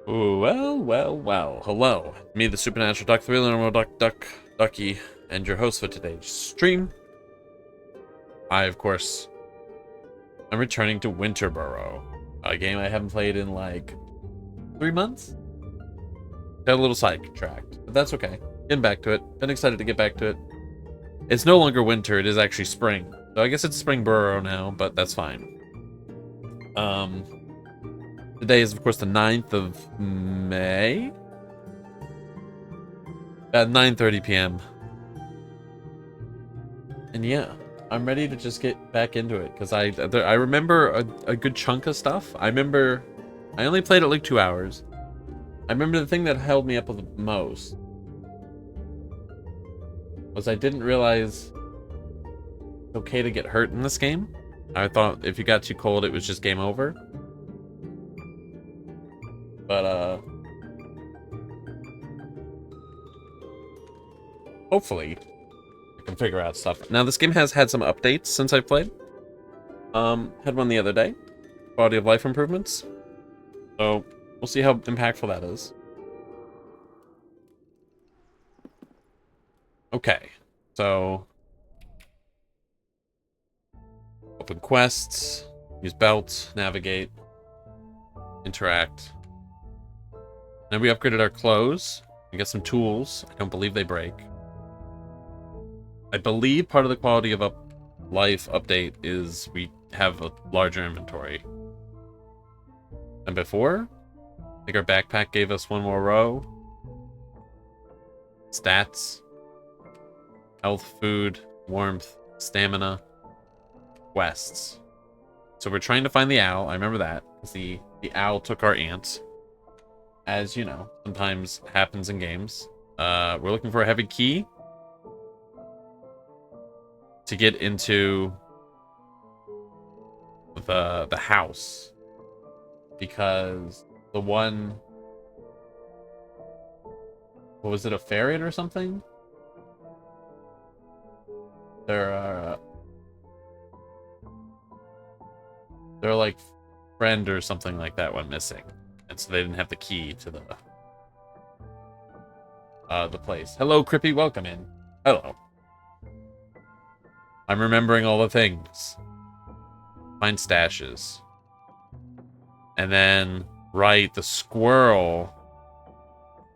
Ooh, well. Hello. Me, the Supernatural Duck, the Normal Ducky, and your host for today's stream. Of course, I'm returning to Burrow, a game I haven't played in like 3 months. Got a little sidetracked, but that's okay. Getting back to it. Been excited to get back to it. It's no longer winter, it is actually spring. So I guess it's Spring Burrow now, but that's fine. Today is, of course, the 9th of May. At 9:30 p.m. And yeah, I'm ready to just get back into it because I remember a good chunk of stuff. I only played it like 2 hours. I remember the thing that held me up the most was I didn't realize it's okay to get hurt in this game. I thought if you got too cold, it was just game over. But hopefully I can figure out stuff. Now this game has had some updates since I played. Had one the other day. Quality of life improvements. So we'll see how impactful that is. Okay, so open quests, use belt, navigate, interact. Now we upgraded our clothes. We got some tools. I don't believe they break. I believe part of the quality of life update is we have a larger inventory than before. I think our backpack gave us one more row. Stats. Health, food, warmth, stamina, quests. So we're trying to find the owl. I remember that. The owl took our ant. As you know, sometimes happens in games. We're looking for a heavy key to get into the house, because the one, what was it, a ferret or something? They're like friend or something like that went missing, and so they didn't have the key to the place. Hello, Crippy, welcome in. Hello. I'm remembering all the things. Find stashes. And then, right, the squirrel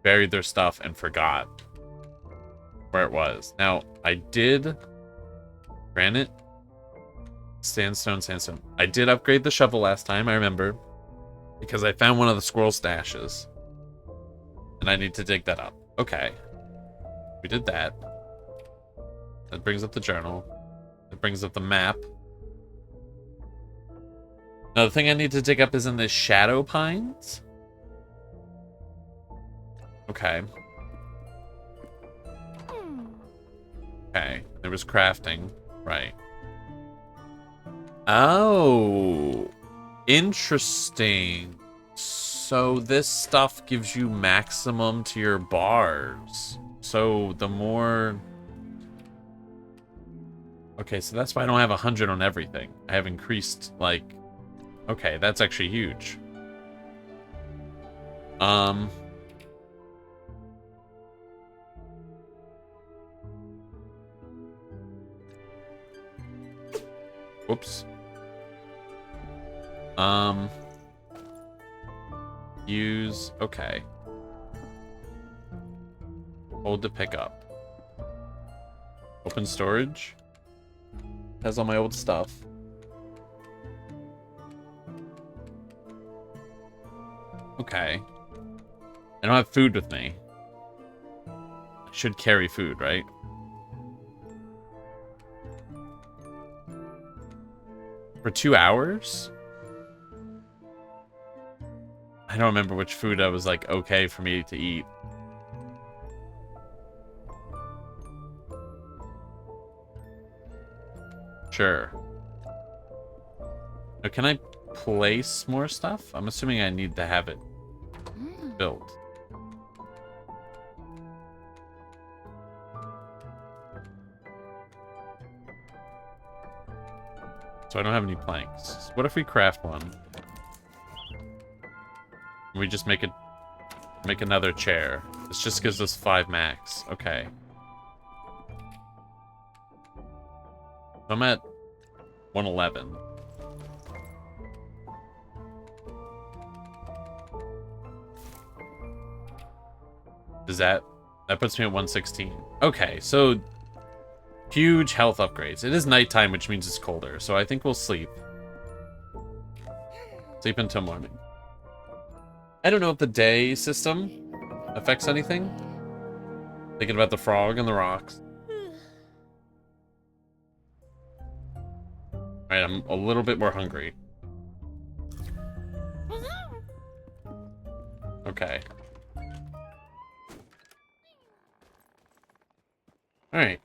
buried their stuff and forgot where it was. Now, I did granite, sandstone. I did upgrade the shovel last time, I remember, because I found one of the squirrel stashes. And I need to dig that up. Okay. We did that. That brings up the journal. That brings up the map. Now, the thing I need to dig up is in the shadow pines. Okay. Okay. There was crafting. Right. Oh. Interesting. So this stuff gives you maximum to your bars. So the more... Okay, so that's why I don't have 100 on everything. I have increased, like... Okay, that's actually huge. Whoops. Use... Okay. Hold to pick up. Open storage. Has all my old stuff. Okay. I don't have food with me. I should carry food, right? For 2 hours? I don't remember which food I was like okay for me to eat. Sure. Now, can I place more stuff? I'm assuming I need to have it built. So I don't have any planks. What if we craft one? We just make it Make another chair. This just gives us 5 max. Okay. I'm at 111. Is that puts me at 116. Okay, so huge health upgrades. It is nighttime, which means it's colder, so I think we'll sleep. Sleep until morning. I don't know if the day system affects anything. Thinking about the frog and the rocks. Alright, I'm a little bit more hungry. Okay. Alright.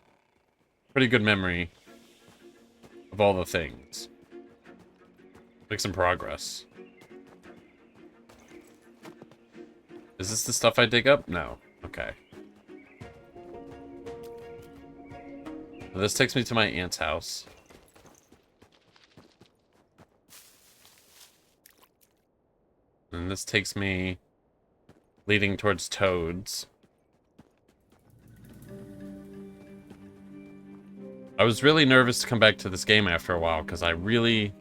Pretty good memory of all the things. Make some progress. Is this the stuff I dig up? No. Okay. This takes me to my aunt's house. And this takes me leading towards Toads. I was really nervous to come back to this game after a while because I really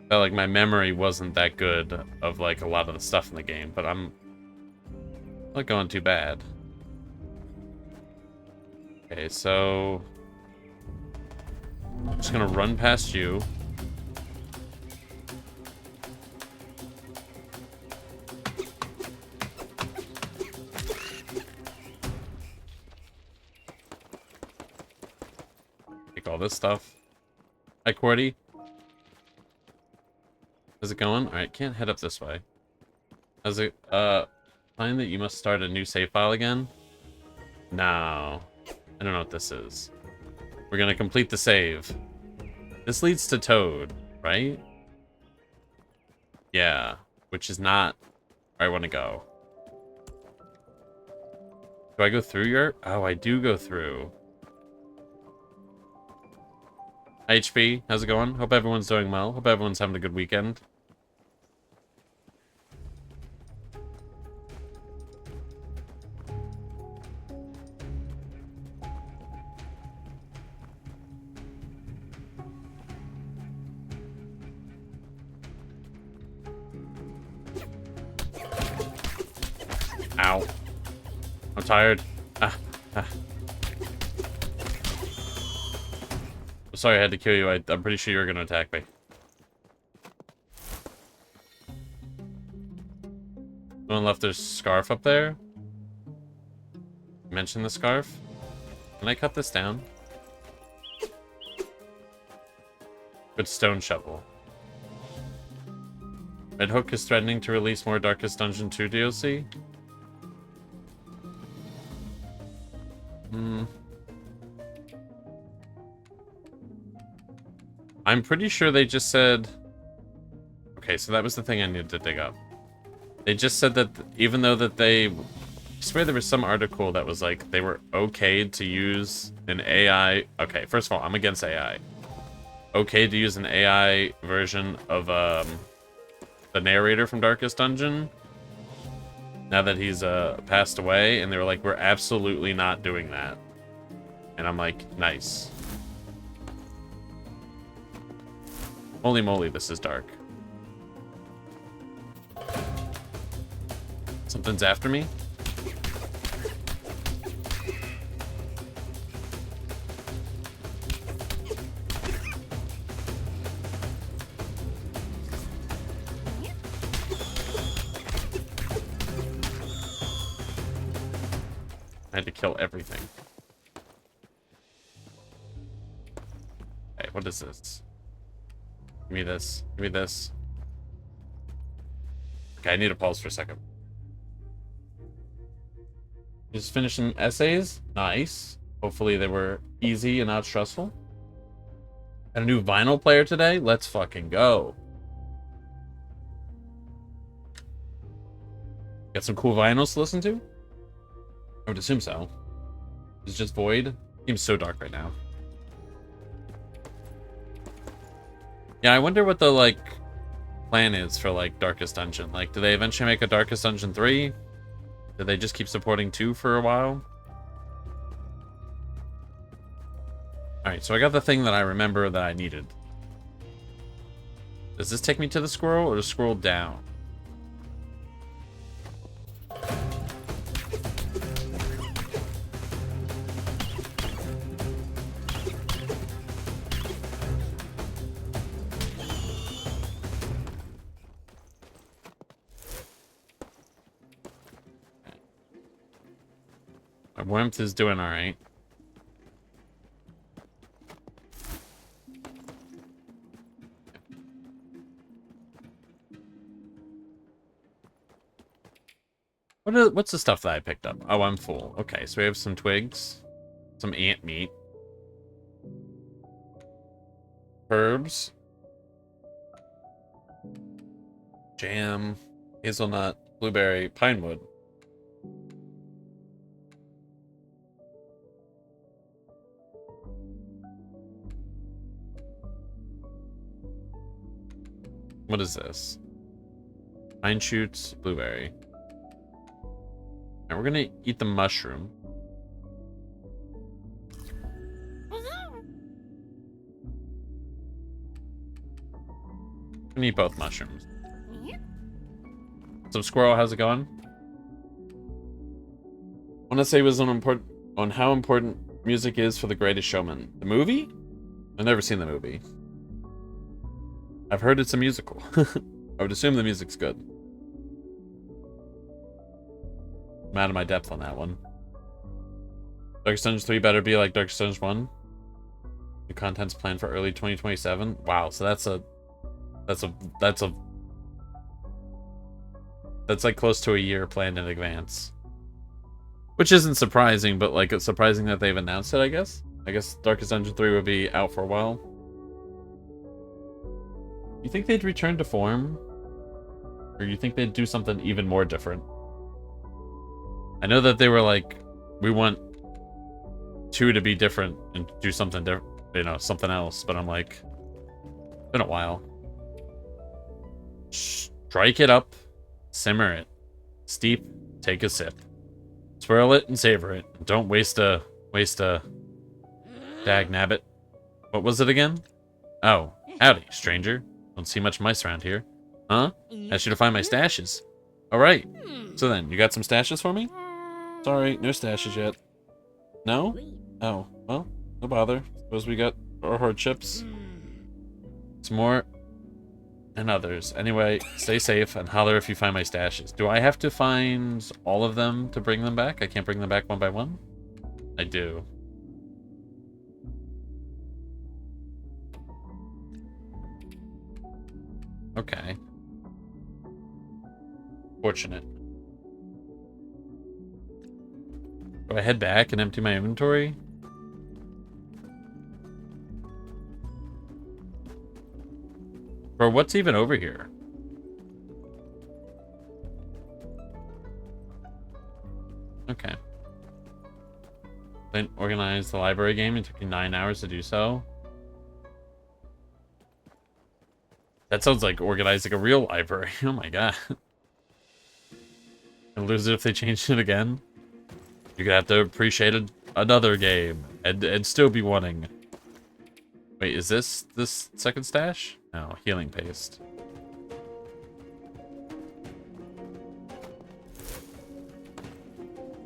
felt like my memory wasn't that good of like a lot of the stuff in the game, but I'm not going too bad. Okay, so I'm just gonna run past you. Take all this stuff. Hi, Cordy. How's it going? Alright, can't head up this way. How's it, find that you must start a new save file again? No. I don't know what this is. We're gonna complete the save. This leads to Toad, right? Yeah, which is not where I want to go. Do I go through your... Oh, I do go through. HP, how's it going? Hope everyone's doing well. Hope everyone's having a good weekend. Ow. I'm tired. Sorry I had to kill you. I'm pretty sure you were going to attack me. Someone left their scarf up there. Mention the scarf. Can I cut this down? Good stone shovel. Red Hook is threatening to release more Darkest Dungeon 2 DLC. I'm pretty sure they just said... Okay, so that was the thing I needed to dig up. They just said that even though that they... I swear there was some article that was like, they were okay to use an AI... Okay, first of all, I'm against AI. Okay to use an AI version of the narrator from Darkest Dungeon. Now that he's passed away, and they were like, we're absolutely not doing that. And I'm like, nice. Holy moly, this is dark. Something's after me? I had to kill everything. Okay, what is this? Give me this. Give me this. Okay, I need to pause for a second. Just finishing essays. Nice. Hopefully they were easy and not stressful. Got a new vinyl player today. Let's fucking go. Got some cool vinyls to listen to? I would assume so. It's just void. Seems so dark right now. Yeah, I wonder what the, like, plan is for, like, Darkest Dungeon. Like, do they eventually make a Darkest Dungeon 3? Did they just keep supporting 2 for a while? Alright, so I got the thing that I remember that I needed. Does this take me to the squirrel or to scroll down? My warmth is doing alright. What's the stuff that I picked up? Oh, I'm full. Okay, so we have some twigs, some ant meat, herbs, jam, hazelnut, blueberry, pine wood. What is this? Pine shoots, blueberry. Now we're gonna eat the mushroom. I'm gonna eat both mushrooms. So squirrel, how's it going? I want to say was on how important music is for The Greatest Showman. The movie? I've never seen the movie. I've heard it's a musical. I would assume the music's good. I'm out of my depth on that one. Darkest Dungeon 3 better be like Darkest Dungeon 1. New content's planned for early 2027. Wow, so that's like close to a year planned in advance. Which isn't surprising, but like it's surprising that they've announced it, I guess. I guess Darkest Dungeon 3 would be out for a while. You think they'd return to form? Or you think they'd do something even more different? I know that they were like, we want 2 to be different and do something different, you know, something else. But I'm like, it's been a while. Strike it up, simmer it, steep, take a sip, swirl it and savor it. Don't waste a dag nabbit. What was it again? Oh, howdy, stranger. Don't see much mice around here. Huh? Asked you to find my stashes. Alright. So then, you got some stashes for me? Sorry, no stashes yet. No? Oh, well, no bother. Suppose we got our hardships. Some more. And others. Anyway, stay safe and holler if you find my stashes. Do I have to find all of them to bring them back? I can't bring them back one by one? I do. Okay. Fortunate. Do I head back and empty my inventory? Or what's even over here? Okay. Then organize the library game. It took me 9 hours to do so. That sounds like organizing a real library. Oh my god. I'll lose it if they change it again. You're gonna have to appreciate another game and still be wanting. Wait, is this second stash? No, healing paste.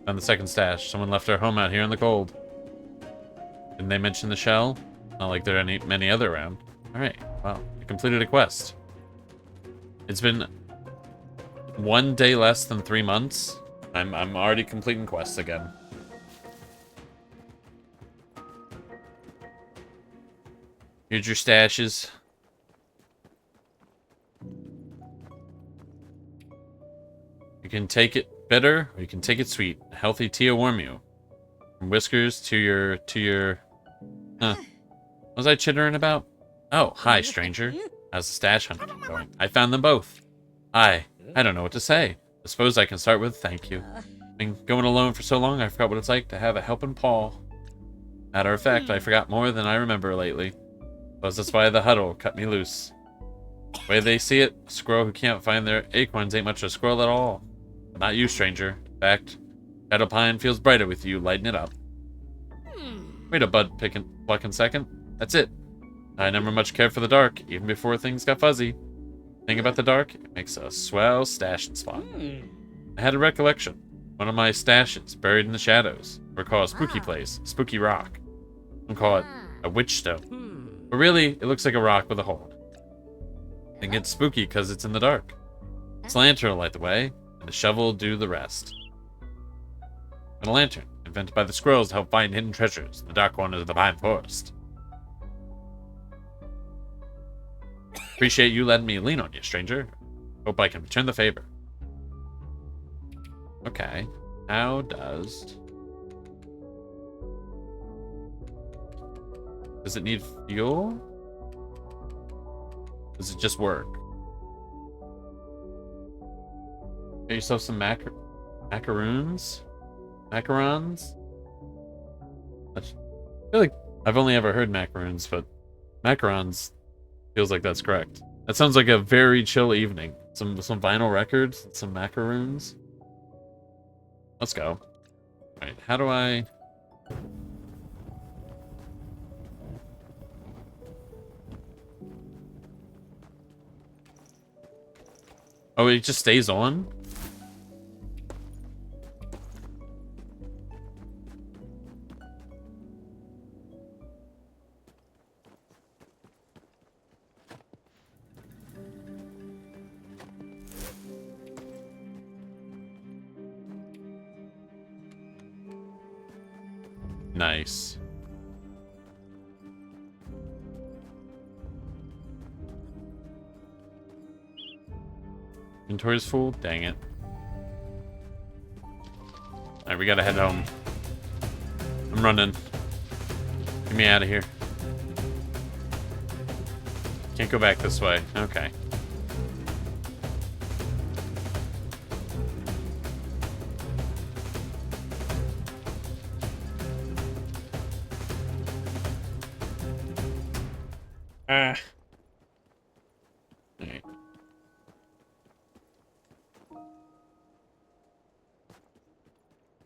Found the second stash. Someone left their home out here in the cold. Didn't they mention the shell? Not like there are many other around. Alright, wow. I completed a quest. It's been 1 day less than 3 months. I'm already completing quests again. Here's your stashes. You can take it bitter, or you can take it sweet. A healthy tea will warm you. From whiskers to your what was I chittering about? Oh, hi, stranger. How's the stash hunting going? I found them both. I don't know what to say. I suppose I can start with thank you. I've been going alone for so long, I forgot what it's like to have a helping paw. Matter of fact, I forgot more than I remember lately. Suppose that's why the huddle cut me loose. The way they see it, a squirrel who can't find their acorns ain't much of a squirrel at all. But not you, stranger. fact, Shadow Pine feels brighter with you. Lighten it up. Wait a bud plucking second. That's it. I never much cared for the dark, even before things got fuzzy. Thing about the dark, it makes a swell stashing spot. I had a recollection. One of my stashes, buried in the shadows. Or call a spooky place, spooky rock. Some call it a witch stone. But really, it looks like a rock with a hole. I think it's spooky because it's in the dark. This lantern will light the way, and the shovel will do the rest. And a lantern, invented by the squirrels to help find hidden treasures in the dark corners of the pine forest. Appreciate you letting me lean on you, stranger. Hope I can return the favor. Okay. How does it need fuel? Does it just work? Get yourself some macaroons? Macarons? I feel like I've only ever heard macaroons, but macarons feels like that's correct. That sounds like a very chill evening. Some vinyl records, some macaroons. Let's go. Alright, how do I... Oh, it just stays on? Nice. Inventory's full? Dang it. Alright, we gotta head home. I'm running. Get me out of here. Can't go back this way. Okay. Alright.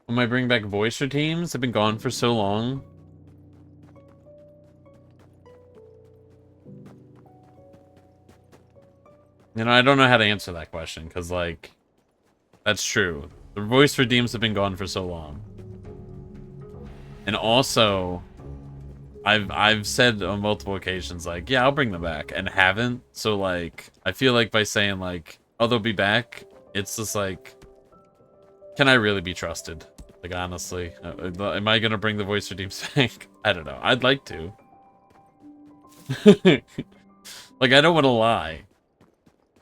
When I bring back voicer teams, they've been gone for so long. You know, I don't know how to answer that question, because, like, that's true. The voice for teams have been gone for so long. And also, I've said on multiple occasions, like, yeah, I'll bring them back, and haven't. So, like, I feel like by saying, like, oh, they'll be back, it's just like, can I really be trusted? Like, honestly, am I gonna bring the voice for teams back? I don't know. I'd like to. Like, I don't want to lie,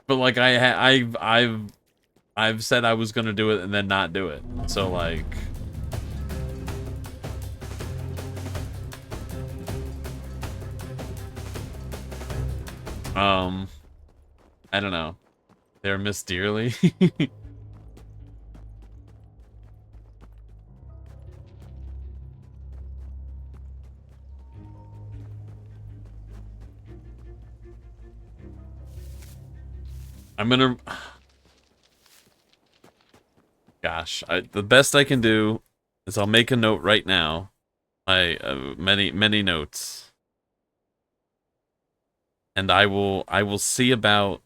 but like, I've said I was gonna do it and then not do it. So like. I don't know. They're Miss Dearly. I'm gonna... Gosh, the best I can do is I'll make a note right now. Many notes. And I will see about...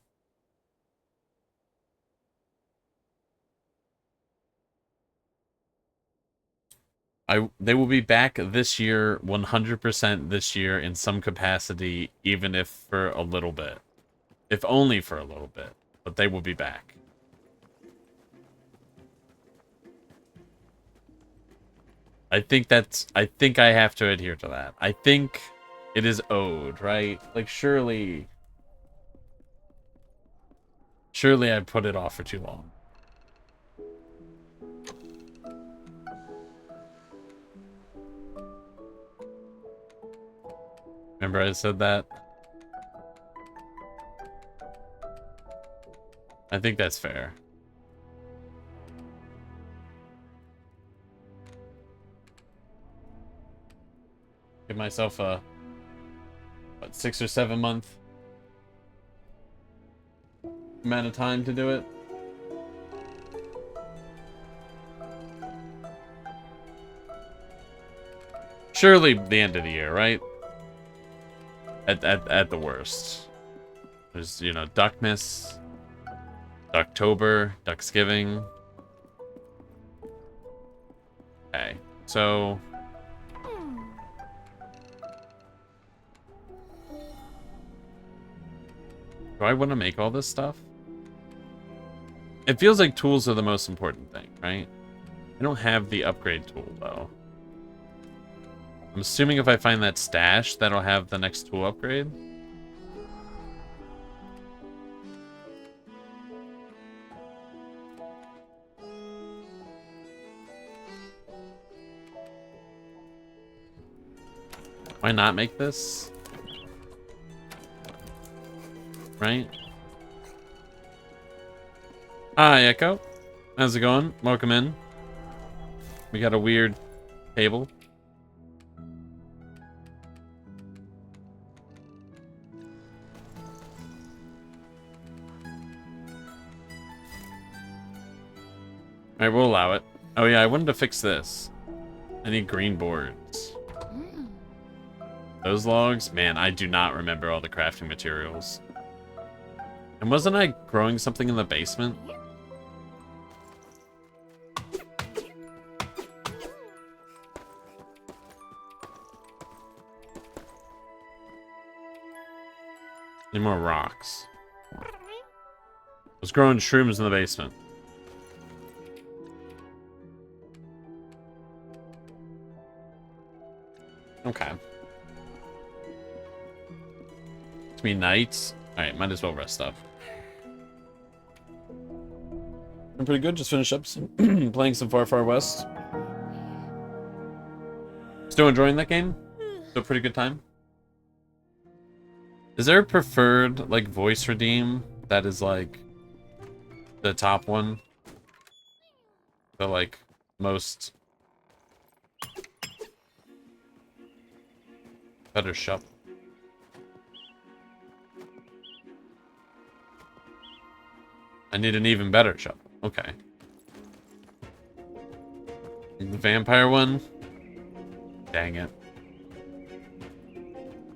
They will be back this year, 100% this year in some capacity, even if for a little bit. If only for a little bit. But they will be back. I think I have to adhere to that. I think it is owed, right? Like, surely I put it off for too long. Remember I said that? I think that's fair. Give myself a, what, 6 or 7 month amount of time to do it. Surely the end of the year, right? At the worst. There's, you know, Duckmas, Ducktober, Ducksgiving. Okay, so... Do I want to make all this stuff? It feels like tools are the most important thing, right? I don't have the upgrade tool, though. I'm assuming if I find that stash, that'll have the next tool upgrade. Why not make this? Right? Hi, Echo. How's it going? Welcome in. We got a weird table. Alright, we'll allow it. Oh yeah, I wanted to fix this. I need green boards. Those logs? Man, I do not remember all the crafting materials. And wasn't I growing something in the basement? Need more rocks. I was growing shrooms in the basement. Okay. It's me nights. Alright, might as well rest up. I'm pretty good. Just finished up playing some Far Far West. Still enjoying that game? Still a pretty good time? Is there a preferred, like, voice redeem that is, like, the top one? The, like, most... better shop. I need an even better shop. Okay. The vampire one? Dang it.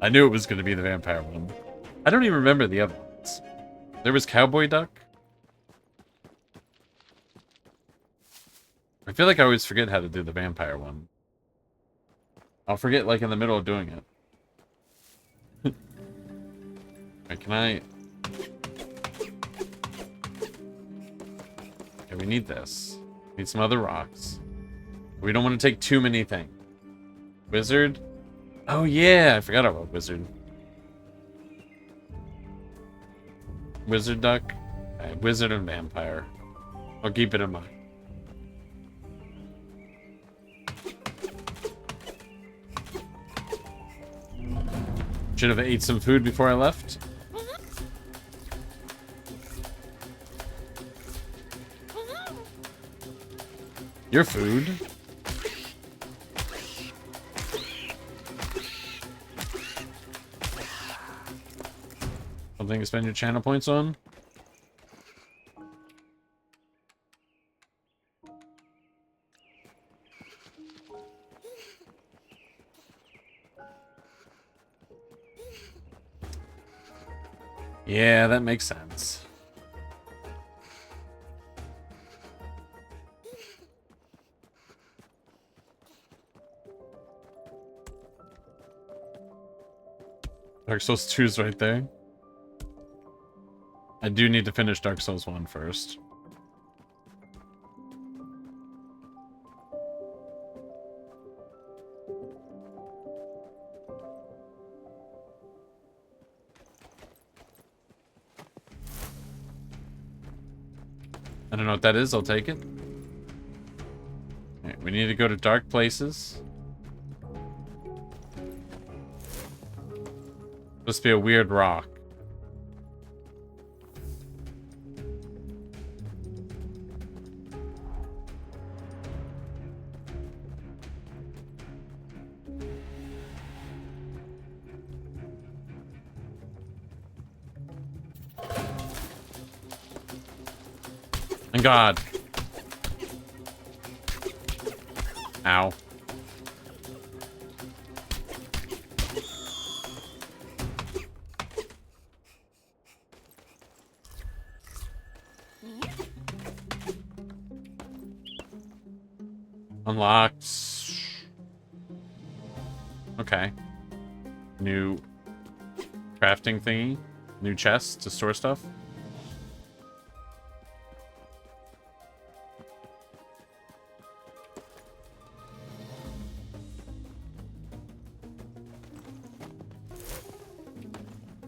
I knew it was going to be the vampire one. I don't even remember the other ones. There was Cowboy Duck. I feel like I always forget how to do the vampire one. I'll forget, like, in the middle of doing it. Alright, can I... Okay, we need this. Need some other rocks. We don't want to take too many things. Wizard? Oh yeah, I forgot about Wizard. Wizard Duck? Okay, Wizard and Vampire. I'll keep it in mind. Should have ate some food before I left. Your food? Something to spend your channel points on? Yeah, that makes sense. Dark Souls 2 is right there. I do need to finish Dark Souls 1 first. I don't know what that is, I'll take it. Alright, we need to go to dark places. Supposed to be a weird rock. Thank God. Ow. Unlocked. Okay. New crafting thingy. New chest to store stuff.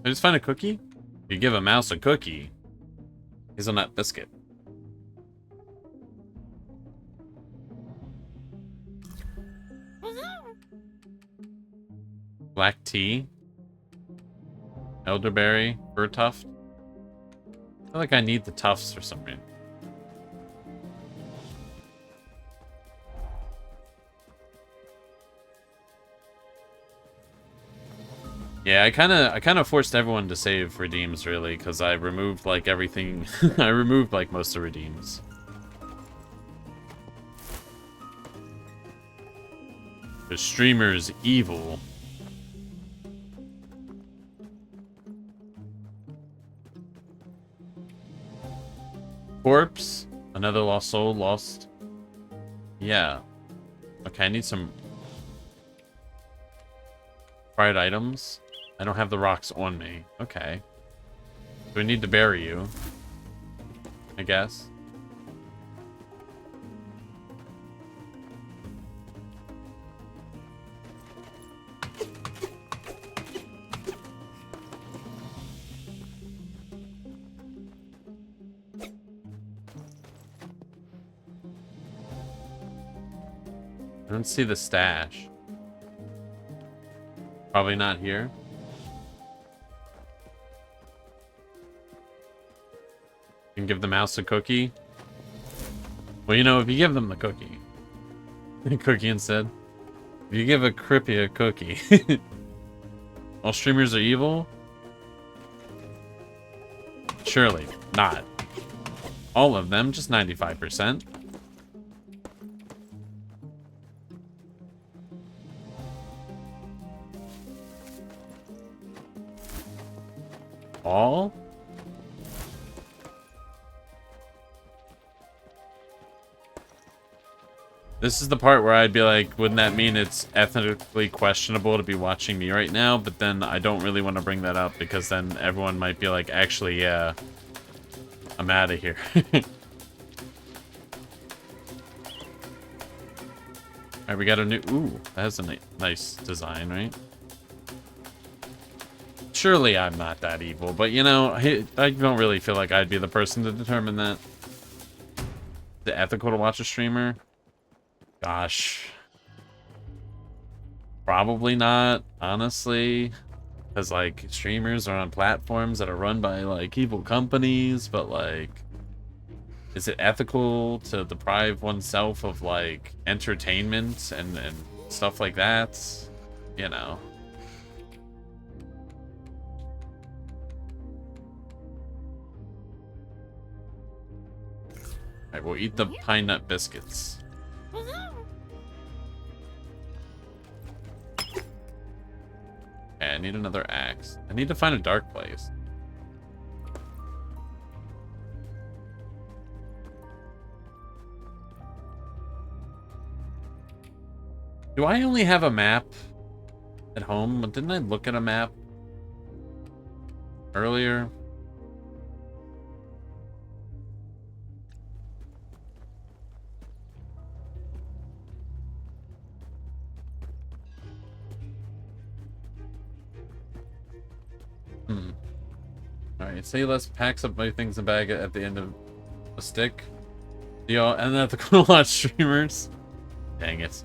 I just find a cookie? You give a mouse a cookie. He's a nut biscuit. Black tea. Elderberry. Fir tuft. I feel like I need the tufts for some reason. Yeah, I kind of forced everyone to save redeems, really, because I removed, like, everything. I removed, like, most of redeems. The streamer's evil. Corpse? Another lost soul, lost. Yeah. Okay, I need some fried items. I don't have the rocks on me. Okay. Do I need to bury you? I guess. I don't see the stash. Probably not here. You can give the mouse a cookie. Well, you know, if you give them the cookie. Cookie instead. If you give a Crippy a cookie. All streamers are evil? Surely not. All of them, just 95%. All? This is the part where I'd be like, wouldn't that mean it's ethically questionable to be watching me right now? But then I don't really want to bring that up because then everyone might be like, actually, yeah, I'm out of here. Alright, we got a new... Ooh, that has a nice design, right? Surely I'm not that evil, but you know, I don't really feel like I'd be the person to determine that. Is it ethical to watch a streamer? Gosh. Probably not, honestly. Because, like, streamers are on platforms that are run by, like, evil companies, but, like... Is it ethical to deprive oneself of, like, entertainment and stuff like that? You know. Alright, we'll eat the pine nut biscuits. Okay, I need another axe. I need to find a dark place. Do I only have a map at home? Didn't I look at a map earlier? Alright, say less packs up my things in a bag at the end of a stick. Yo, and then have to go watch streamers. Dang it.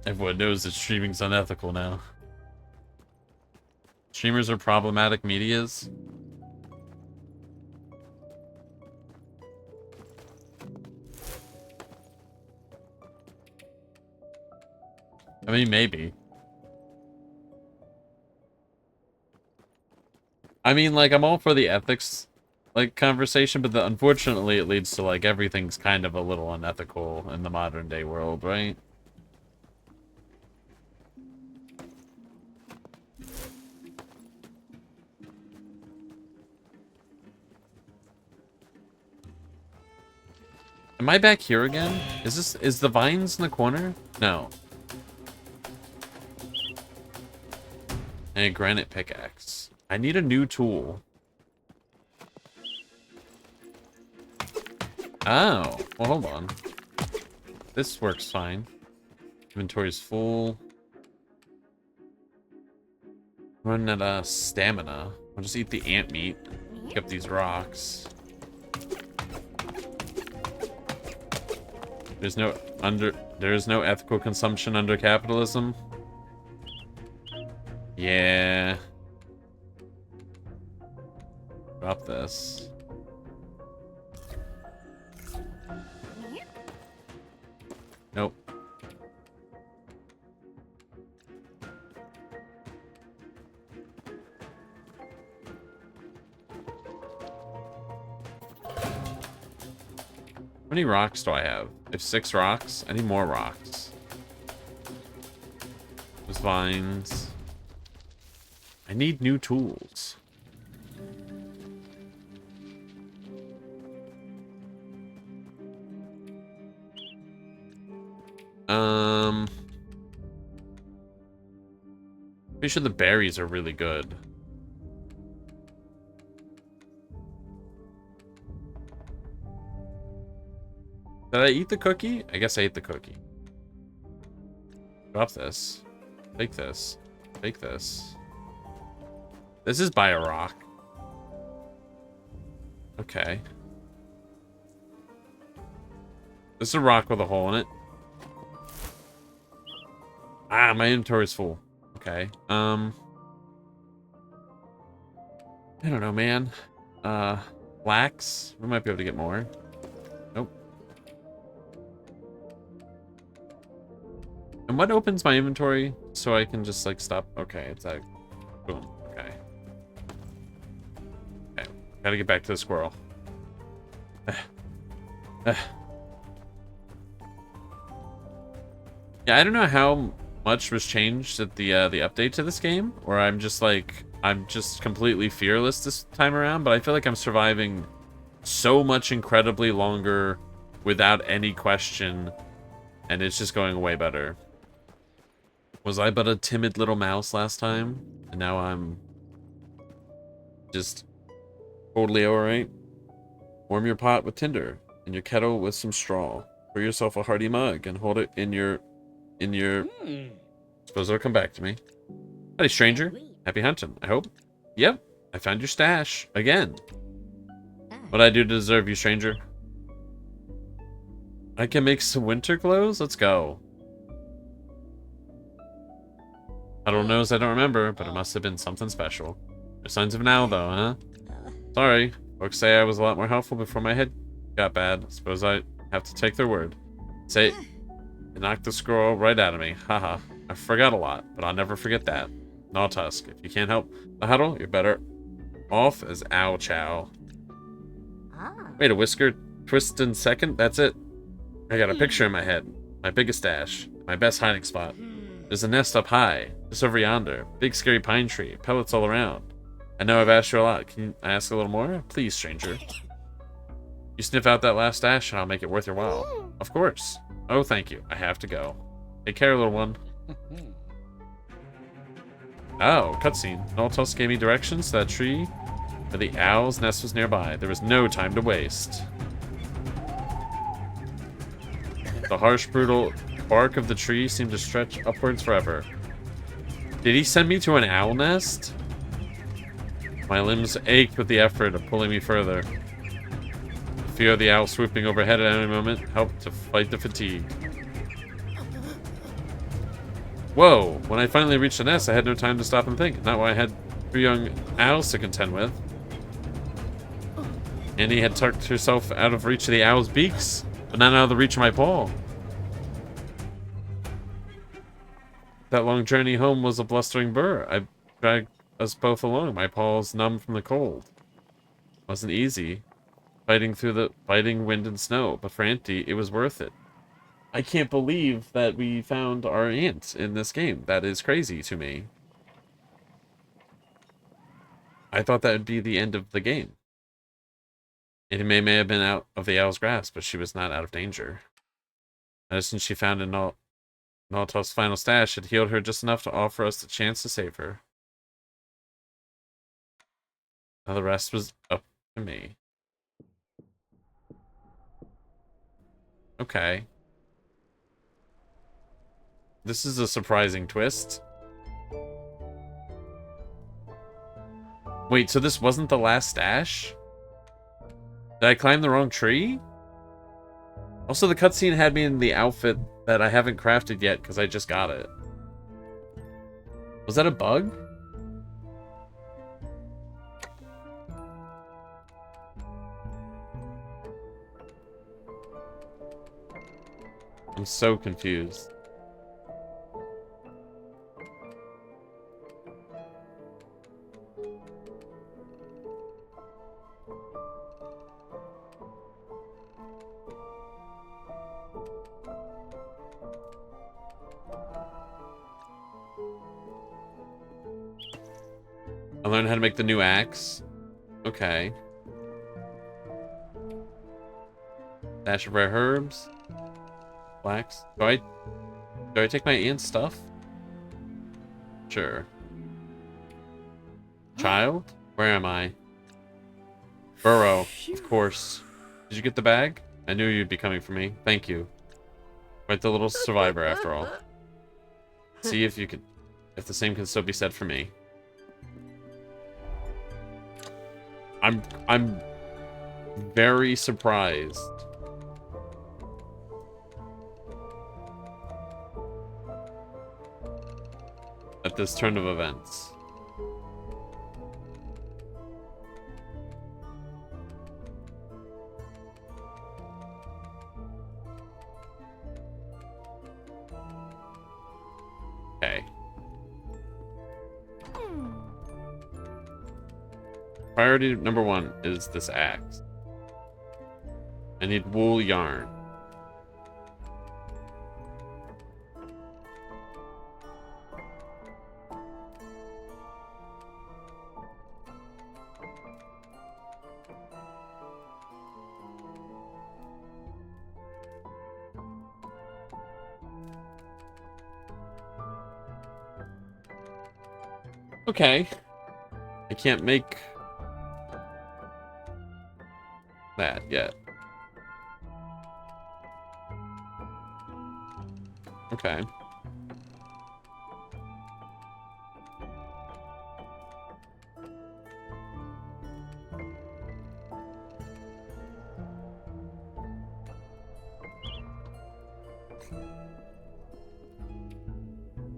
Everyone knows that streaming's unethical now. Streamers are problematic medias. I mean, maybe. I mean, like, I'm all for the ethics, like, conversation, but unfortunately it leads to, like, everything's kind of a little unethical in the modern day world, right? Am I back here again? Is the vines in the corner? No. And a granite pickaxe. I need a new tool. Oh, well, hold on. This works fine. Inventory's full. Running out of stamina. I'll just eat the ant meat. Pick up these rocks. There's no ethical consumption under capitalism. Yeah. Drop this. Nope. How many rocks do I have? I have 6 rocks. I need more rocks. There's vines. I need new tools. Pretty sure the berries are really good. Did I eat the cookie? I guess I ate the cookie. Drop this. Take this. Take this. This is by a rock. Okay. This is a rock with a hole in it. Ah, my inventory's full. Okay. I don't know, man. Flax? We might be able to get more. Nope. And what opens my inventory so I can just, like, stop? Okay, it's like, boom. Okay. Okay. Gotta get back to the squirrel. Yeah, I don't know how much was changed at the update to this game, or I'm just completely fearless this time around, but I feel like I'm surviving so much incredibly longer without any question, and it's just going way better. Was I but a timid little mouse last time, and now I'm just totally alright? Warm your pot with tinder, and your kettle with some straw. Pour yourself a hearty mug, and hold it in your... Suppose it'll come back to me. Howdy, stranger. Happy hunting, I hope. Yep, I found your stash. Again. What'd I do to deserve you, stranger? I can make some winter clothes? Let's go. I don't know as I don't remember, but it must have been something special. No signs of an owl, though, huh? Sorry. Folks say I was a lot more helpful before my head got bad. Suppose I have to take their word. Say... It knocked the squirrel right out of me. Haha. I forgot a lot, but I'll never forget that. Gnawtusk, if you can't help the huddle, you're better off as Ow Chow. Wait, a whisker twist in second? That's it. I got a picture in my head. My biggest stash. My best hiding spot. There's a nest up high, just over yonder. Big scary pine tree. Pellets all around. I know I've asked you a lot. Can I ask a little more? Please, stranger. You sniff out that last stash and I'll make it worth your while. Of course. Oh, thank you. I have to go. Take care, little one. Oh, cutscene. Noltus gave me directions to that tree where the owl's nest was nearby. There was no time to waste. The harsh, brutal bark of the tree seemed to stretch upwards forever. Did he send me to an owl nest? My limbs ached with the effort of pulling me further. The fear of the owl swooping overhead at any moment helped to fight the fatigue. Whoa! When I finally reached the nest, I had no time to stop and think. Not while I had 3 young owls to contend with. Annie had tucked herself out of reach of the owl's beaks, but not out of the reach of my paw. That long journey home was a blustering burr. I dragged us both along, my paws numb from the cold. It wasn't easy, fighting through the biting wind and snow, but for Auntie, it was worth it. I can't believe that we found our aunt in this game. That is crazy to me. I thought that would be the end of the game. It may have been out of the owl's grasp, but she was not out of danger. Medicine she found in Naltov's final stash had healed her just enough to offer us the chance to save her. Now the rest was up to me. Okay. This is a surprising twist. Wait, so this wasn't the last stash? Did I climb the wrong tree? Also, the cutscene had me in the outfit that I haven't crafted yet because I just got it. Was that a bug? I'm so confused. I learned how to make the new axe. Okay. Dash of rare herbs. Flax. Do I take my aunt's stuff? Sure. Child? Where am I? Burrow, of course. Did you get the bag? I knew you'd be coming for me. Thank you. Quite the little survivor, after all. See if the same can still be said for me. I'm very surprised. At this turn of events. Okay. Priority number 1 is this axe. I need wool yarn. Okay. I can't make that yet. Okay.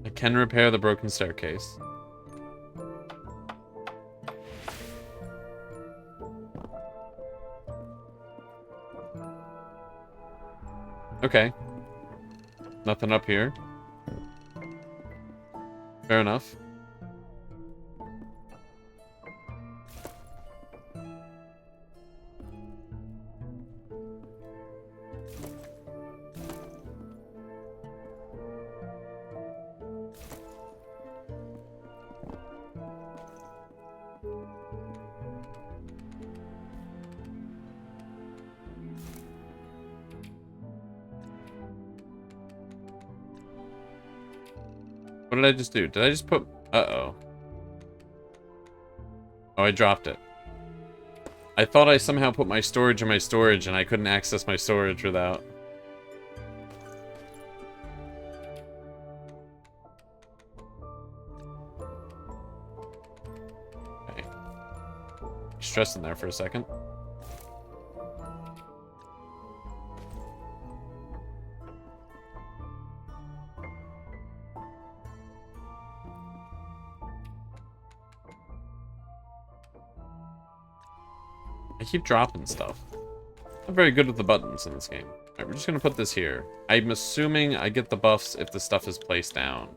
I can repair the broken staircase. Okay. Nothing up here. Fair enough. What did I just do? Did I just put... Uh-oh. Oh, I dropped it. I thought I somehow put my storage in my storage and I couldn't access my storage without... Okay. Stressing there for a second. I keep dropping stuff. I'm very good with the buttons in this game. Alright, we're just gonna put this here. I'm assuming I get the buffs if the stuff is placed down.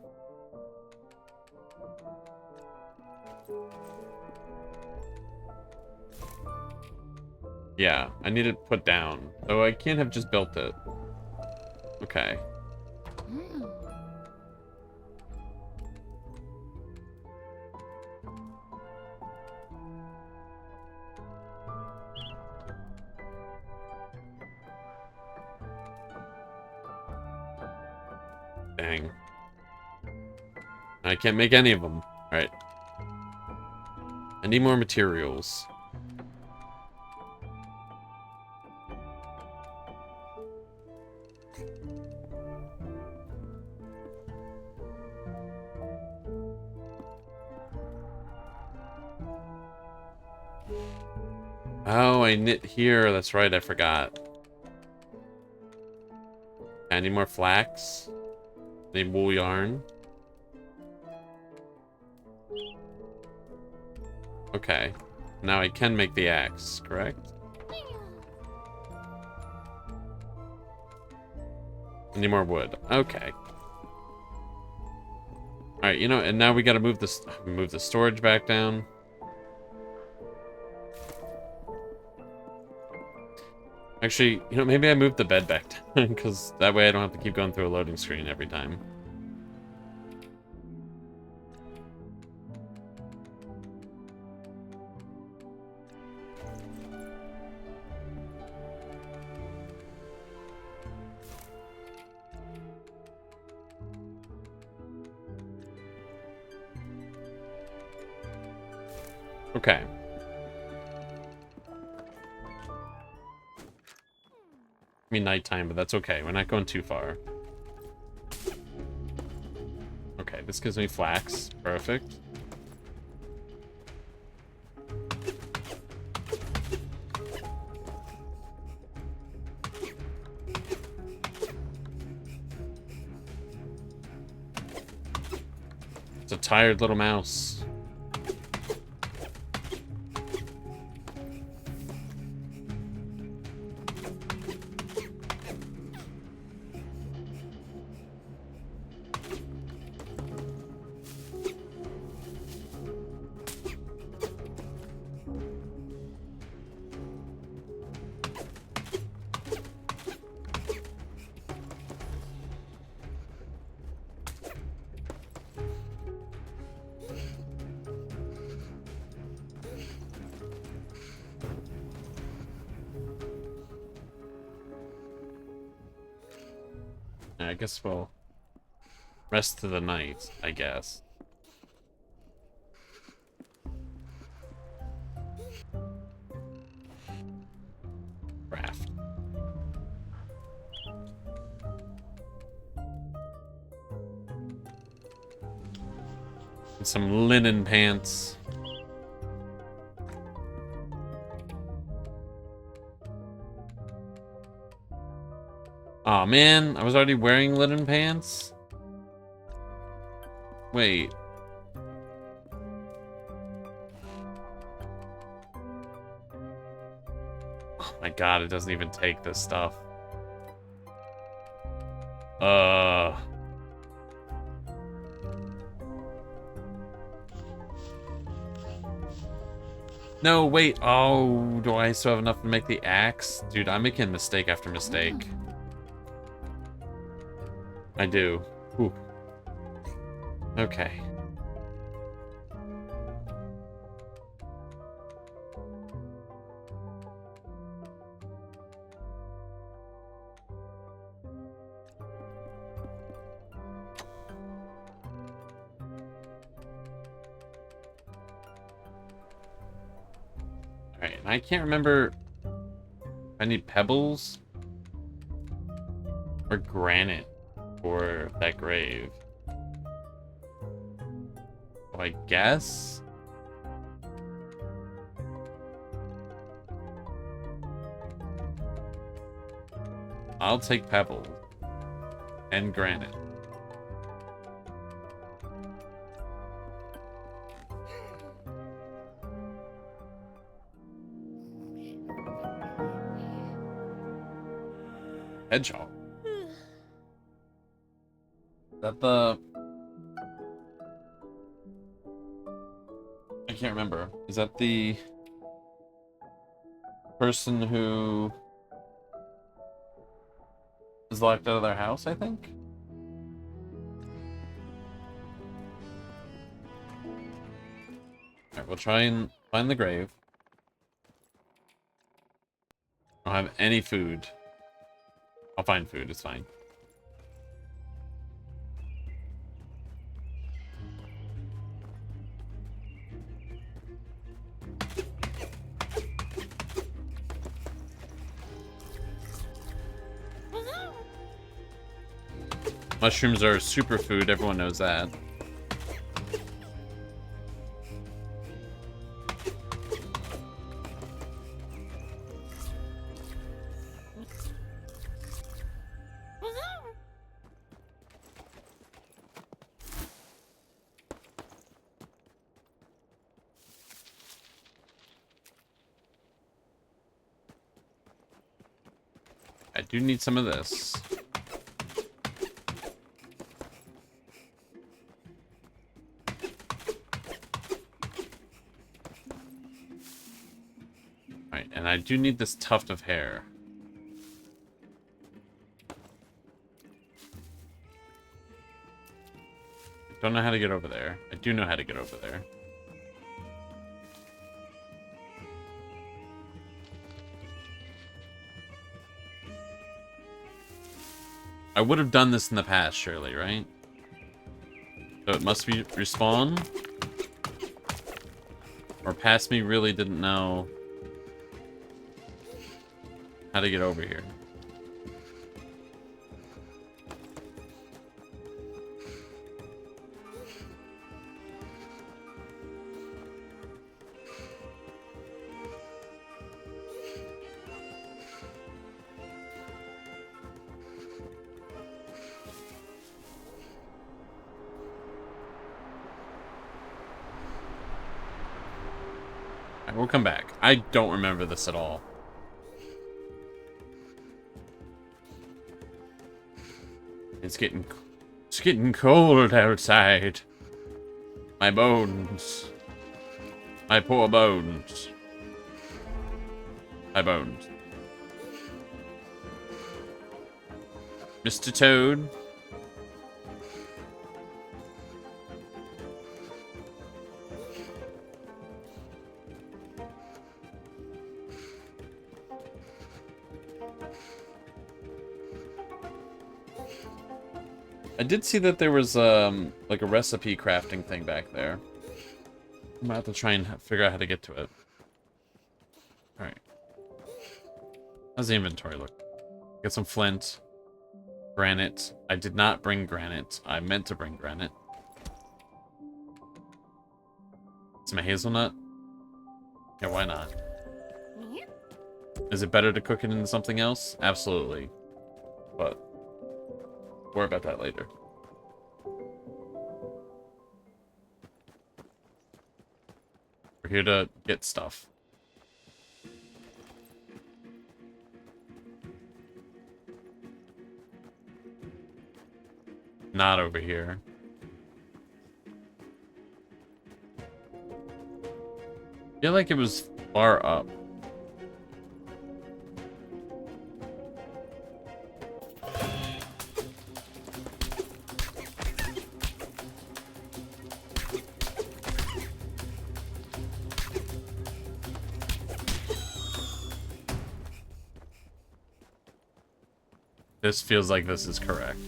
Yeah, I need it put down. So I can't have just built it. Okay. Dang. I can't make any of them. Alright. I need more materials. Oh, I knit here. That's right, I forgot. I need more flax. I need wool yarn. Okay. Now I can make the axe, correct? I need more wood. Okay. Alright, you know, and now we gotta move the storage back down. Actually, you know, maybe I moved the bed back down, because that way I don't have to keep going through a loading screen every time. Okay. I mean nighttime, but that's okay. We're not going too far. Okay, this gives me flax. Perfect. It's a tired little mouse. I guess we'll rest to the night, I guess. Craft. And some linen pants. Aw, oh, man, I was already wearing linen pants? Wait. Oh my god, it doesn't even take this stuff. No, wait. Oh, do I still have enough to make the axe? Dude, I'm making mistake after mistake. I do. Ooh. Okay. Alright, and I can't remember if I need pebbles or granite for that grave. So I guess? I'll take pebbles and granite. Hedgehog. Is that the... I can't remember. Is that the person who is locked out of their house, I think? Alright, we'll try and find the grave. I don't have any food. I'll find food, it's fine. Mushrooms are a superfood, everyone knows that. I do need some of this. Alright, and I do need this tuft of hair. Don't know how to get over there. I do know how to get over there. I would have done this in the past, surely, right? So it must be respawn? Or past me really didn't know how to get over here. We'll come back. I don't remember this at all. It's getting cold outside. My bones. My poor bones. My bones. Mr. Toad. I did see that there was, like a recipe crafting thing back there. I'm about to try and figure out how to get to it. Alright. How's the inventory look? Get some flint. Granite. I did not bring granite. I meant to bring granite. Some hazelnut? Yeah, why not? Is it better to cook it into something else? Absolutely. But worry about that later. We're here to get stuff. Not over here. I feel like it was far up. This feels like this is correct.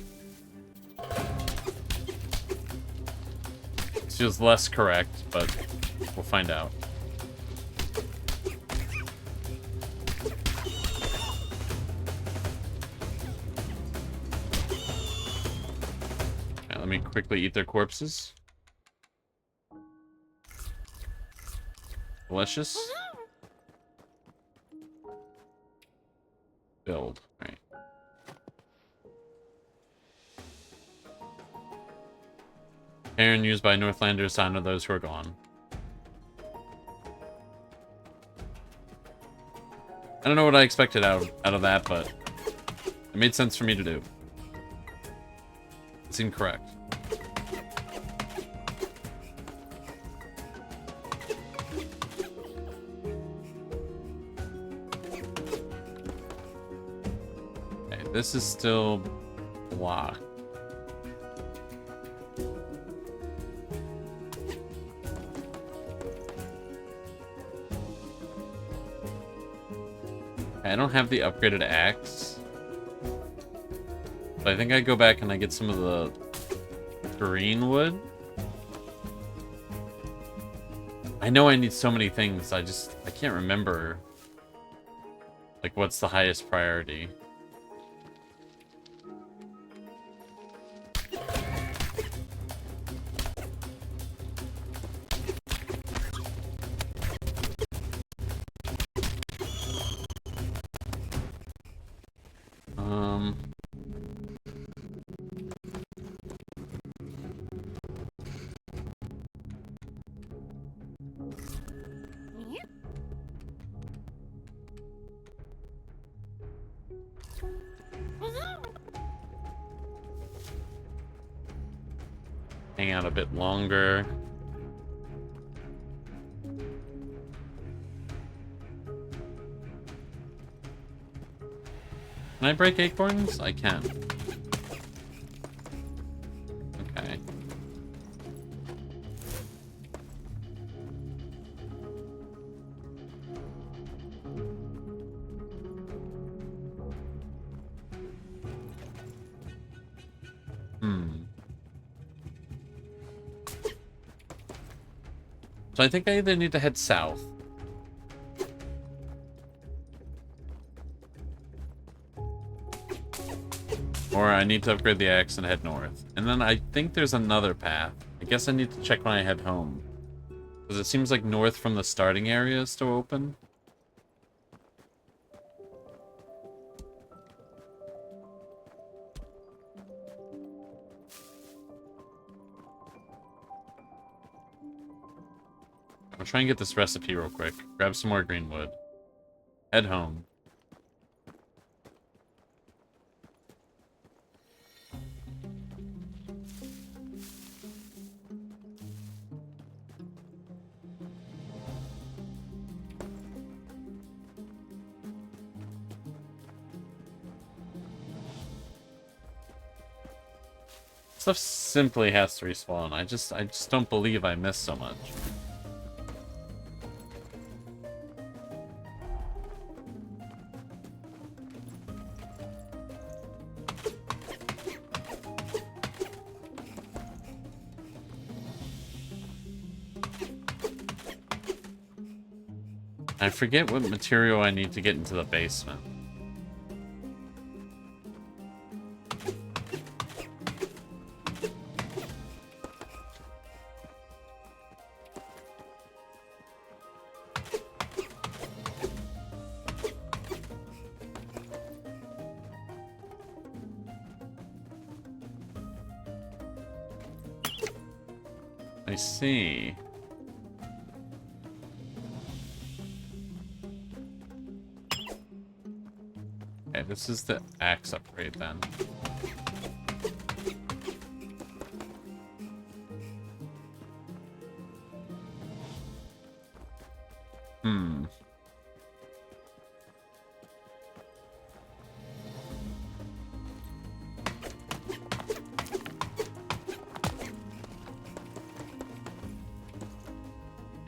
This feels less correct, but we'll find out. Okay, let me quickly eat their corpses. Delicious. Build. All right. Iron used by Northlanders to honor those who are gone. I don't know what I expected out of that, but it made sense for me to do. It seemed correct. Okay, this is still blocked. I don't have the upgraded axe. But I think I go back and I get some of the green wood. I know I need so many things, I can't remember. Like, what's the highest priority? hang out a bit longer. Can I break acorns? I can. Okay. So I think I either need to head south. Or I need to upgrade the axe and head north. And then I think there's another path. I guess I need to check when I head home. Because it seems like north from the starting area is still open. I'll try and get this recipe real quick. Grab some more green wood. Head home. Stuff simply has to respawn. I just don't believe I missed so much. I forget what material I need to get into the basement. I see. Okay, this is the axe upgrade then.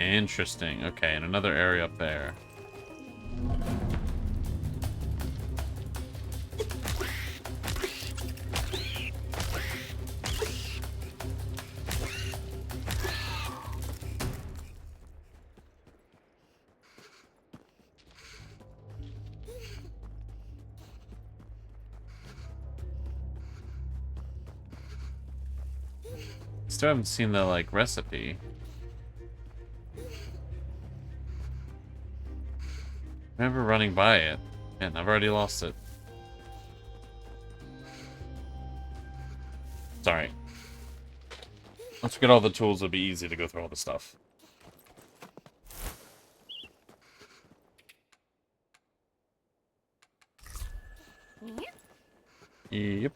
Interesting. Okay, and another area up there. Still haven't seen the, like, recipe. Remember running by it. Man, I've already lost it. Sorry. Once we get all the tools, it'll be easy to go through all the stuff. Yep.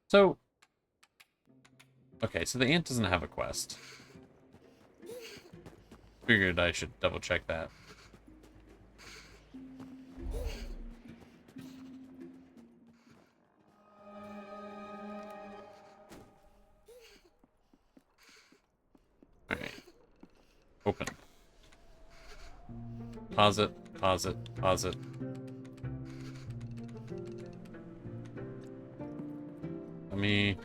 So... Okay, so the ant doesn't have a quest. Figured I should double check that. Alright. Open. Pause it, pause it, pause it. Let me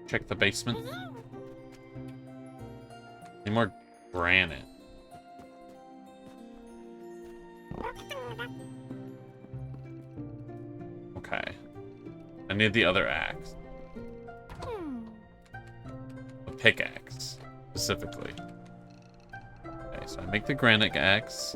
check the basement. Need more granite. Okay. I need the other axe. A pickaxe, specifically. Okay, so I make the granite axe.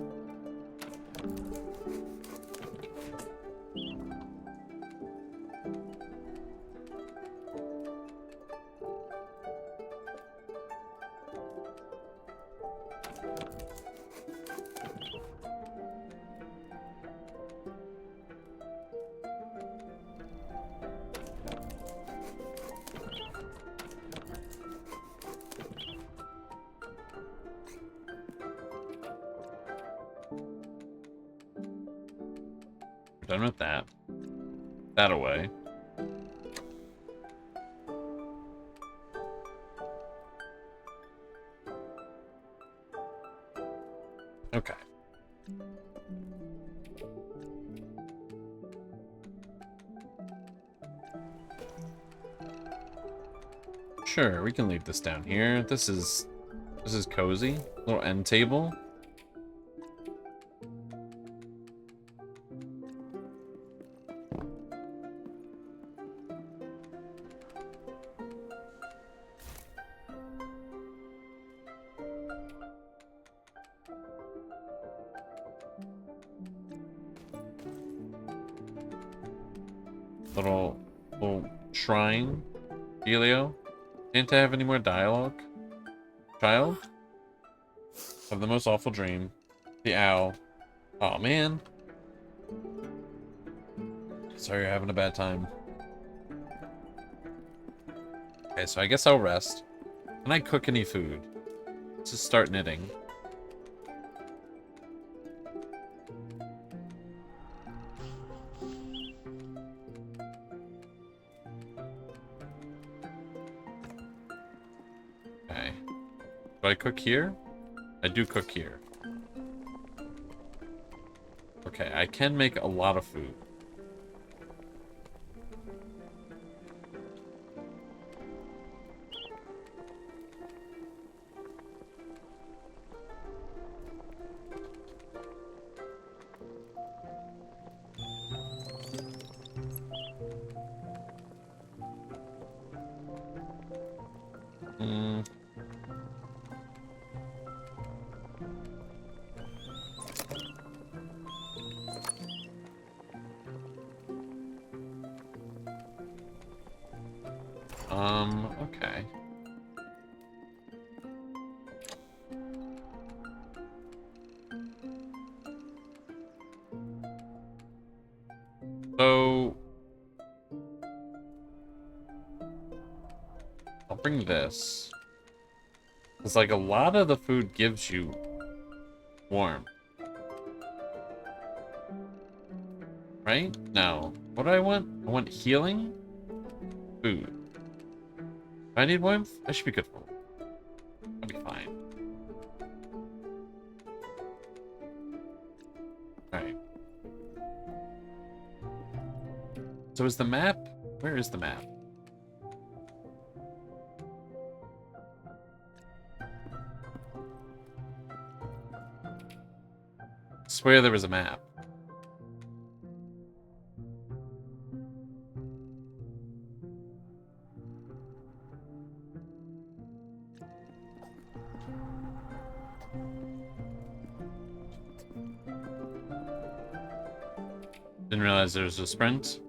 Done with that. That away. Okay. Sure, we can leave this down here. This is cozy. Little end table. Little shrine. Elio. Can't I have any more dialogue? Child? Of the most awful dream. The owl. Oh man. Sorry you're having a bad time. Okay, so I guess I'll rest. Can I cook any food? Let's just start knitting. Okay. Do I cook here? I do cook here. Okay, I can make a lot of food. Okay. So I'll bring this. It's like a lot of the food gives you warmth. Right? No. What do I want? I want healing? Food. Do I need warmth? I should be good for it. I'll be fine. Alright. So is the map? Where is the map? I swear there was a map. Didn't realize there was a sprint.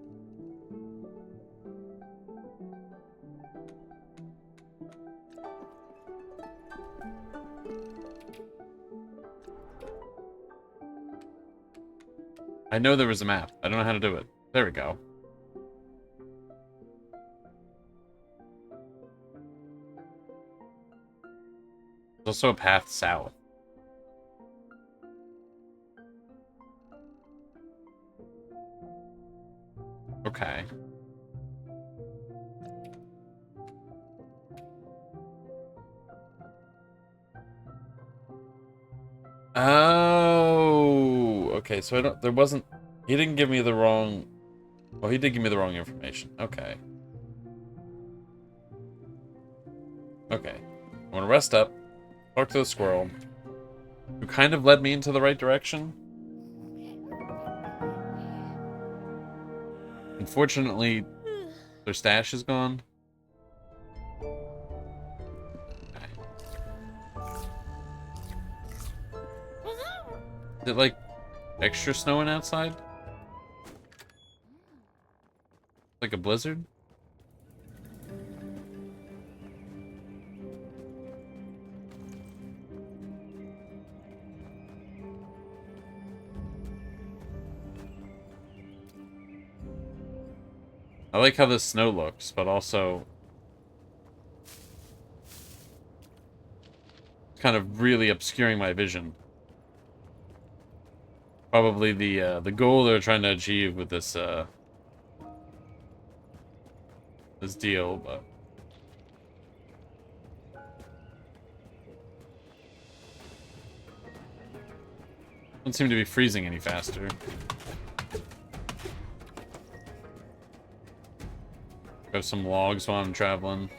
I know there was a map. I don't know how to do it. There we go. There's also a path south. Okay. Oh, okay. So there wasn't. He didn't give me the wrong. Well, he did give me the wrong information. Okay. Okay. I want to rest up. Talk to the squirrel, who kind of led me into the right direction. Unfortunately, their stash is gone. Okay. Is it like extra snowing outside? Like a blizzard? I like how the snow looks, but also it's kind of really obscuring my vision. Probably the goal they're trying to achieve with this this deal, but don't seem to be freezing any faster. Grab some logs while I'm traveling.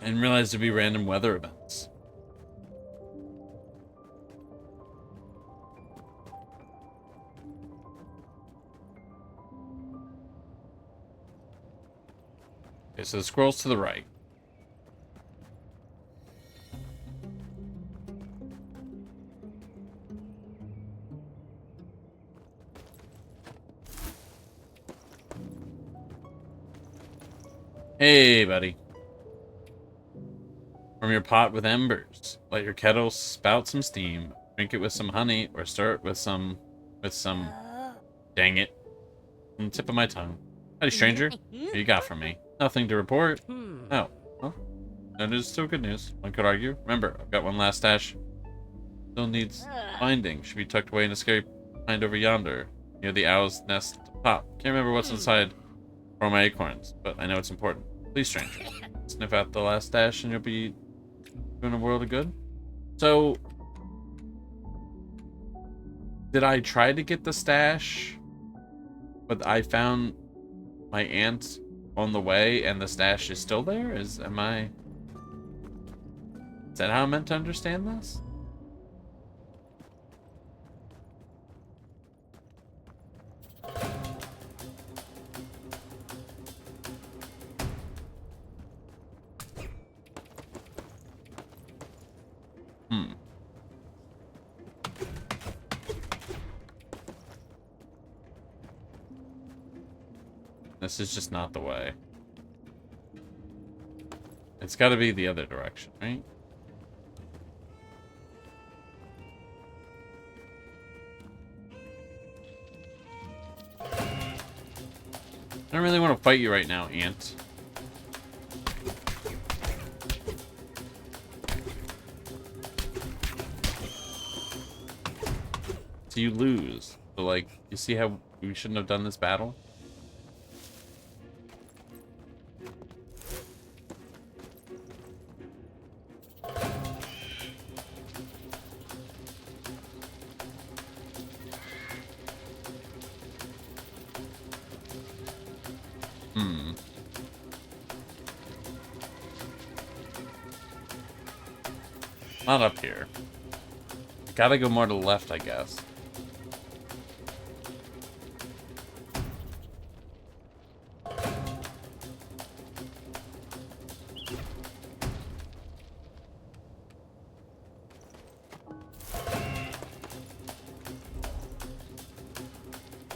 I didn't realize there'd be random weather events. Okay, so the squirrel's to the right. Hey, buddy. From your pot with embers. Let your kettle spout some steam. Drink it with some honey, or stir it with some... Dang it. On the tip of my tongue. Howdy, stranger. What you got for me? Nothing to report. Oh. Well, that is still good news. One could argue. Remember, I've got one last stash. Still needs finding. Should be tucked away in a scary pine over yonder. Near the owl's nest top. Can't remember what's inside or my acorns, but I know it's important. Please, stranger. Sniff out the last stash and you'll be doing a world of good. So, did I try to get the stash, but I found my aunt on the way and the stash is still there? Is that how I'm meant to understand this? This is just not the way. It's got to be the other direction, right? I don't really want to fight you right now, Ant. So you lose. So, like, you see how we shouldn't have done this battle? Not up here. Gotta go more to the left, I guess.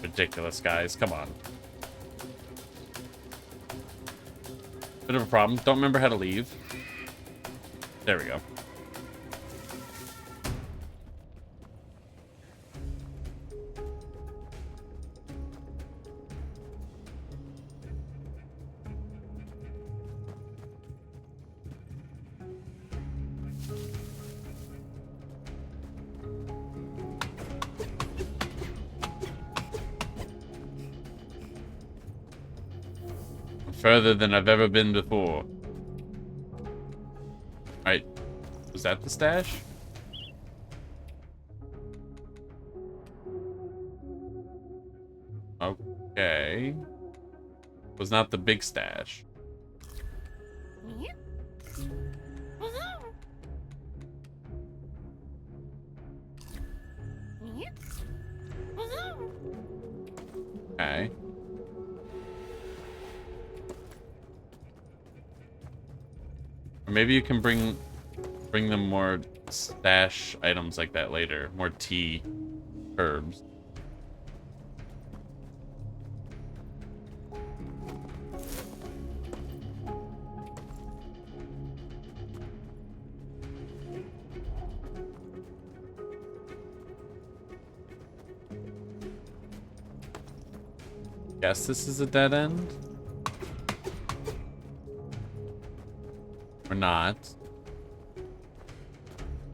Ridiculous, guys. Come on. Bit of a problem. Don't remember how to leave. There we go. Further than I've ever been before. Alright. Was that the stash? Okay. Was not the big stash. Okay. Or maybe you can bring them more stash items like that later. More tea, herbs. Guess this is a dead end? Or not.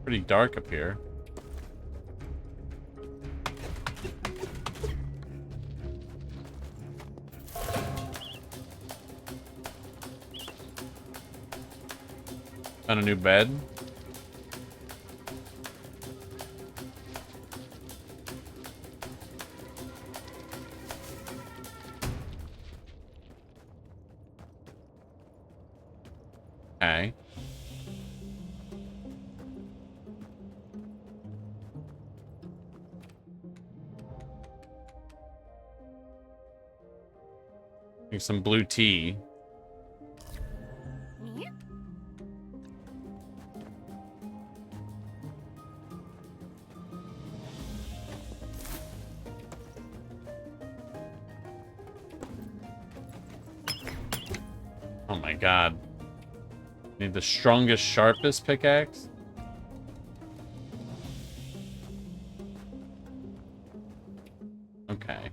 Pretty dark up here. Found a new bed. Okay. Make some blue tea. Oh my god. Need the strongest, sharpest pickaxe? Okay.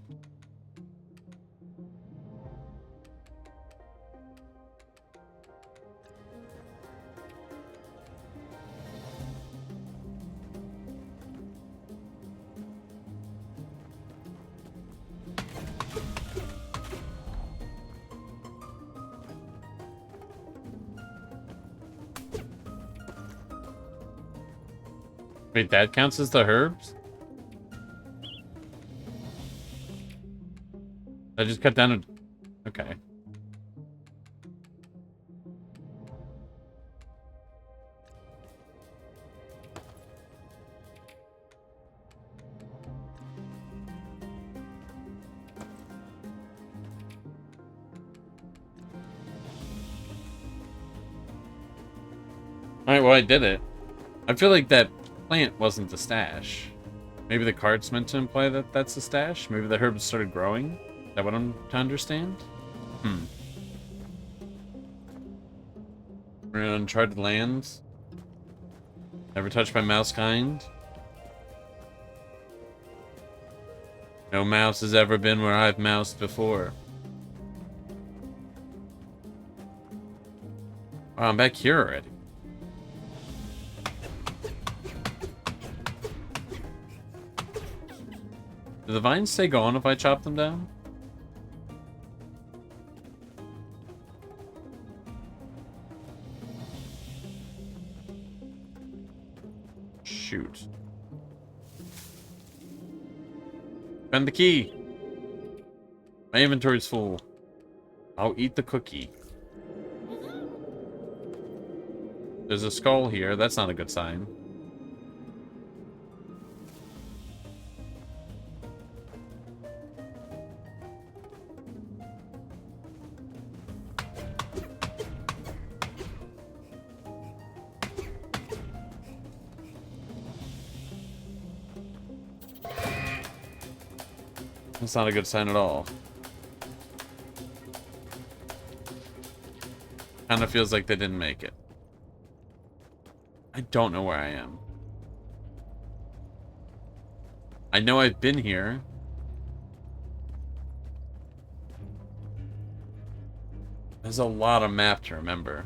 Wait, that counts as the herbs? I just cut down a... Okay. Alright, well, I did it. I feel like that plant wasn't the stash. Maybe the card's meant to imply that that's the stash? Maybe the herbs started growing? Is that what I'm to understand? We're in uncharted lands. Never touched by mouse kind. No mouse has ever been where I've moused before. Oh, I'm back here already. Do the vines stay gone if I chop them down? Shoot. Find the key. My inventory's full. I'll eat the cookie. There's a skull here. That's not a good sign. That's not a good sign at all. Kind of feels like they didn't make it. I don't know where I am. I know I've been here. There's a lot of map to remember.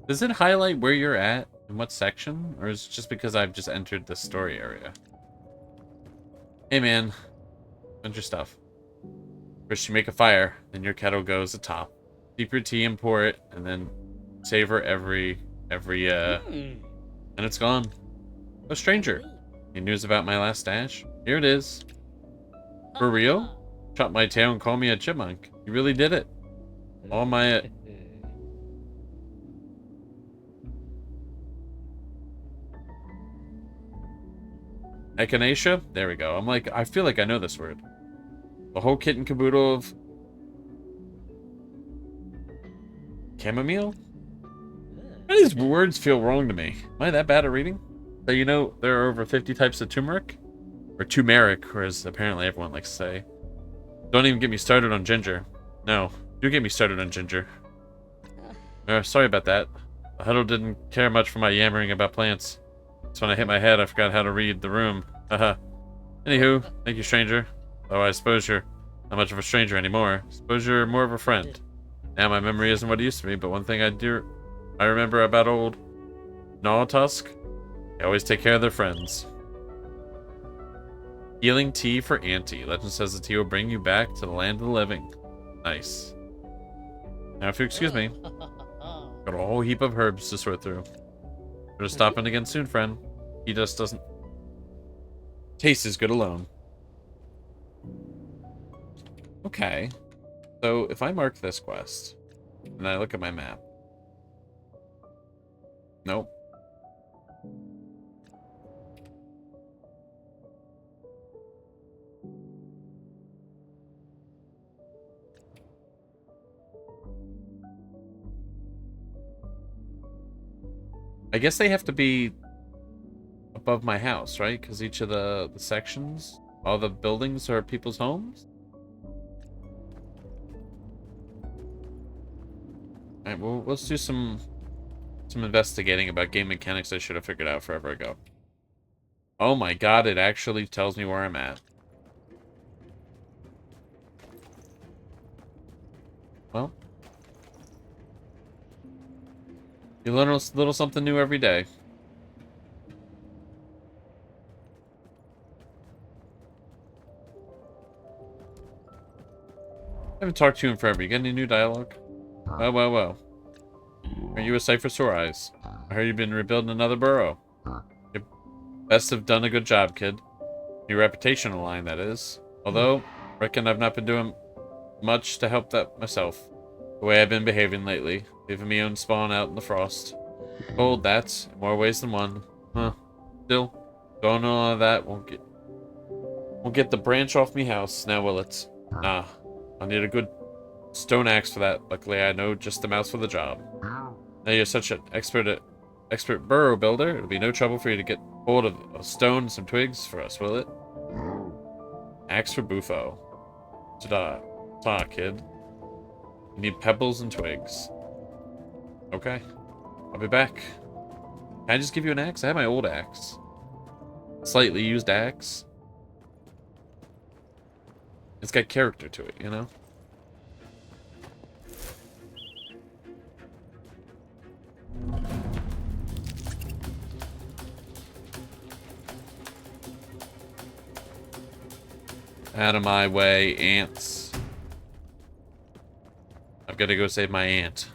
Does it highlight where you're at in what section? Or is it just because I've just entered the story area? Hey man, bunch your stuff. First you make a fire, then your kettle goes atop. Steep your tea and pour it, and then savor every and it's gone. Oh stranger, any news about my last stash? Here it is. For real? Chop my tail and call me a chipmunk. You really did it. All my Echinacea? There we go. I feel like I know this word. The whole kit and caboodle of... Chamomile? These words feel wrong to me. Am I that bad at reading? So you know there are over 50 types of turmeric? Or turmeric, or as apparently everyone likes to say. Don't even get me started on ginger. No, do get me started on ginger. Sorry about that. The huddle didn't care much for my yammering about plants. So when I hit my head, I forgot how to read the room. Haha. Anywho, thank you, stranger. Though I suppose you're not much of a stranger anymore. Suppose you're more of a friend. Now my memory isn't what it used to be, but one thing I remember about old Gnawtusk, they always take care of their friends. Healing tea for Auntie. Legend says the tea will bring you back to the land of the living. Nice. Now, if you excuse me, got a whole heap of herbs to sort through. Better stop in again soon, friend. He just doesn't taste as good alone. Okay. So, if I mark this quest, and I look at my map. Nope. I guess they have to be above my house, right? Because each of the sections, all the buildings are people's homes? Alright, well, let's do some investigating about game mechanics I should have figured out forever ago. Oh my god, it actually tells me where I'm at. Well. You learn a little something new every day. I haven't talked to you in forever. You got any new dialogue? Well. Are you a sight for sore eyes? I heard you've been rebuilding another burrow. You best have done a good job, kid. Your reputation line, that is. Although, reckon I've not been doing much to help that myself. The way I've been behaving lately, leaving me own spawn out in the frost. Cold, that's in more ways than one. Huh. Still, doing all of that won't get the branch off me house, now will it? Nah. I'll need a good stone axe for that. Luckily, I know just the mouse for the job. Now you're such an expert burrow builder, it'll be no trouble for you to get hold of a stone and some twigs for us, will it? Axe for Bufo. Ta, kid. You need pebbles and twigs. Okay. I'll be back. Can I just give you an axe? I have my old axe. Slightly used axe. It's got character to it, you know? Out of my way, ants. I've got to go save my aunt.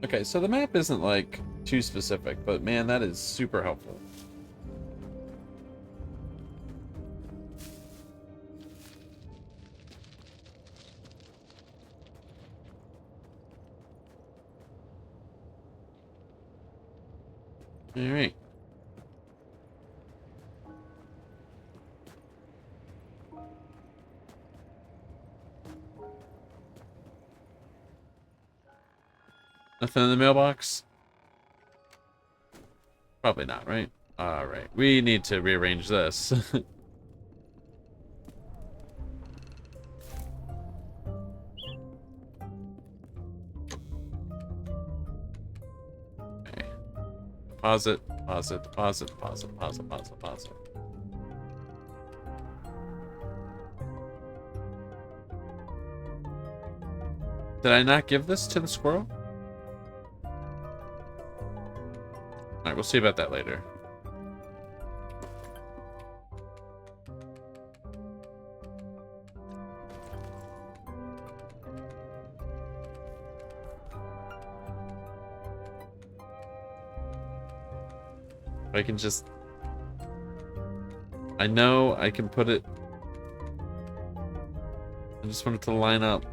Okay, so the map isn't, like, too specific, but man, that is super helpful. Alright. Nothing in the mailbox? Probably not, right? Alright, we need to rearrange this. Okay. Deposit. Did I not give this to the squirrel? Alright, we'll see about that later. I can just... I know I can put it... I just want it to line up.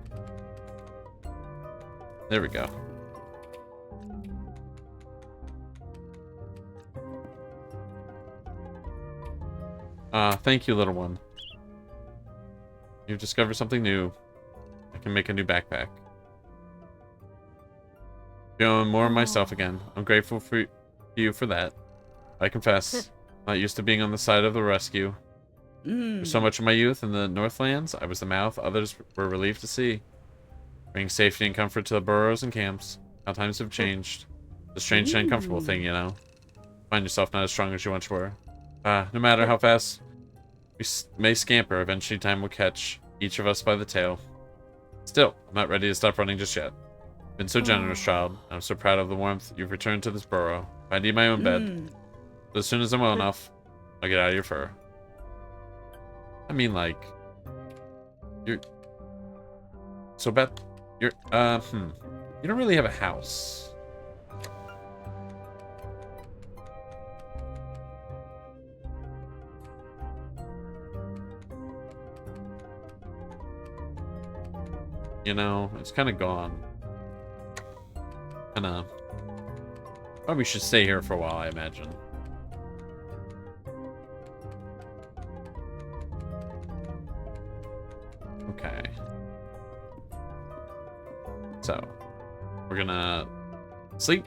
There we go. Thank you, little one. You've discovered something new. I can make a new backpack. Feeling more myself again. I'm grateful for you for that. I confess, not used to being on the side of the rescue. For so much of my youth in the Northlands, I was the mouth others were relieved to see. Bringing safety and comfort to the burrows and camps. How times have changed. It's a strange and uncomfortable thing, you know. Find yourself not as strong as you once were. No matter how fast we may scamper, eventually time will catch each of us by the tail. Still, I'm not ready to stop running just yet. Been so generous, child. I'm so proud of the warmth you've returned to this burrow. I need my own bed. But as soon as I'm well enough, I'll get out of your fur. I mean, like, you're so Beth. You don't really have a house. You know, it's kind of gone. Probably should stay here for a while, I imagine. Okay. So, we're gonna sleep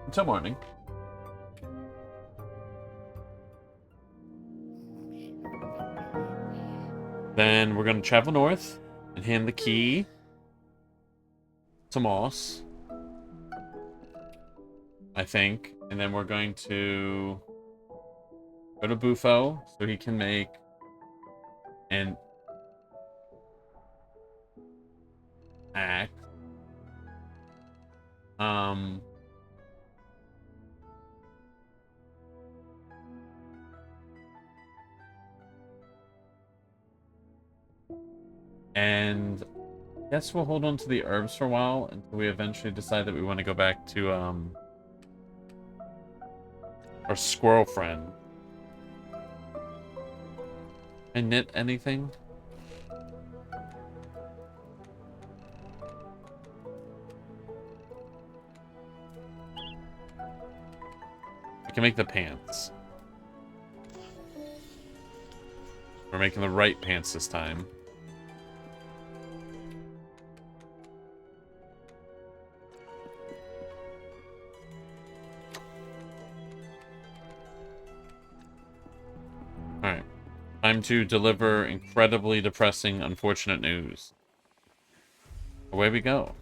until morning. Then we're gonna travel north and hand the key to Moss, I think. And then we're going to go to Bufo so he can make an axe. And I guess we'll hold on to the herbs for a while until we eventually decide that we want to go back to our squirrel friend. I knit anything? I can make the pants. We're making the right pants this time. Alright. Time to deliver incredibly depressing, unfortunate news. Away we go.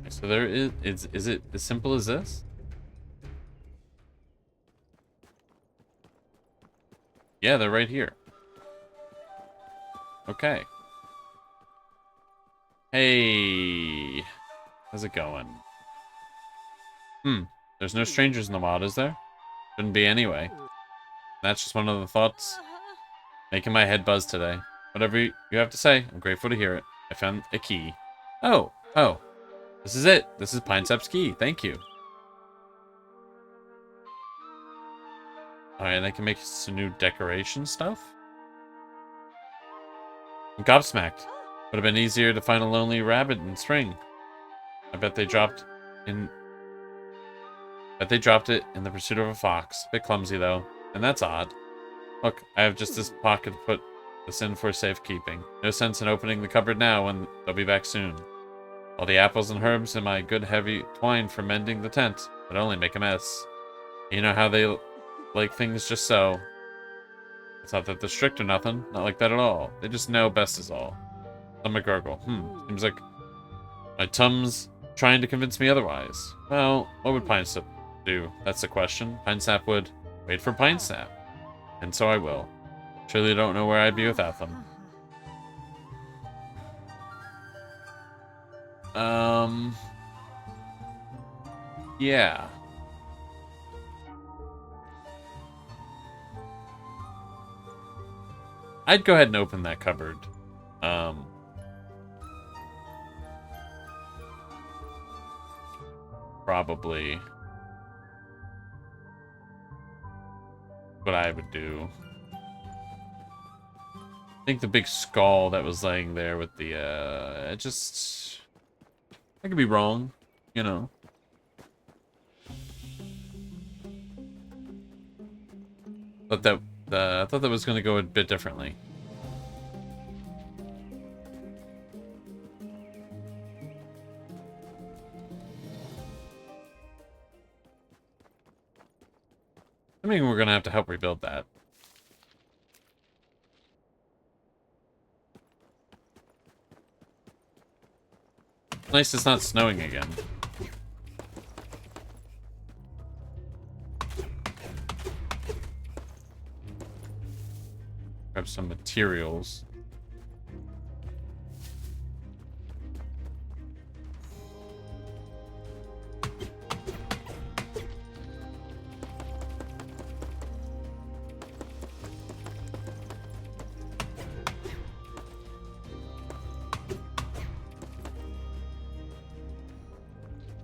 So there is it as simple as this? Yeah, they're right here. Okay. Hey, how's it going? There's no strangers in the wild, is there? Shouldn't be anyway. That's just one of the thoughts making my head buzz today. Whatever you have to say, I'm grateful to hear it. I found a key. Oh. This is it. This is Pine Sap's key. Thank you. Alright, and I can make some new decoration stuff. I'm gobsmacked. Would have been easier to find a lonely rabbit in spring. I bet they dropped it in the pursuit of a fox. Bit clumsy though, and that's odd. Look, I have just this pocket to put this in for safekeeping. No sense in opening the cupboard now when they'll be back soon. All the apples and herbs and my good heavy twine for mending the tent would only make a mess. You know how they like things just so. It's not that they're strict or nothing. Not like that at all. They just know best is all. Stomach gurgle. Seems like my tum's trying to convince me otherwise. Well, what would Pine Sap do? That's the question. Pine Sap would wait for Pine Sap. And so I will. Surely don't know where I'd be without them. Yeah. I'd go ahead and open that cupboard. Probably what I would do. think the big skull that was laying there with the, I could be wrong, you know. But I thought that was going to go a bit differently. I mean, we're going to have to help rebuild that. Nice it's not snowing again. Grab some materials.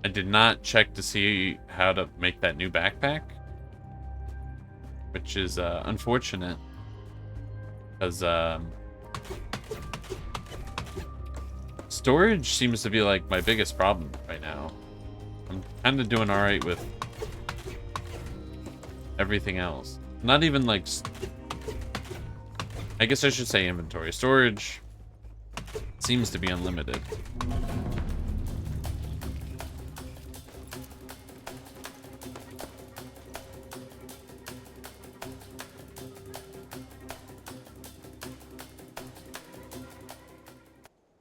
I did not check to see how to make that new backpack, which is unfortunate, because storage seems to be like my biggest problem right now. I'm kind of doing all right with everything else. Not even like, I guess I should say inventory. Storage seems to be unlimited.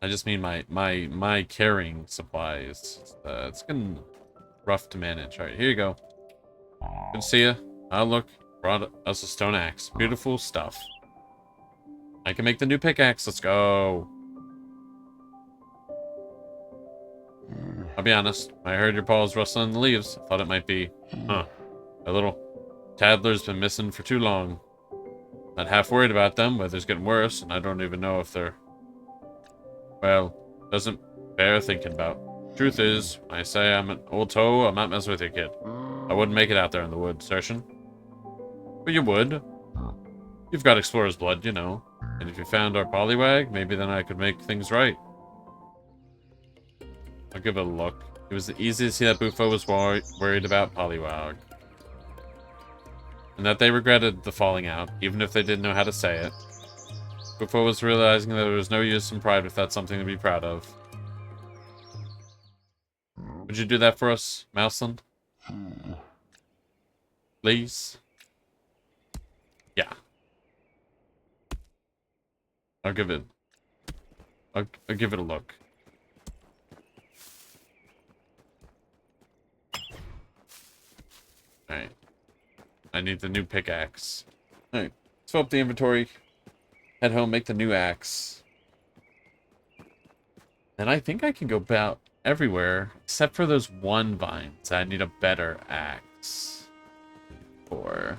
I just mean my carrying supplies. It's getting rough to manage. All right, here you go. Good to see you. Oh, look, brought us a stone axe. Beautiful stuff. I can make the new pickaxe. Let's go. I'll be honest. I heard your paws rustling in the leaves. I thought it might be, a little Tadler's been missing for too long. Not half worried about them. Weather's getting worse, and I don't even know if they're, well, doesn't bear thinking about. Truth is, when I say I'm an old toe, I'm not messing with your kid. I wouldn't make it out there in the woods, searching. But you would. You've got explorer's blood, you know. And if you found our pollywag, maybe then I could make things right. I'll give it a look. It was easy to see that Bufo was worried about pollywag. And that they regretted the falling out, even if they didn't know how to say it. Bufo was realizing that there was no use in pride without something to be proud of. Would you do that for us, Mouseland? Please? Yeah. I'll give it a look. Alright. I need the new pickaxe. Alright. Let's fill up the inventory. Head home, make the new axe. And I think I can go about everywhere, except for those one vines. I need a better axe. For...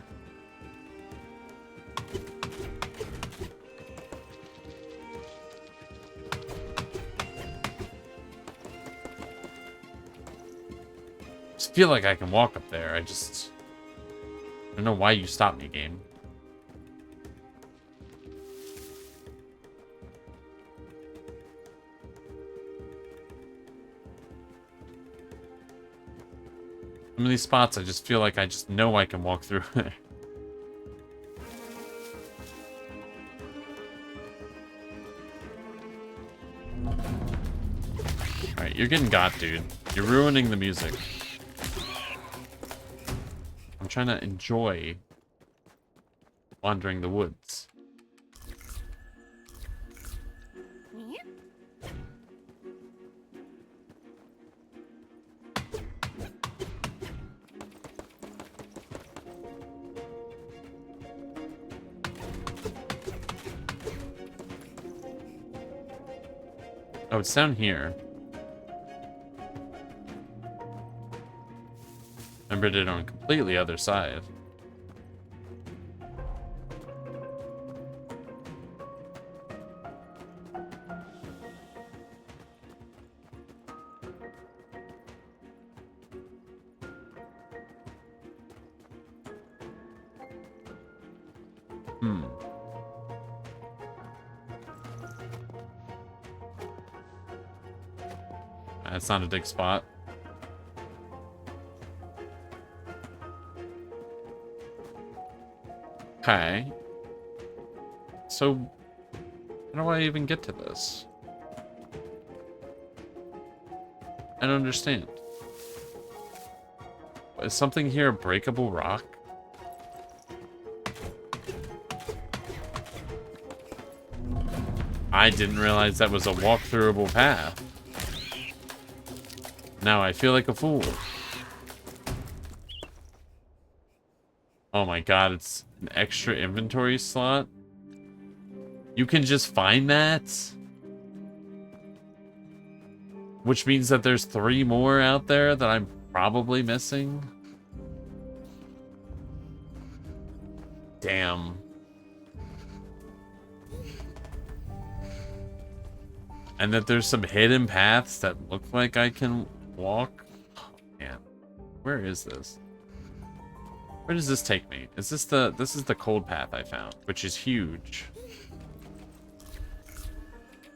I feel like I can walk up there. I don't know why you stopped me, game. Some of these spots, I just feel like I just know I can walk through. Alright, you're getting got, dude. You're ruining the music. I'm trying to enjoy wandering the woods. Oh, it's down here. Remember, it on completely other side. That's not a dig spot. Okay. So, how do I even get to this? I don't understand. Is something here a breakable rock? I didn't realize that was a walk-throughable path. Now I feel like a fool. Oh my god, it's an extra inventory slot? You can just find that? Which means that there's 3 more out there that I'm probably missing? Damn. And that there's some hidden paths that look like I can walk? Oh, man. Where is this? Where does this take me? Is this this is the cold path I found, which is huge.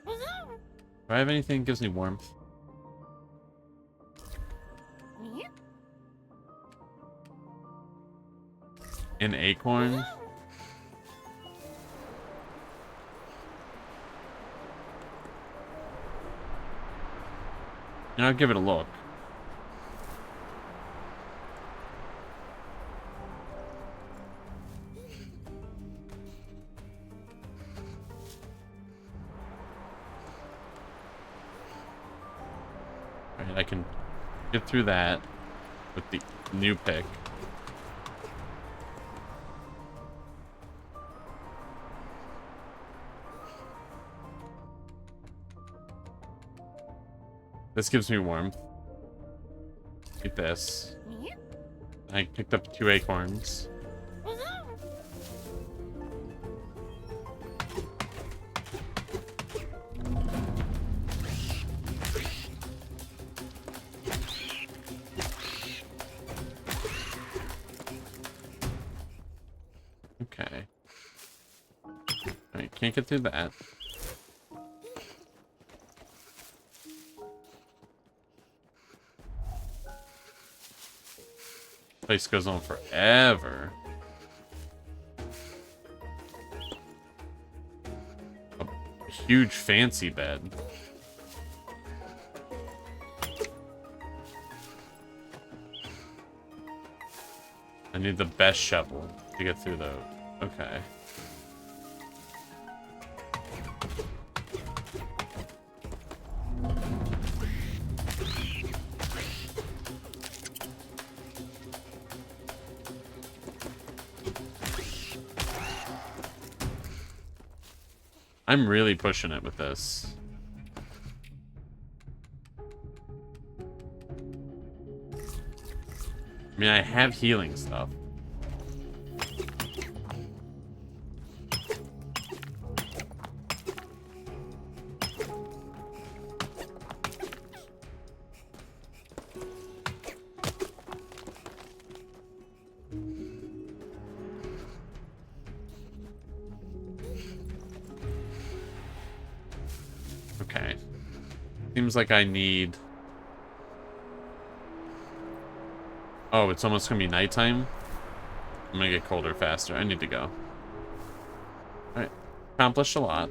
Do I have anything that gives me warmth? An acorn? And I'll give it a look. Alright, I can get through that with the new pick. This gives me warmth. Eat this. I picked up 2 acorns. Okay. Alright, can't get through that. Place goes on forever. A huge fancy bed. I need the best shovel to get through those. Okay. I'm really pushing it with this. I mean, I have healing stuff. Okay. Seems like I need... Oh, it's almost gonna be nighttime? I'm gonna get colder faster. I need to go. Alright. Accomplished a lot.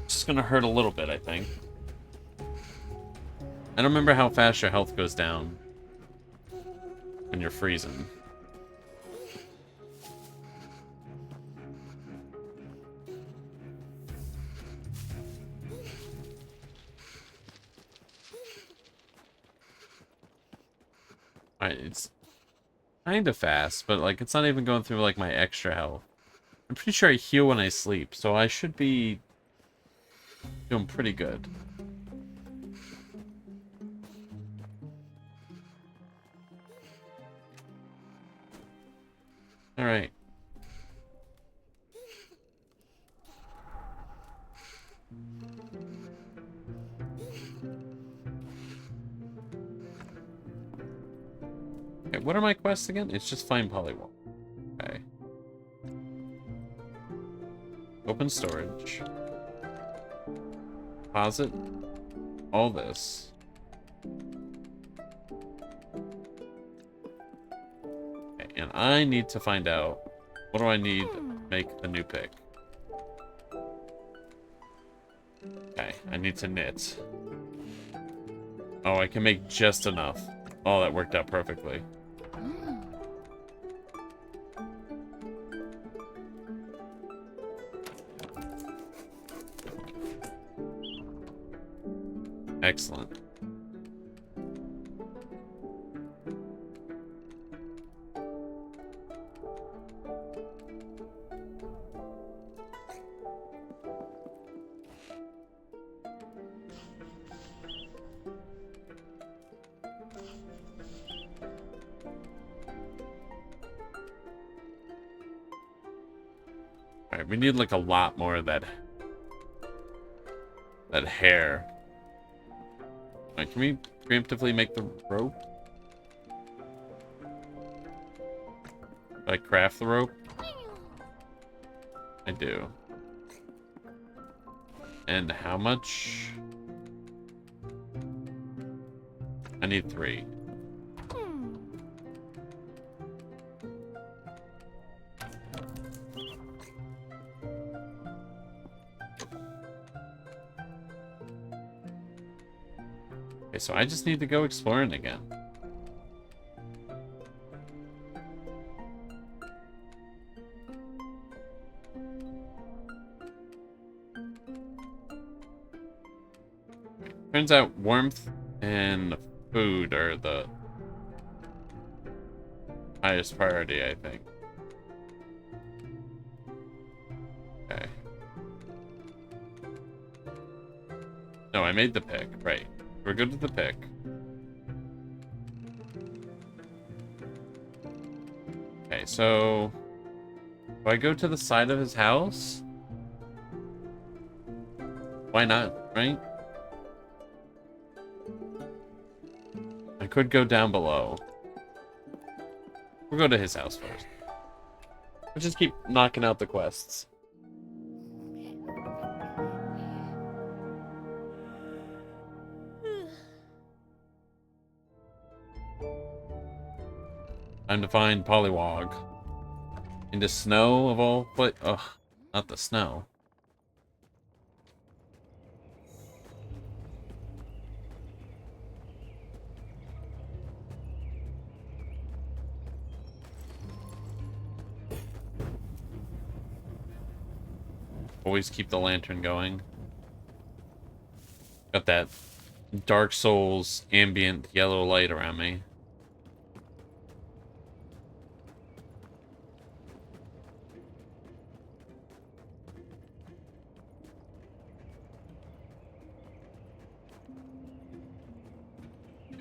Just gonna hurt a little bit, I think. I don't remember how fast your health goes down when you're freezing. Alright, it's kind of fast, but like it's not even going through like my extra health. I'm pretty sure I heal when I sleep, so I should be doing pretty good. Alright. what are my quests again? It's just find polywall. Okay. Open storage. Deposit all this. Okay, and I need to find out, what do I need to make the new pick? Okay, I need to knit. Oh, I can make just enough. Oh, that worked out perfectly. Excellent. Alright, we need like a lot more of that hair. Alright, can we preemptively make the rope? Do I craft the rope? I do. And how much? I need 3. Okay, so I just need to go exploring again. Turns out warmth and food are the highest priority, I think. Okay. No, I made the pick, right. We're good with the pick. Okay, so do I go to the side of his house? Why not, right? I could go down below. We'll go to his house first. We'll just keep knocking out the quests. Time to find Polywog. Into snow of all ugh, not the snow. Always keep the lantern going. Got that Dark Souls ambient yellow light around me.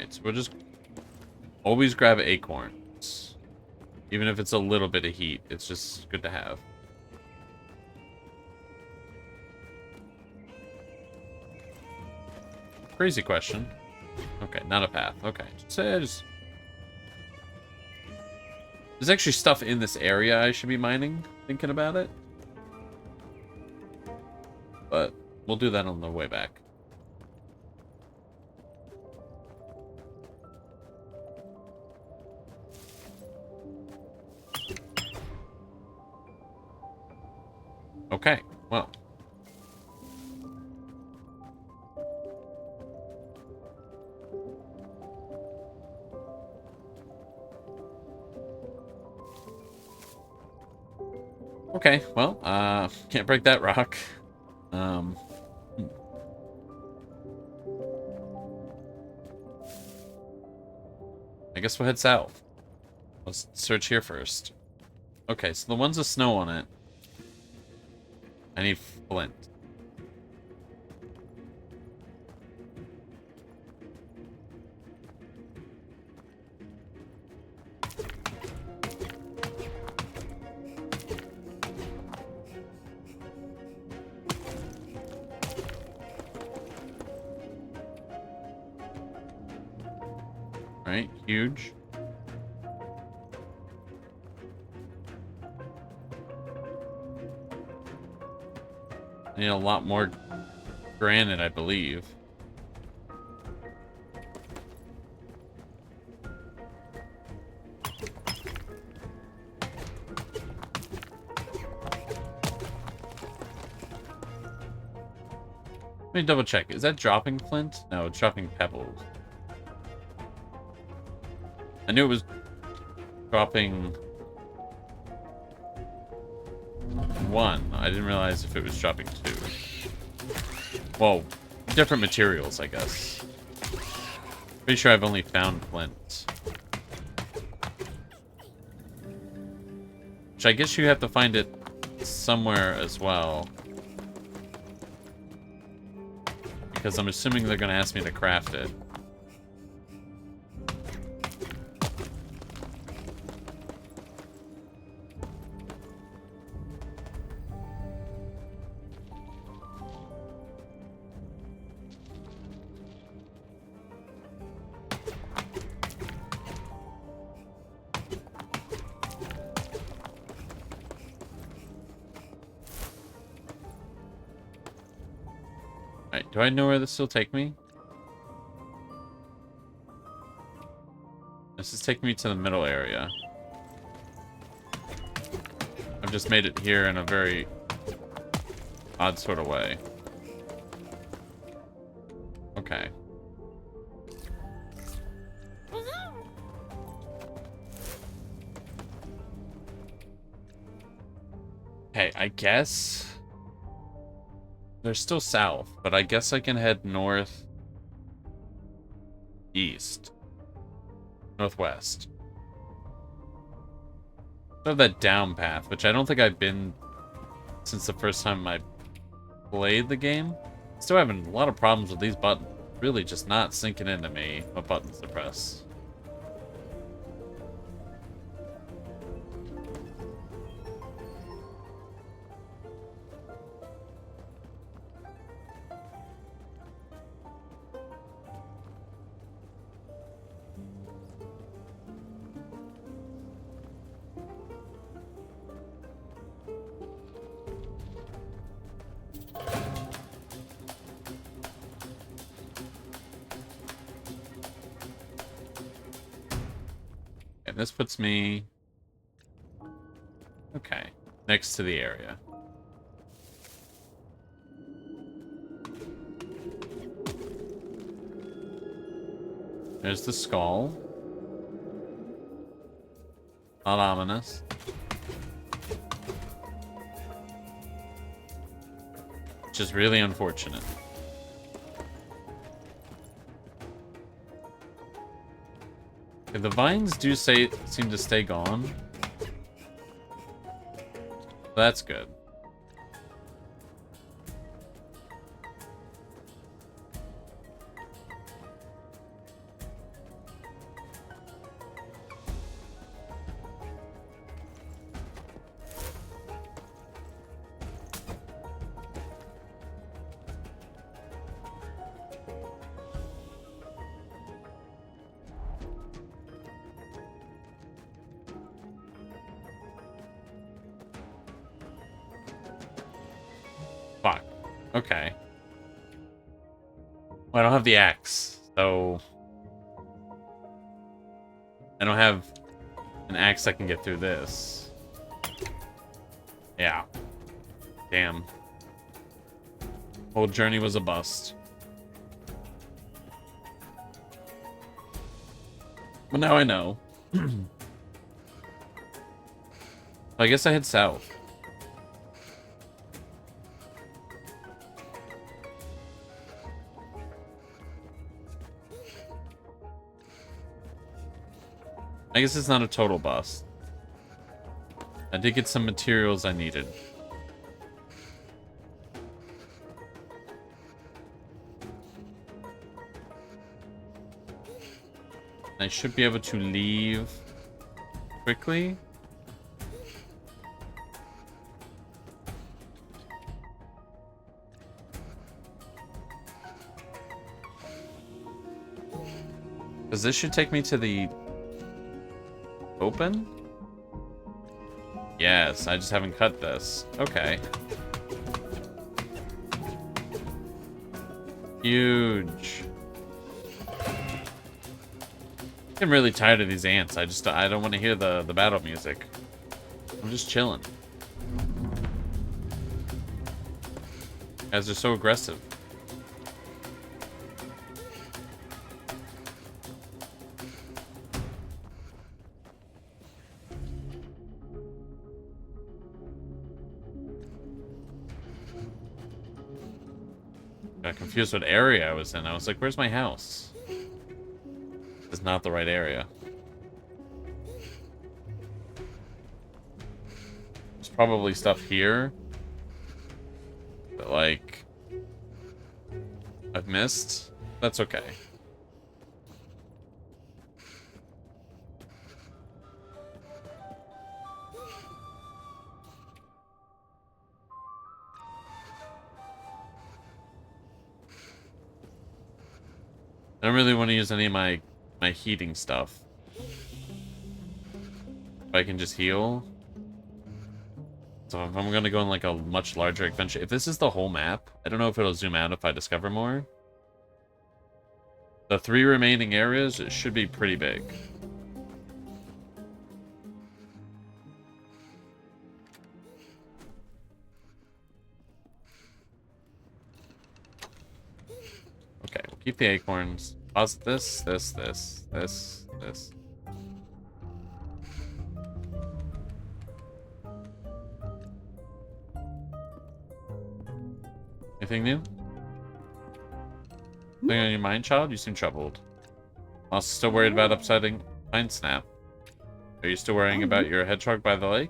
So we'll just always grab acorns. Even if it's a little bit of heat, it's just good to have. Crazy question. Okay, not a path. Okay, there's actually stuff in this area I should be mining, thinking about it. But we'll do that on the way back. Okay, well. Okay, well, can't break that rock. I guess we'll head south. Let's search here first. Okay, so the ones with snow on it. I need flint. Right, huge. I need a lot more granite, I believe. Let me double check. Is that dropping flint? No, it's dropping pebbles. I knew it was dropping one. I didn't realize if it was dropping two. Well, different materials, I guess. Pretty sure I've only found flint. Which I guess you have to find it somewhere as well. Because I'm assuming they're going to ask me to craft it. Alright, do I know where this will take me? This is taking me to the middle area. I've just made it here in a very odd sort of way. Okay. Okay, I guess they're still south, but I guess I can head north, east, northwest. So that down path, which I don't think I've been since the first time I played the game. Still having a lot of problems with these buttons. Really just not sinking into me what buttons to press. This puts me... Okay. Next to the area. There's the skull. Not ominous. Which is really unfortunate. Okay, the vines do seem to stay gone. That's good. Fuck. Okay. Well, I don't have the axe, so... I don't have an axe that can get through this. Yeah. Damn. Whole journey was a bust. Well, now I know. I guess I head south. I guess it's not a total bust. I did get some materials I needed. I should be able to leave quickly. Because this should take me to the open? Yes, I just haven't cut this. Okay. Huge. I'm really tired of these ants. I don't want to hear the battle music. I'm just chilling. Guys are so aggressive. Got confused what area I was in. I was like, where's my house? This is not the right area. There's probably stuff here that, like, I've missed. That's okay. I don't really want to use any of my heating stuff. If I can just heal. So if I'm going to go on like a much larger adventure. If this is the whole map, I don't know if it'll zoom out if I discover more. The 3 remaining areas, it should be pretty big. Okay, we'll keep the acorns. Pause this. Anything new? Something on your mind, child? You seem troubled. Also still worried about upsetting Pine Snap. Are you still worrying about your hedgehog by the lake?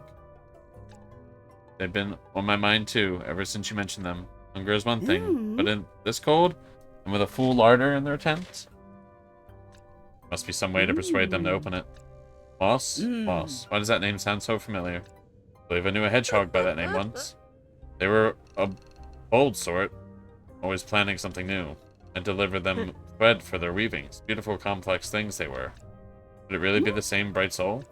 They've been on my mind too, ever since you mentioned them. Hunger is one thing, but in this cold, and with a full larder in their tent, must be some way to persuade them to open it. Moss? Moss. Why does that name sound so familiar? I believe I knew a hedgehog by that name once. They were a bold sort, always planning something new, and delivered them thread for their weavings. Beautiful, complex things they were. Could it really be the same bright soul?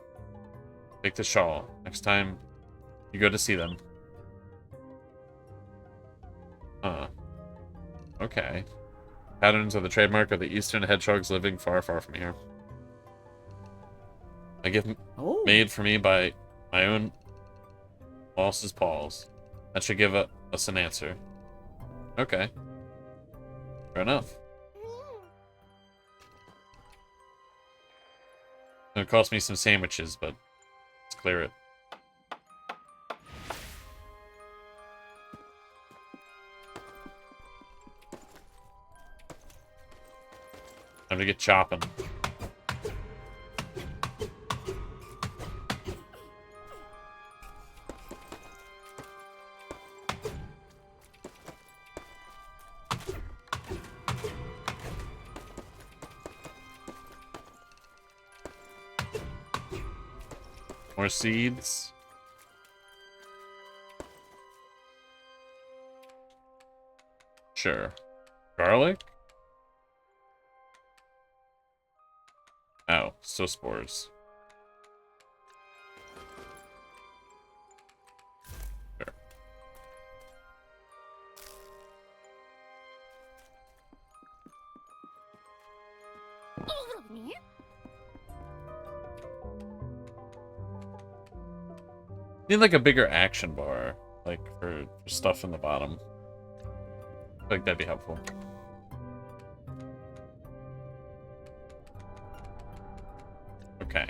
Take the shawl. Next time you go to see them. Huh. Okay. Patterns are the trademark of the eastern hedgehogs living far, far from here. A gift made for me by my own boss's paws. That should give us an answer. Okay. Fair enough. It's gonna cost me some sandwiches, but let's clear it. Time to get chopping. More seeds. Sure. Garlic? Oh, so spores. Sure. Need like a bigger action bar, like for stuff in the bottom. I feel like that'd be helpful. Okay.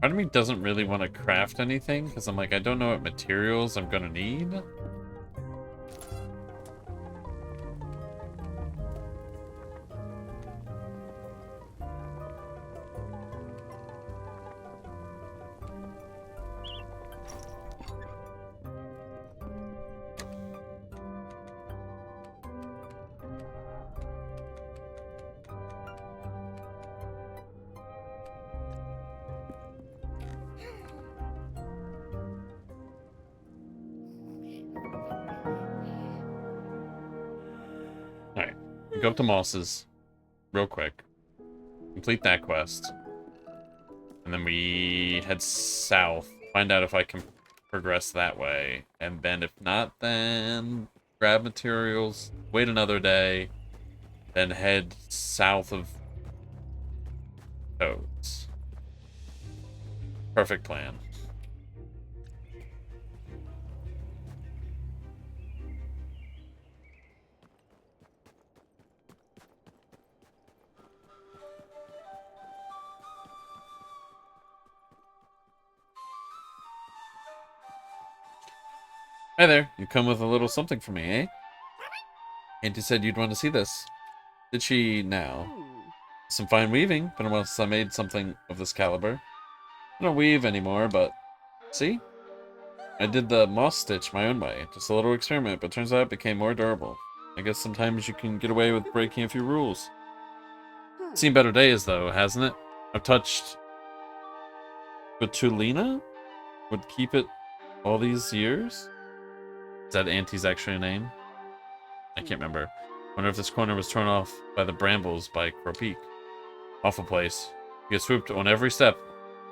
Part of me doesn't really want to craft anything, because I'm like, I don't know what materials I'm gonna need. Go up to Moss's real quick. Complete that quest. And then we head south. Find out if I can progress that way. And then if not, then grab materials, wait another day, then head south of Toads. Perfect plan. Hi there, you come with a little something for me, eh? Auntie said you'd want to see this. Did she now? Some fine weaving. Been a while since I made something of this caliber. I don't weave anymore, but... See? I did the moss stitch my own way. Just a little experiment, but turns out it became more durable. I guess sometimes you can get away with breaking a few rules. It's seen better days, though, hasn't it? I've touched... Betulina? Would keep it all these years? Is that Auntie's actual name? I can't remember. Wonder if this corner was torn off by the brambles by Crow Peak. Awful place. You get swooped on every step,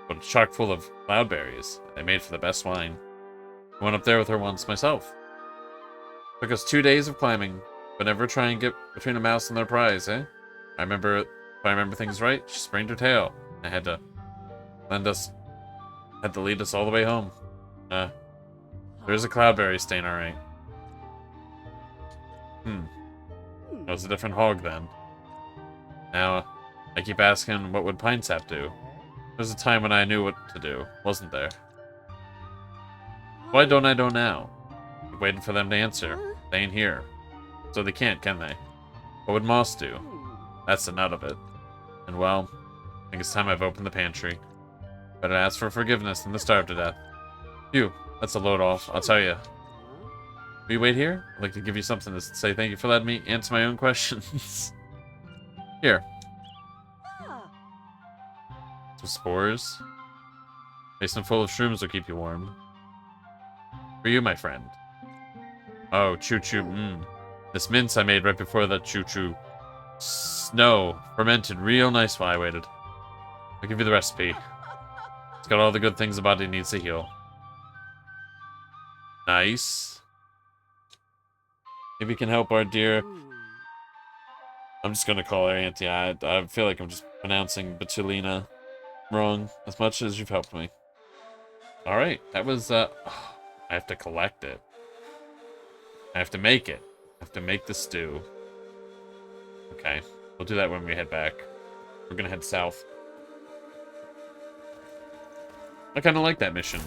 but it's chock full of cloudberries. They made for the best wine. I went up there with her once myself. Took us 2 days of climbing, but never try and get between a mouse and their prize, eh? If I remember things right, she sprained her tail. I had to lead us all the way home. There's a cloudberry stain, alright. That was a different hog then. Now, I keep asking, what would pine sap do? There was a time when I knew what to do, wasn't there? Why don't I know now? Keep waiting for them to answer. They ain't here. So they can't, can they? What would moss do? That's the nut of it. And well, I think it's time I've opened the pantry. Better ask for forgiveness than to starve to death. Phew, that's a load off, I'll tell you. Will you wait here? I'd like to give you something to say thank you for letting me answer my own questions. Here. Some spores. Basin full of shrooms will keep you warm. For you, my friend. Oh, choo-choo, This mince I made right before the choo-choo. Snow. Fermented real nice while I waited. I'll give you the recipe. It's got all the good things the body needs to heal. Nice. Maybe we can help our dear... I'm just gonna call her Auntie. I feel like I'm just pronouncing Betulina wrong as much as you've helped me. Alright, that was, I have to collect it. I have to make it. I have to make the stew. Okay, we'll do that when we head back. We're gonna head south. I kinda like that mission.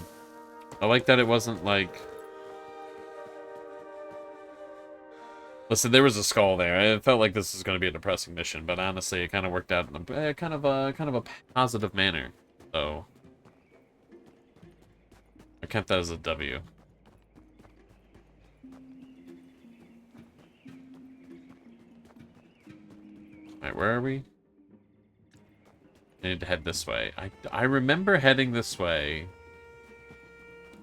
I like that it wasn't like... Listen, there was a skull there. It felt like this was going to be a depressing mission, but honestly, it kind of worked out in a kind of a positive manner. So I count that as a W. Alright, where are we? I need to head this way. I remember heading this way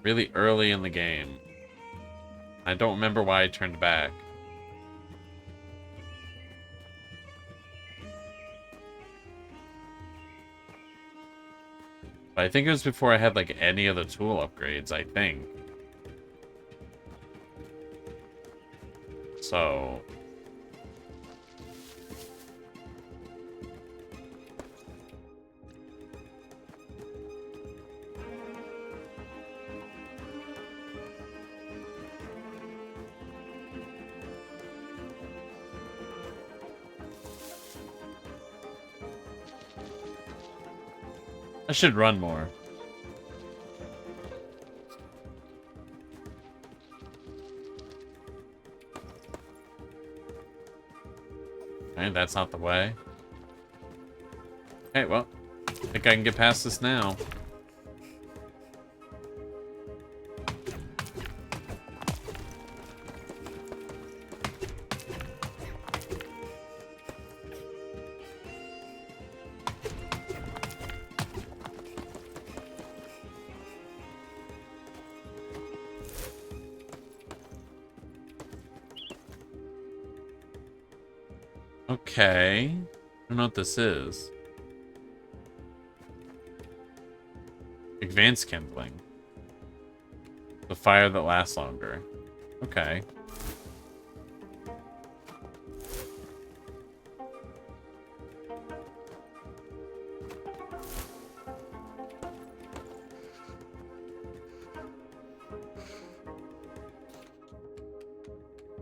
really early in the game. I don't remember why I turned back. I think it was before I had, like, any of the tool upgrades, I think. So... I should run more. Okay, that's not the way. Okay, well, I think I can get past this now. Okay. I don't know what this is. Advanced kindling. The fire that lasts longer. Okay.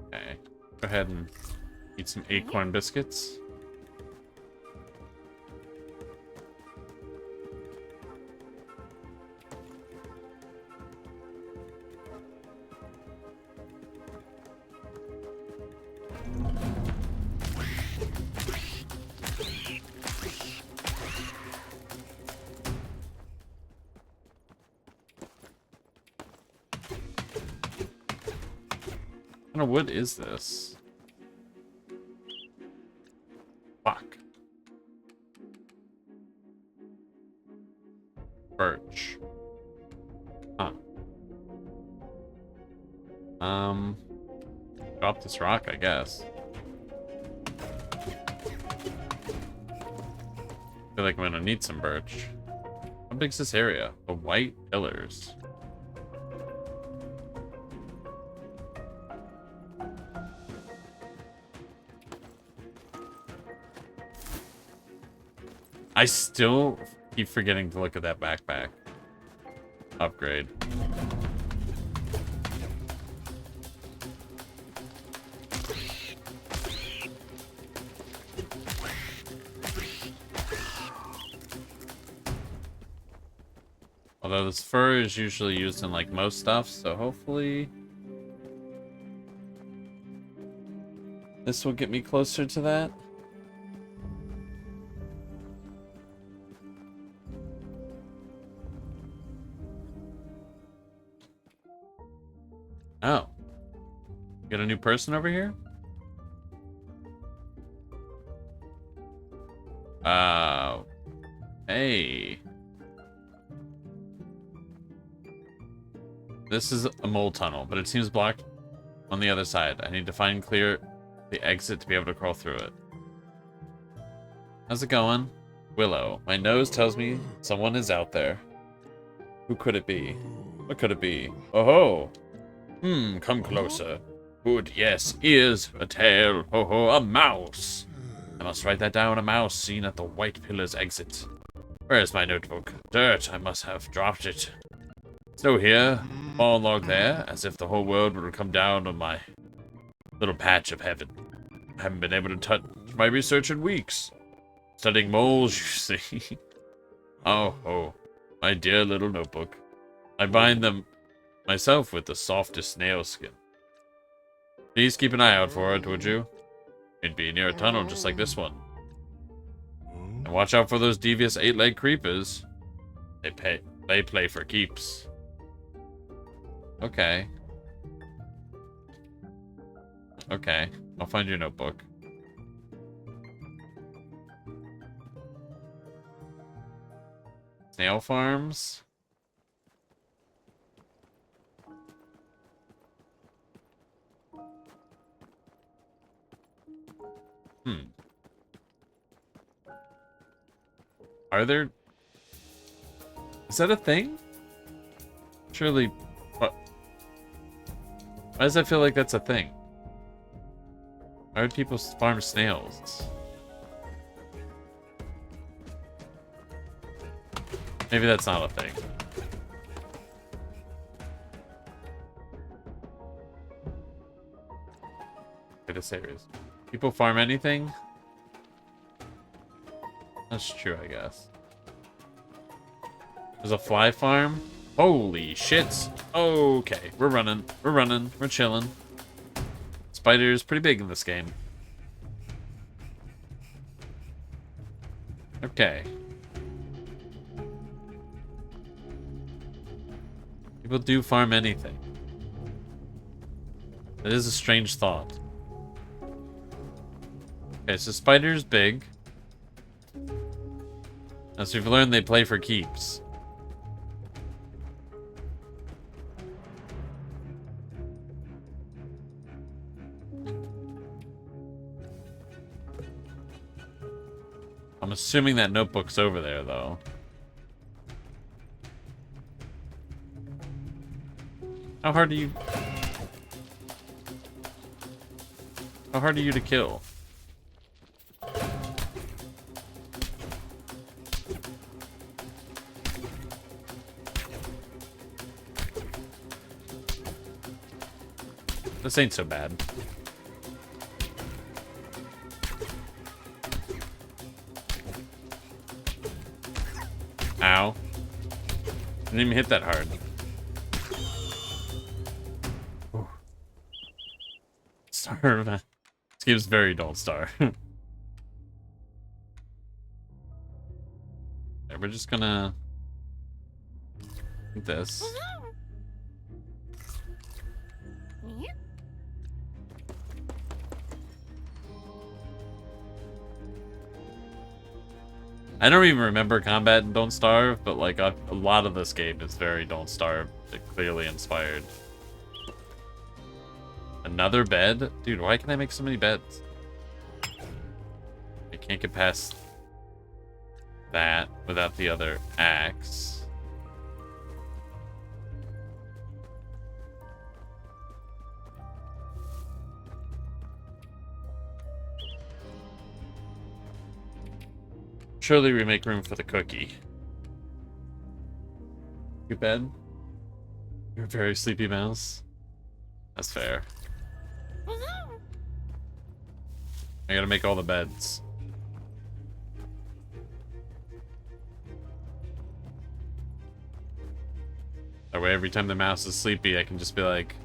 Okay. Go ahead and eat some acorn biscuits. What kind of wood is this? Fuck. Birch. Huh. Drop this rock, I guess. Feel like I'm gonna need some birch. How big's this area? The white pillars. I still keep forgetting to look at that backpack. Upgrade. Although this fur is usually used in like most stuff, so hopefully this will get me closer to that. Oh. Got a new person over here? Hey. This is a mole tunnel, but it seems blocked on the other side. I need to clear the exit to be able to crawl through it. How's it going? Willow. My nose tells me someone is out there. Who could it be? What could it be? Oh ho! Come closer. Good, yes. Ears, a tail, ho ho, a mouse. I must write that down, a mouse seen at the White Pillar's exit. Where is my notebook? Dirt, I must have dropped it. Snow here, fallen log there, as if the whole world would come down on my little patch of heaven. I haven't been able to touch my research in weeks. Studying moles, you see. Oh, my dear little notebook. I bind them myself with the softest snail skin. Please keep an eye out for it, would you? It'd be near a tunnel just like this one. And watch out for those devious 8-leg creepers. They play for keeps. Okay. Okay, I'll find your notebook. Snail farms? Are there... Is that a thing? Surely... What? Why does that feel like that's a thing? Why would people farm snails? Maybe that's not a thing. Okay, this area is... People farm anything? That's true, I guess. There's a fly farm? Holy shit. Okay, we're running. We're chilling. Spider's pretty big in this game. Okay. People do farm anything. That is a strange thought. Okay, so spider's big. As we've learned, they play for keeps. I'm assuming that notebook's over there, though. How hard are you? How hard are you to kill? This ain't so bad. Ow. Didn't even hit that hard. Star. This game's very Don't Starve. Okay, we're just gonna eat this. I don't even remember combat in Don't Starve, but like a lot of this game is very Don't Starve, clearly inspired. Another bed? Dude, why can I make so many beds? I can't get past that without the other axe. Surely we make room for the cookie. You bed? You're a very sleepy mouse. That's fair. I gotta make all the beds. That way every time the mouse is sleepy, I can just be like,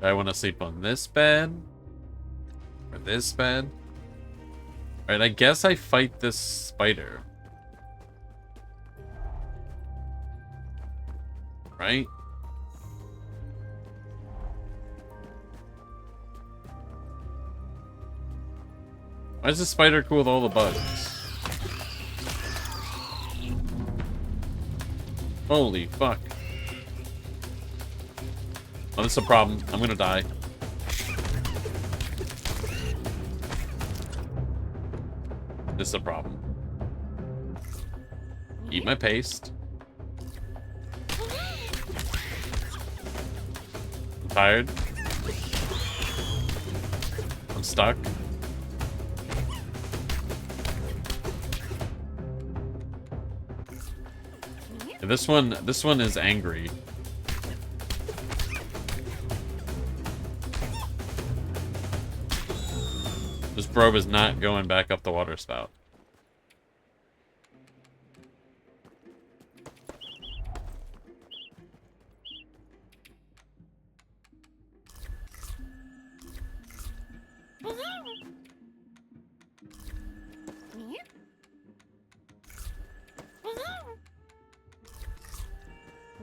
I want to sleep on this bed. Or this bed. Alright, I guess I fight this spider. Right? Why is the spider cool with all the bugs? Holy fuck. Oh, this is a problem. I'm gonna die. This is a problem. Eat my paste. I'm tired. I'm stuck. Yeah, this one is angry. This probe is not going back up the water spout.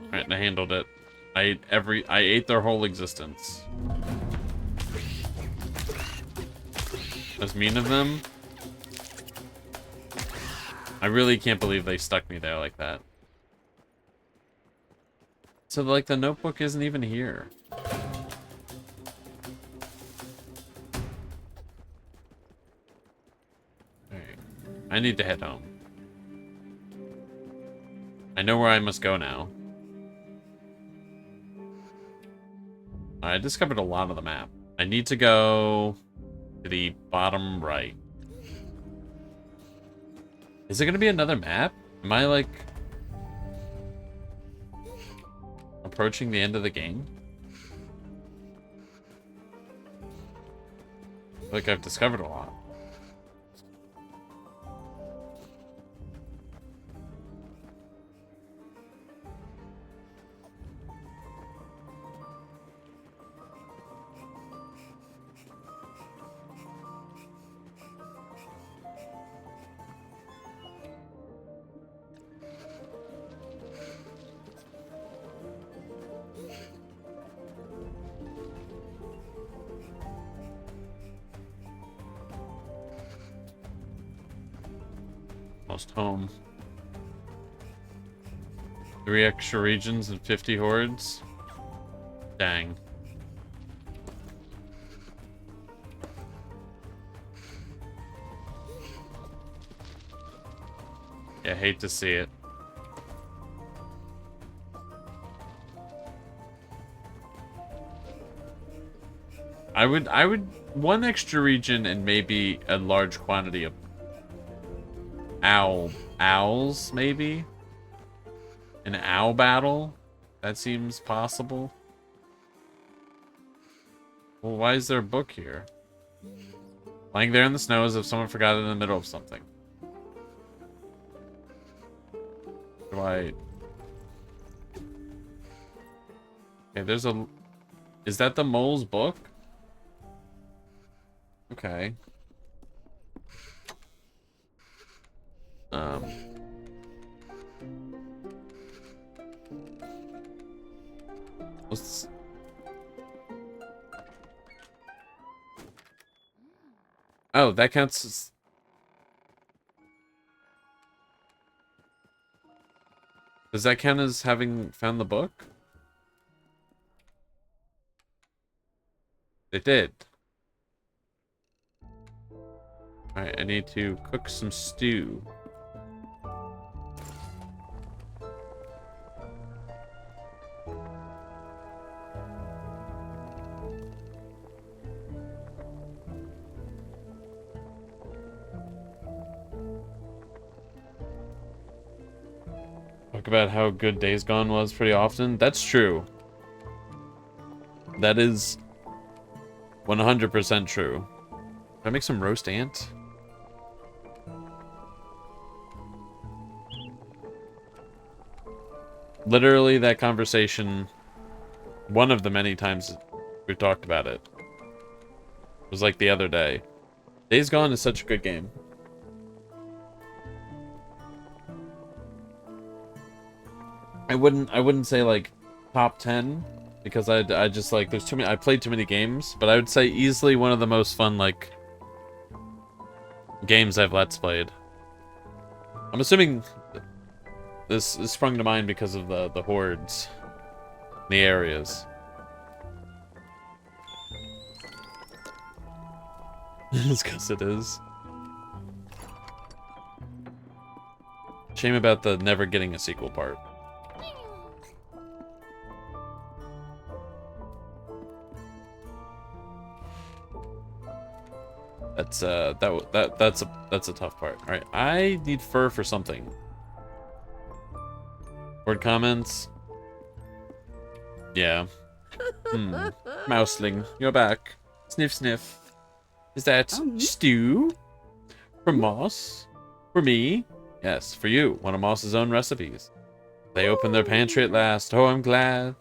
Alright, I handled it. I ate their whole existence. That's mean of them. I really can't believe they stuck me there like that. So, like, the notebook isn't even here. Alright. I need to head home. I know where I must go now. I discovered a lot of the map. I need to go to the bottom right. Is it going to be another map? Am I, like, approaching the end of the game? I feel like I've discovered a lot. Almost home. 3 extra regions and 50 hordes. Dang. Yeah, hate to see it. I would one extra region and maybe a large quantity of owls, maybe? An owl battle? That seems possible. Well, why is there a book here? Lying there in the snow as if someone forgot it in the middle of something. Do I... Okay, there's a... Is that the mole's book? Okay. Let's... Oh, that counts as... Does that count as having found the book? It did. Alright, I need to cook some stew. Talk about how good Days Gone was pretty often. That's true. That is 100% true. Can I make some roast ant? Literally, that conversation, one of the many times we talked about it, was like the other day. Days Gone is such a good game. I wouldn't say like top 10 because I just like there's too many. I played too many games, but I would say easily one of the most fun like games I've let's played. I'm assuming this sprung to mind because of the hordes, the areas. It's because it is. Shame about the never getting a sequel part. That's that's a tough part. All right, I need fur for something. Word comments. Yeah. Mouseling, you're back. Sniff, sniff. Is that stew? From Moss? For me? Yes, for you. One of Moss's own recipes. They opened their pantry at last. Oh, I'm glad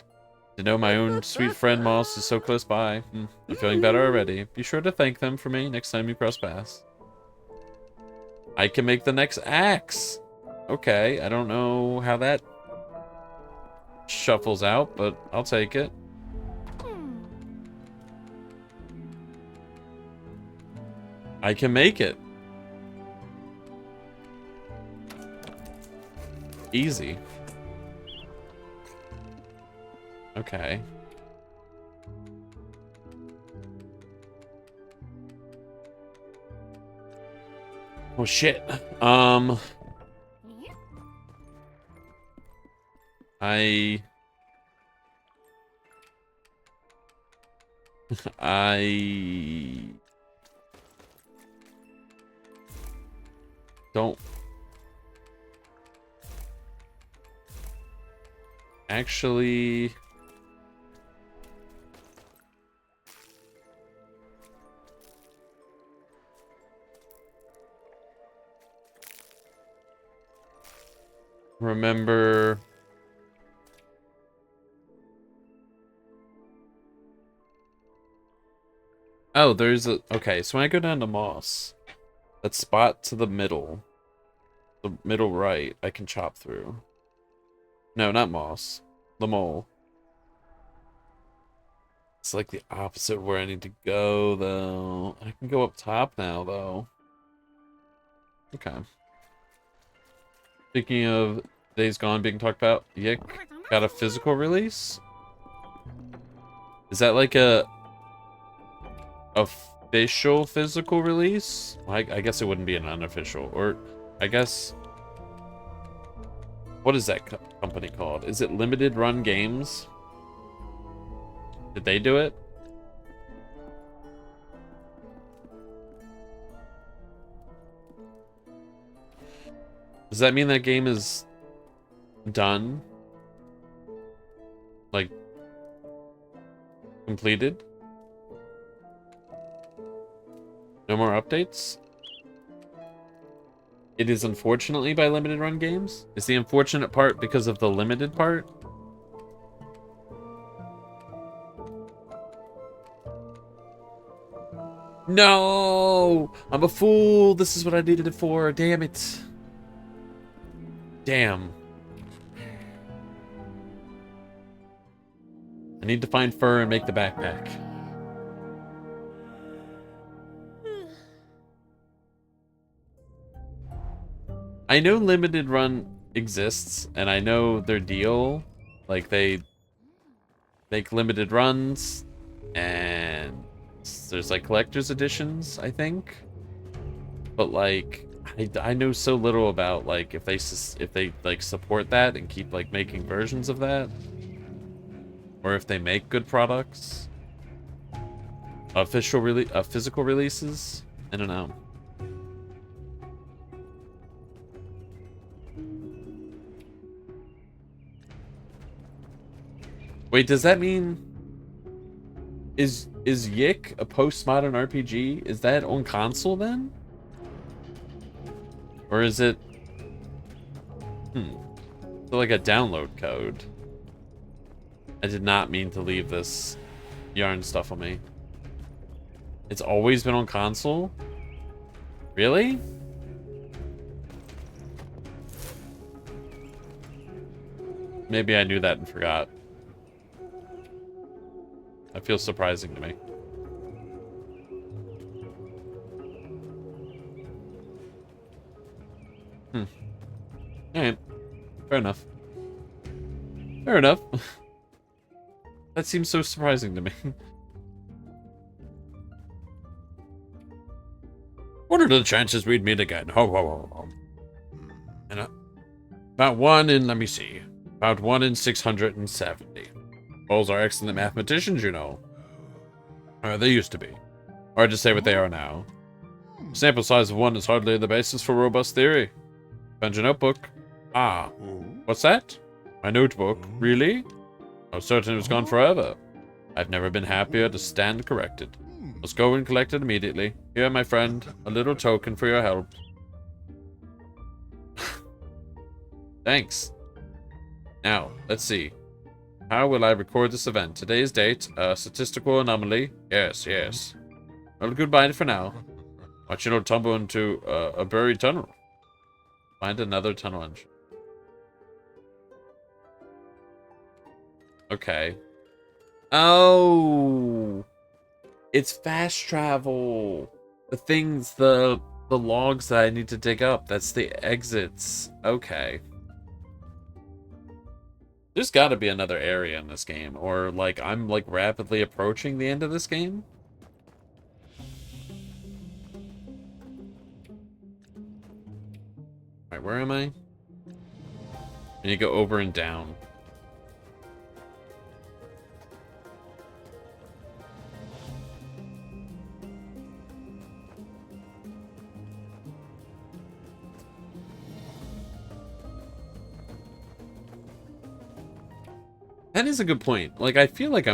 to know my own sweet friend Moss is so close by. I'm feeling better already. Be sure to thank them for me next time you cross paths. I can make the next axe. Okay, I don't know how that shuffles out, but I'll take it. I can make it. Easy. Okay. Oh shit. I don't actually remember. Oh, there's a... Okay, so when I go down to Moss, that spot to the middle right, I can chop through. No, not Moss. The mole. It's like the opposite of where I need to go, though. I can go up top now, though. Okay. Speaking of Days Gone being talked about, Yick got a physical release? Is that like a official physical release? I guess it wouldn't be an unofficial. Or, I guess... What is that company called? Is it Limited Run Games? Did they do it? Does that mean that game is done? Like, completed? No more updates? It is unfortunately by limited run games? Is the unfortunate part because of the limited part? No! I'm a fool! This is what I needed it for. Damn it. Damn. I need to find fur and make the backpack. I know limited run exists, and I know their deal. Like, they make limited runs, and there's, like, collector's editions, I think. But, like, I know so little about, like, if they like, support that and keep, like, making versions of that. Or if they make good products. Physical releases. I don't know. Wait, does that mean is Yik a postmodern RPG? Is that on console then? Or is it so like a download code? I did not mean to leave this yarn stuff on me. It's always been on console? Really? Maybe I knew that and forgot. That feels surprising to me. Alright. Fair enough. Fair enough. That seems so surprising to me. What are the chances we'd meet again? Ho, ho, ho, ho. And, about 1 in, let me see. About 1 in 670. Bulls are excellent mathematicians, you know. They used to be. Hard to say what they are now. A sample size of 1 is hardly the basis for robust theory. Found your notebook. Ah. What's that? My notebook? Really? I was certain it was gone forever. I've never been happier to stand corrected. Let's go and collect it immediately. Here, my friend, a little token for your help. Thanks. Now, let's see. How will I record this event? Today's date, statistical anomaly. Yes, yes. Well, goodbye for now. Watch you don't tumble into a buried tunnel. Find another tunnel entry. Okay. Oh, it's fast travel. The things, the logs that I need to dig up. That's the exits. Okay. There's got to be another area in this game, or like I'm like rapidly approaching the end of this game. All right, where am I? I need to go over and down. That is a good point. Like, I feel like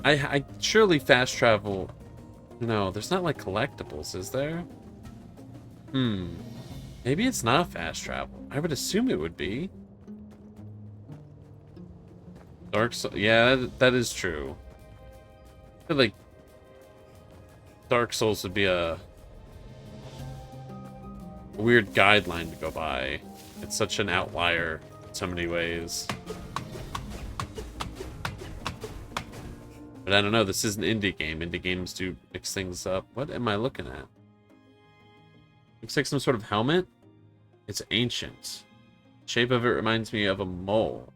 I surely fast travel. No, there's not like collectibles, is there? Maybe it's not fast travel. I would assume it would be. Dark Souls. Yeah, that is true. I feel like Dark Souls would be a weird guideline to go by. It's such an outlier in so many ways. But I don't know, this is an indie game. Indie games do mix things up. What am I looking at? Looks like some sort of helmet. It's ancient. The shape of it reminds me of a mole.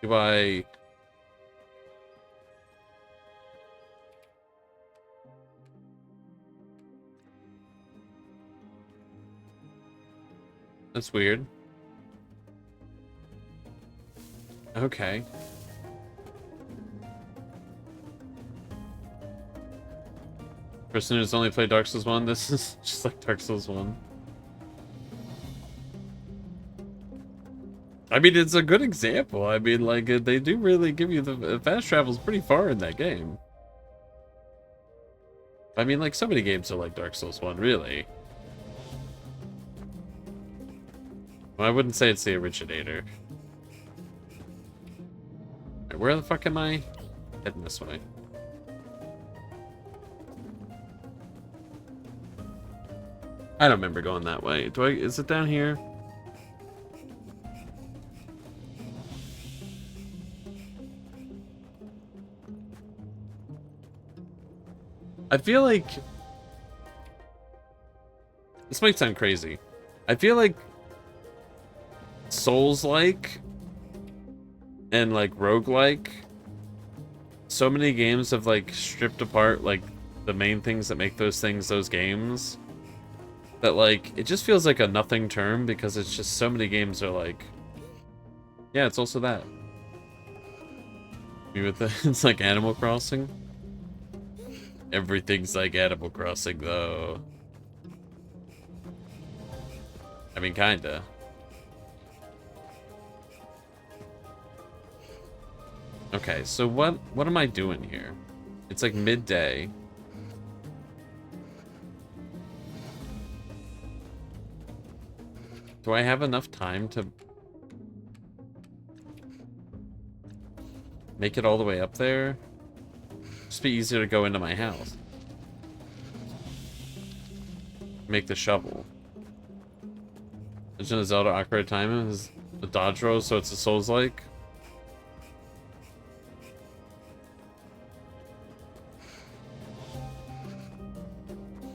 Do I... That's weird. Okay. Person who's only played Dark Souls 1, this is just like Dark Souls 1. I mean, it's a good example. I mean, like, they do really give you the fast travels pretty far in that game. I mean, like, so many games are like Dark Souls 1, really. Well, I wouldn't say it's the originator. Right, where the fuck am I? Heading this way. I don't remember going that way. Is it down here? I feel like... This might sound crazy. I feel like Souls-like and like roguelike, so many games have like stripped apart like the main things that make those things those games, that like it just feels like a nothing term, because it's just so many games are like, yeah, it's also that. With the, it's like Animal Crossing. Everything's like Animal Crossing though. I mean, kinda. Okay, so what am I doing here? It's like midday. Do I have enough time to make it all the way up there? Just be easier to go into my house. Make the shovel. Legend of Zelda Ocarina of Time is a dodge roll, so it's a Souls-like.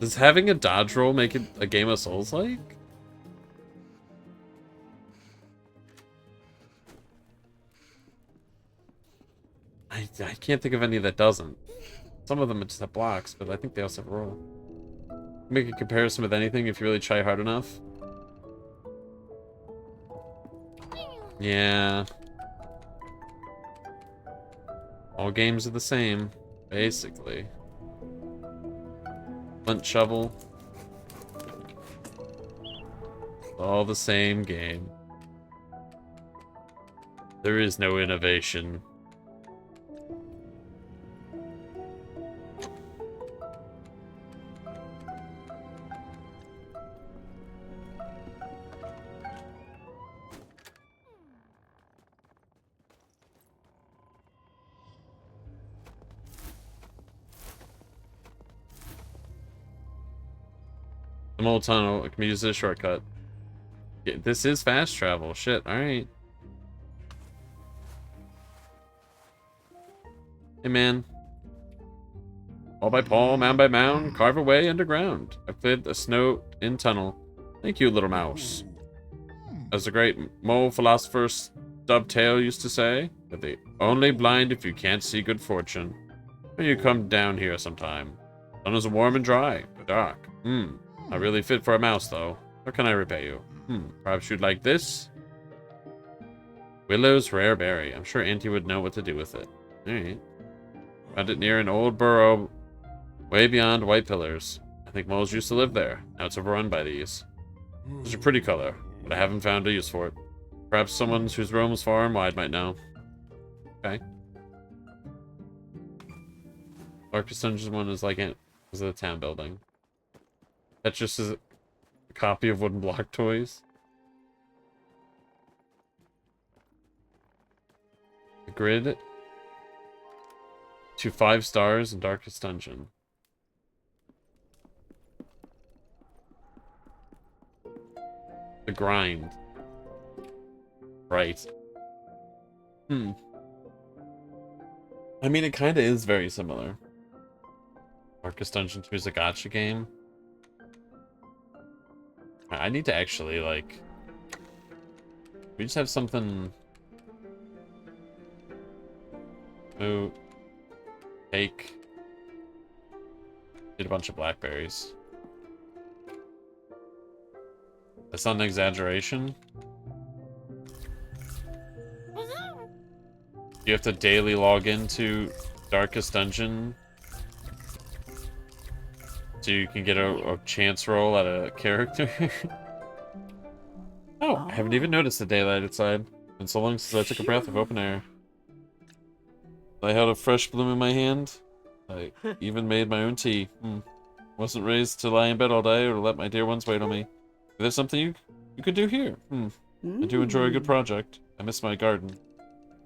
Does having a dodge roll make it a game of Souls-like? I can't think of any that doesn't. Some of them just have blocks, but I think they also have roll. Make a comparison with anything if you really try hard enough. Yeah. All games are the same, basically. Flint shovel. All the same game. There is no innovation. The mole tunnel, can we use this shortcut? Yeah, this is fast travel. Shit, alright. Hey man. Paul by Paul, mound by mound, carve away underground. I cleared the snow in tunnel. Thank you, little mouse. As the great mole philosopher Stubtail used to say, you're the only blind if you can't see good fortune. When you come down here sometime. Sun is warm and dry, but dark. Not really fit for a mouse, though. How can I repay you? Perhaps you'd like this? Willow's rare berry. I'm sure Auntie would know what to do with it. Alright. Found it near an old burrow way beyond white pillars. I think moles used to live there. Now it's overrun by these. It's a pretty color, but I haven't found a use for it. Perhaps someone whose roams far and wide might know. Okay. Darkest Dungeon one is like it was the town building. That just is a copy of Wooden Block Toys. The grid to 5 stars in Darkest Dungeon. The grind. Right. I mean, it kind of is very similar. Darkest Dungeon 2 is a gacha game. I need to actually, like... We just have something... Move. Take. Get a bunch of blackberries. That's not an exaggeration. You have to daily log into Darkest Dungeon So you can get a chance roll at a character. Oh, I haven't even noticed the daylight outside. Been so long since I took a breath of open air. I held a fresh bloom in my hand. I even made my own tea. Wasn't raised to lie in bed all day or to let my dear ones wait on me. There's something you could do here. I do enjoy a good project. I miss my garden.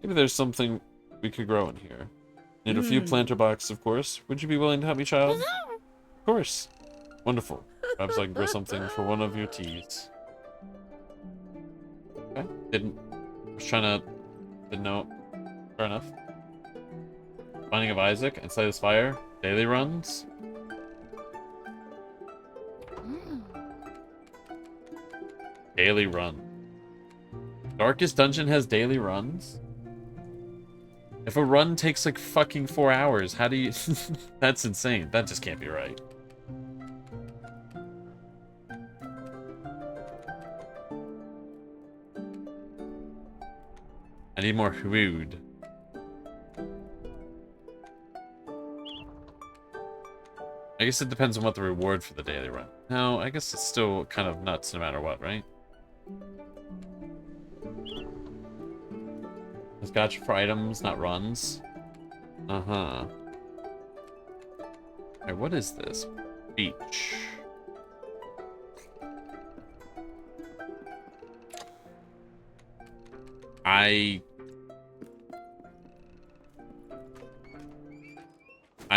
Maybe there's something we could grow in here. Need a few planter boxes, of course. Would you be willing to help me, child? Of course. Wonderful. Perhaps I can grow something for one of your teas. Okay. Didn't know. Fair enough. Finding of Isaac and Slay this Fire. Daily runs. Daily run. Darkest Dungeon has daily runs? If a run takes like fucking 4 hours, how do you... That's insane. That just can't be right. I need more food. I guess it depends on what the reward for the daily run. No, I guess it's still kind of nuts no matter what, right? It's gotcha for items, not runs. Uh-huh. Alright, what is this? Beach. I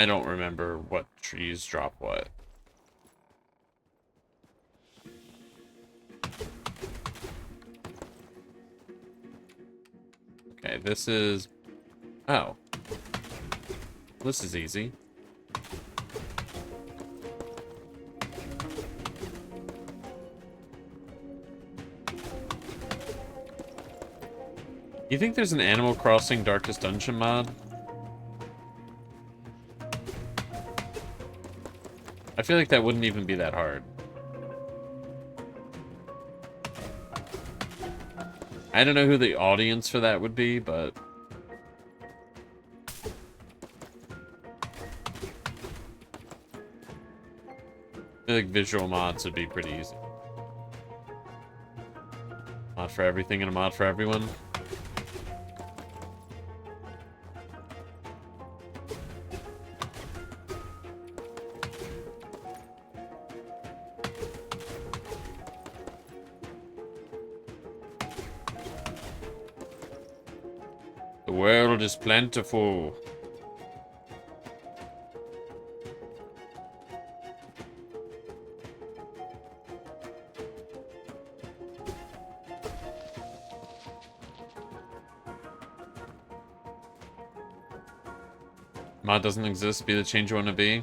don't remember what trees drop what. Okay, this is... Oh. This is easy. You think there's an Animal Crossing Darkest Dungeon mod? I feel like that wouldn't even be that hard. I don't know who the audience for that would be, but... I feel like visual mods would be pretty easy. Mod for everything and a mod for everyone. The world is plentiful. Mod doesn't exist, be the change you want to be.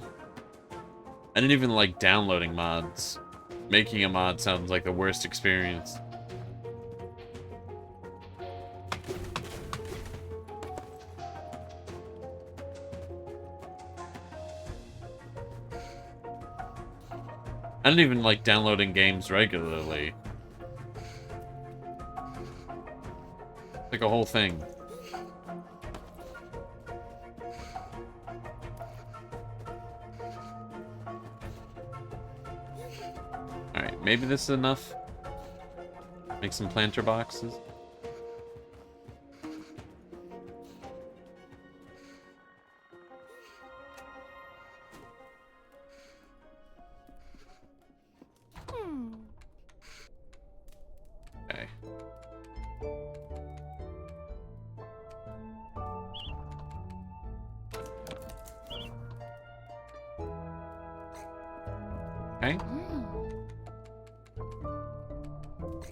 I didn't even like downloading mods. Making a mod sounds like the worst experience. I don't even like downloading games regularly. It's like a whole thing. Alright, maybe this is enough. Make some planter boxes. Okay. Okay.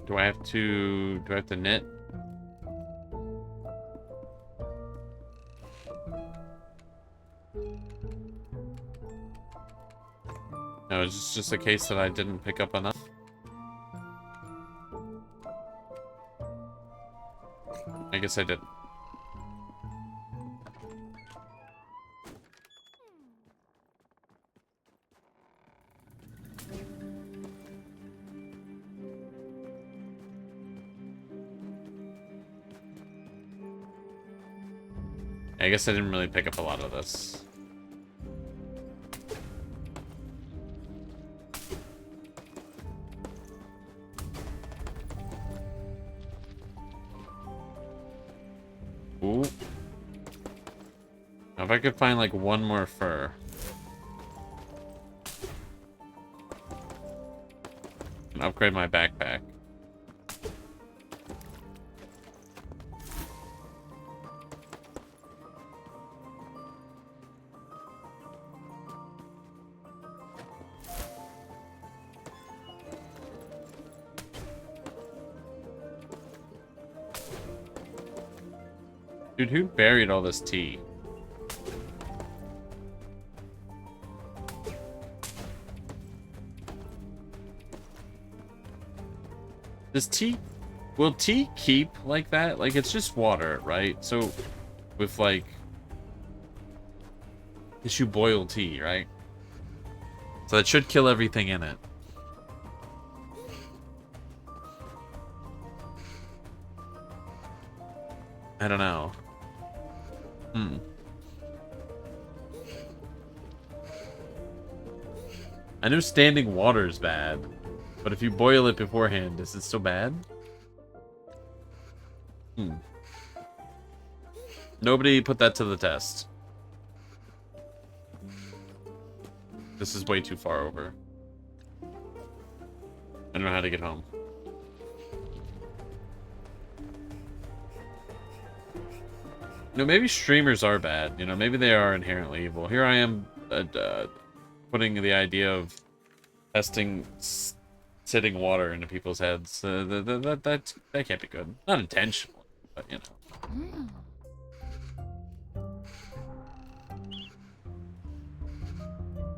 Do I have to knit? No, it's just a case that I didn't pick up enough. I guess I didn't. I guess I didn't really pick up a lot of this. Now, if I could find like one more fur. And upgrade my backpack. Dude, who buried all this tea? Does tea... Will tea keep like that? Like, it's just water, right? So, with, like... Because you boil tea, right? So it should kill everything in it. I don't know. I know standing water is bad, but if you boil it beforehand, is it still bad? Nobody put that to the test. This is way too far over. I don't know how to get home. No, maybe streamers are bad. You know, maybe they are inherently evil. Here I am putting the idea of testing sitting water into people's heads. That can't be good. Not intentional, but you know.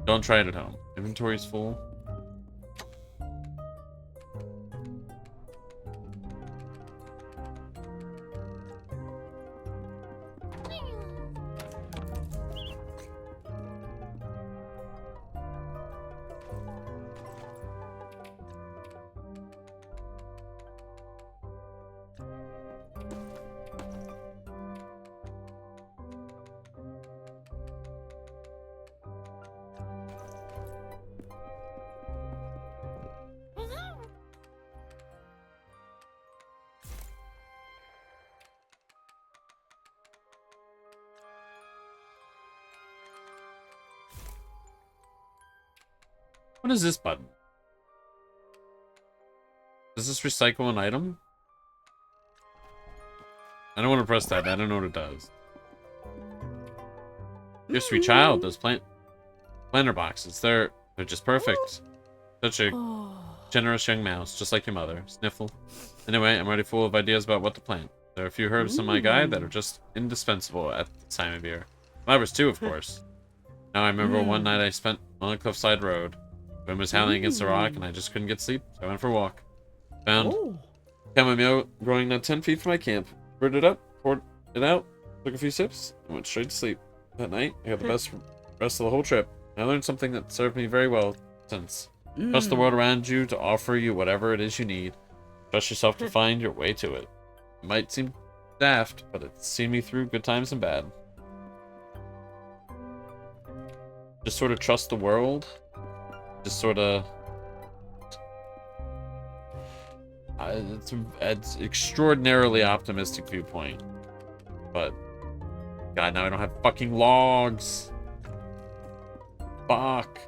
Don't try it at home. Inventory's full. What is this button? Does this recycle an item? I don't want to press that. I don't know what it does. Dear sweet child, those planter boxes, they're just perfect. Such a generous young mouse, just like your mother. Sniffle. Anyway, I'm already full of ideas about what to plant. There are a few herbs in my guide that are just indispensable at this time of year. Flowers too, of course. Now I remember one night I spent on a cliffside road. Wind was howling against the rock, and I just couldn't get sleep, so I went for a walk. Found chamomile growing not 10 feet from my camp. Brewed it up, poured it out, took a few sips, and went straight to sleep. That night, I got the best rest of the whole trip. I learned something that served me very well since. Trust the world around you to offer you whatever it is you need. Trust yourself to find your way to it. It might seem daft, but it's seen me through good times and bad. Just sort of trust the world. Just sort of... it's extraordinarily optimistic viewpoint. But... God, now I don't have fucking logs. Fuck.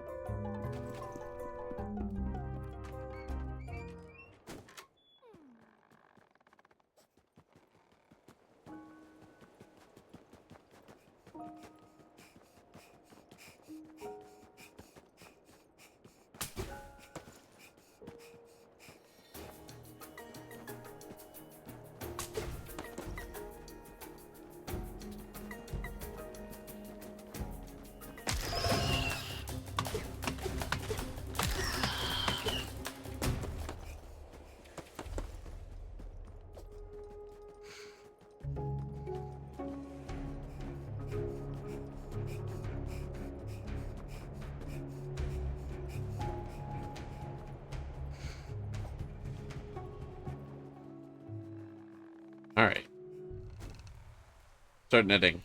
Alright. Start knitting.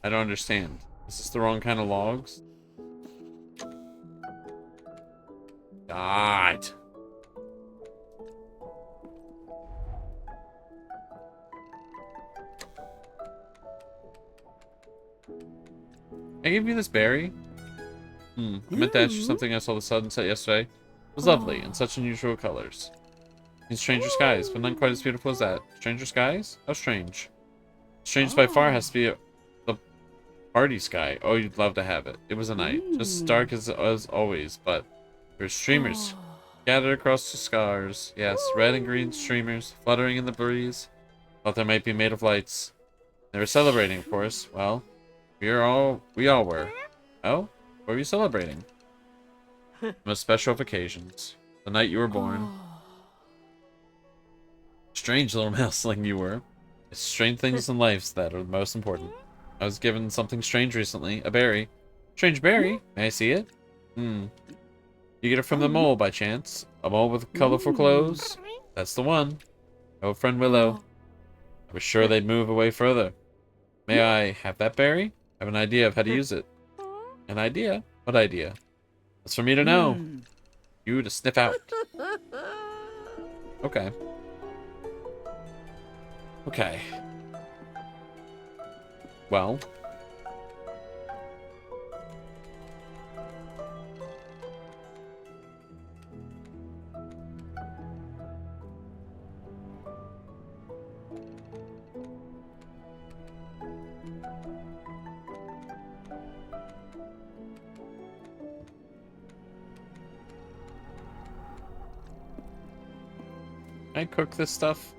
I don't understand. Is this the wrong kind of logs? God. I gave you this berry. I meant to ask you something I saw the sunset yesterday. It was lovely, in such unusual colors. In stranger skies, but not quite as beautiful as that. Stranger skies? How strange. Strange by far has to be the party sky. Oh, you'd love to have it. It was a night, just as dark as always, but there were streamers scattered across the stars. Yes, red and green streamers fluttering in the breeze. Thought they might be made of lights. They were celebrating, of course. Well, we all were. Oh? What were you celebrating? Most special of occasions. The night you were born. Strange little mouseling you were. It's strange things in life that are the most important. I was given something strange recently. A berry. Strange berry? May I see it? You get it from the mole by chance? A mole with colorful clothes? That's the one. Oh, friend Willow. I was sure they'd move away further. May I have that berry? I have an idea of how to use it. An idea? What idea? That's for me to know. You to sniff out. Okay. Okay. Well. Can I cook this stuff?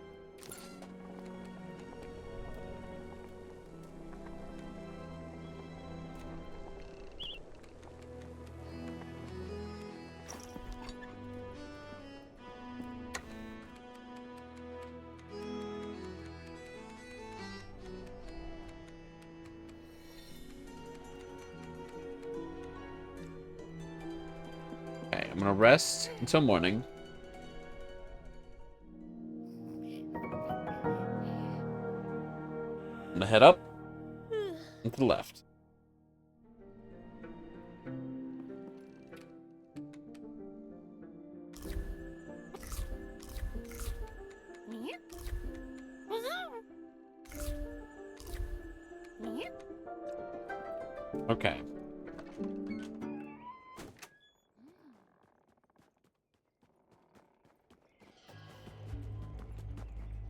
Okay, I'm gonna rest until morning. I'm gonna head up and to the left. Okay.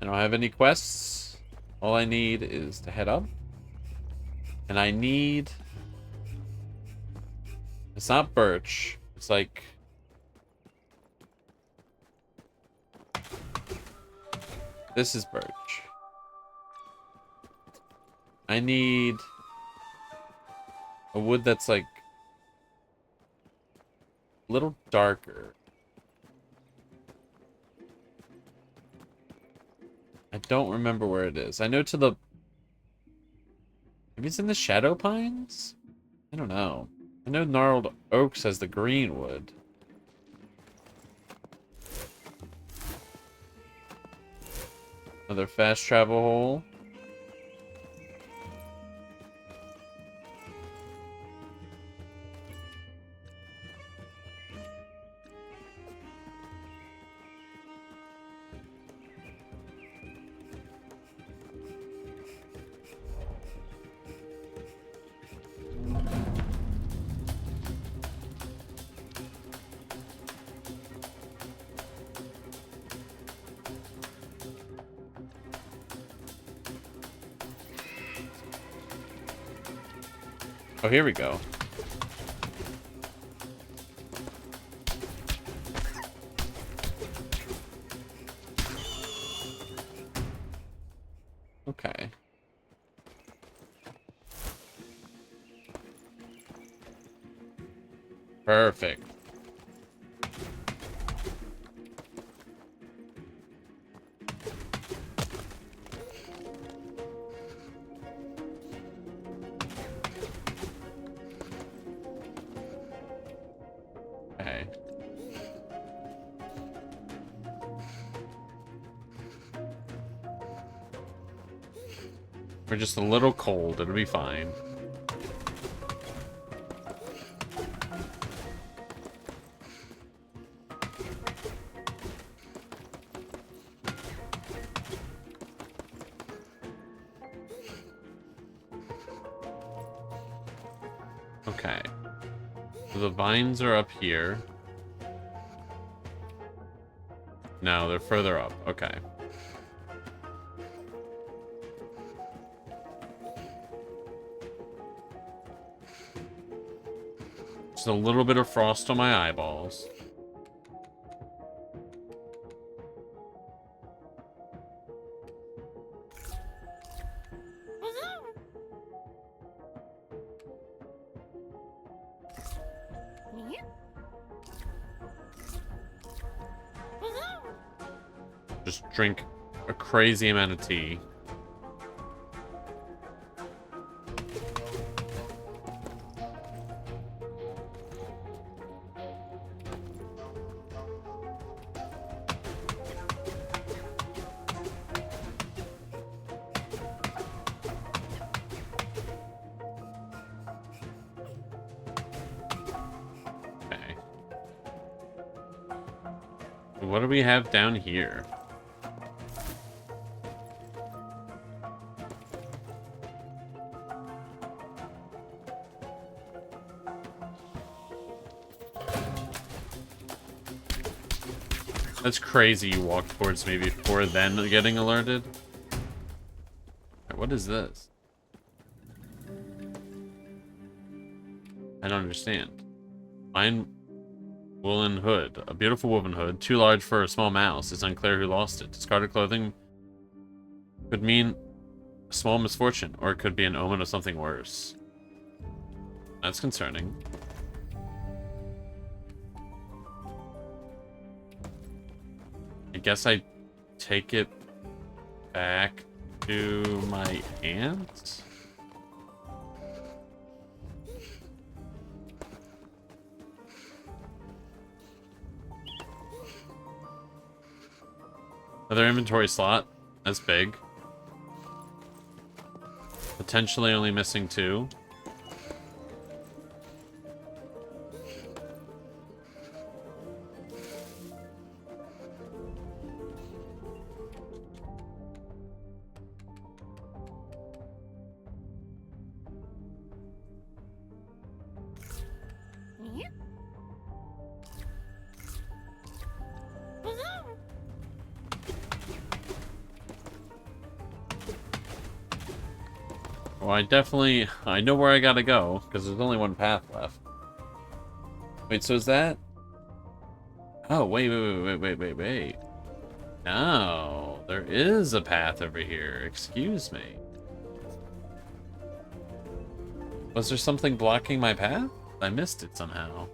I don't have any quests. All I need is to head up. And I need... It's not birch. It's like... This is birch. I need... a wood that's like... a little darker. I don't remember where it is. I know to the... Maybe it's in the Shadow Pines? I don't know. I know Gnarled Oaks has the green wood. Another fast travel hole. Oh, here we go. Okay. Perfect. Okay. We're just a little cold. It'll be fine. Okay. So the vines are up here. No, they're further up. Okay. Just a little bit of frost on my eyeballs. Just drink a crazy amount of tea. Okay. What do we have down here? That's crazy you walk towards me before then getting alerted. What is this? I don't understand. Fine woolen hood. A beautiful woven hood. Too large for a small mouse. It's unclear who lost it. Discarded clothing could mean a small misfortune, or it could be an omen of something worse. That's concerning. I guess I take it back to my aunt? Another inventory slot. That's big. Potentially only missing 2. Well, I know where I gotta go, because there's only one path left. Wait, so is that... Oh, wait. No, there is a path over here. Excuse me. Was there something blocking my path? I missed it somehow.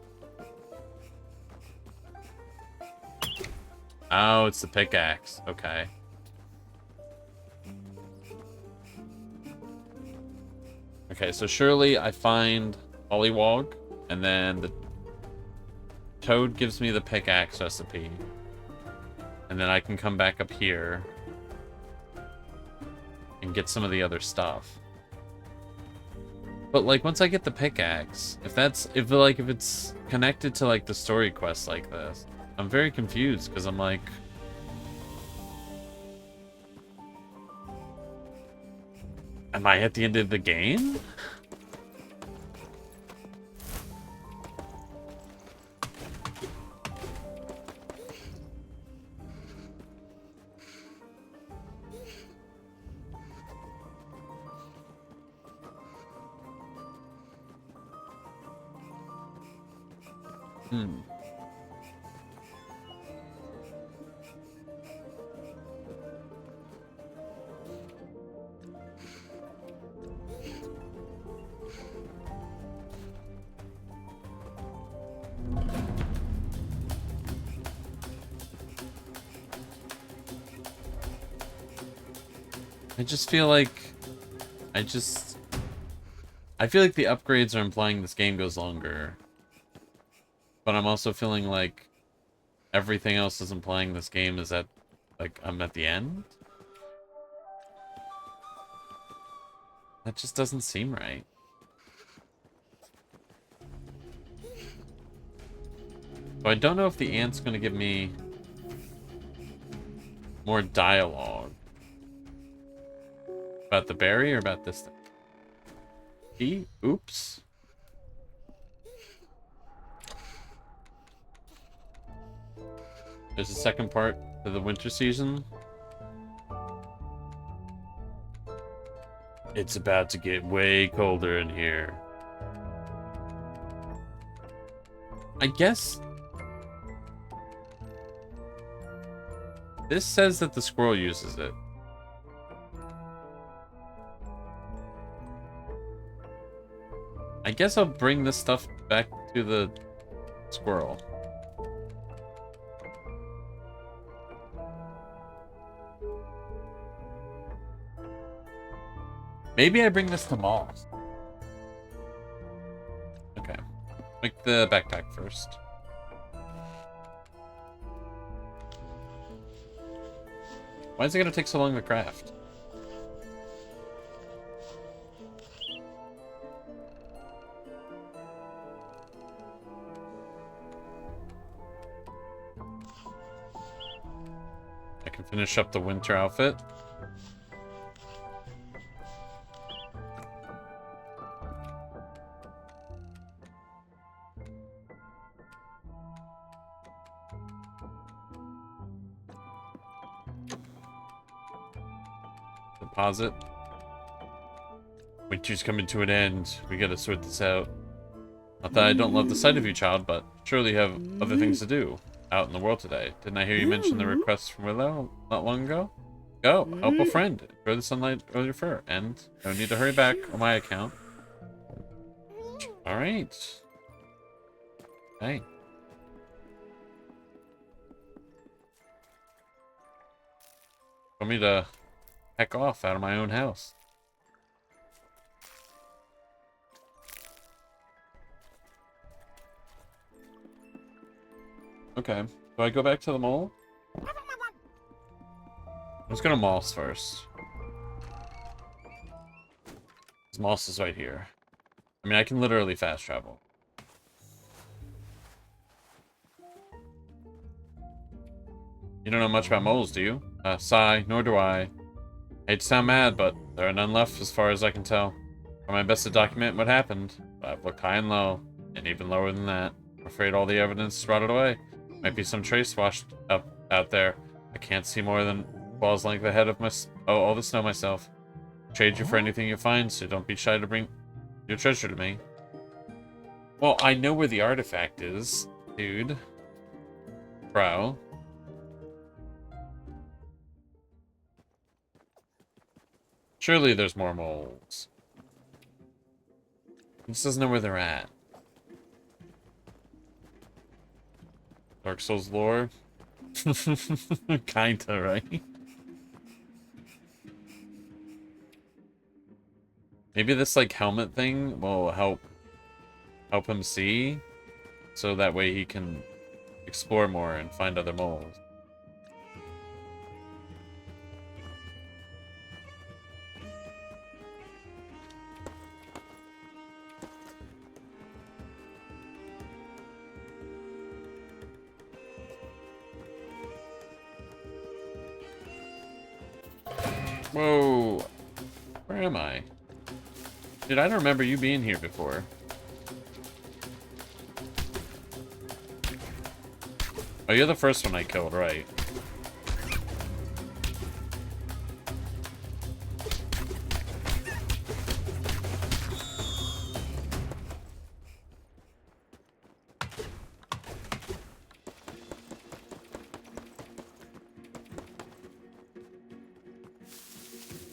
Oh, it's the pickaxe. Okay. Okay, so surely I find Ollywog, and then the Toad gives me the pickaxe recipe. And then I can come back up here and get some of the other stuff. But like once I get the pickaxe, if it's connected to like the story quest like this, I'm very confused because I'm like, am I at the end of the game? I just feel like I feel like the upgrades are implying this game goes longer. But I'm also feeling like everything else is implying this game is at, like, I'm at the end? That just doesn't seem right. So I don't know if the ant's gonna give me more dialogue. About the berry or about this thing? Oops. There's a second part to the winter season. It's about to get way colder in here. I guess this says that the squirrel uses it. I guess I'll bring this stuff back to the squirrel. Maybe I bring this to Moss. Okay. Make the backpack first. Why is it gonna take so long to craft? I can finish up the winter outfit. Deposit. Winter's coming to an end. We gotta sort this out. Not that I don't love the sight of you, child, but surely you have other things to do out in the world today. Didn't I hear you mention the request from Willow not long ago? Go, help a friend. Enjoy the sunlight with your fur. And no need to hurry back on my account. Alright. Hey. Want me to heck off out of my own house? Okay. Do I go back to the mall? Let's go to Moss first. Moss is right here. I mean, I can literally fast travel. You don't know much about moles, do you? Sigh, nor do I. Hate to sound mad, but there are none left as far as I can tell. Try my best to document what happened, but I've looked high and low, and even lower than that. I'm afraid all the evidence is rotted away. Might be some trace washed up out there. I can't see more than ball's length ahead of all the snow myself. Trade you for anything you find, so don't be shy to bring your treasure to me. Well, I know where the artifact is, dude. Bro. Surely there's more moles. He just doesn't know where they're at. Dark Souls lore? Kinda, right? Maybe this, like, helmet thing will help him see, so that way he can explore more and find other moles. Whoa! Where am I? Dude, I don't remember you being here before. Oh, you're the first one I killed, right?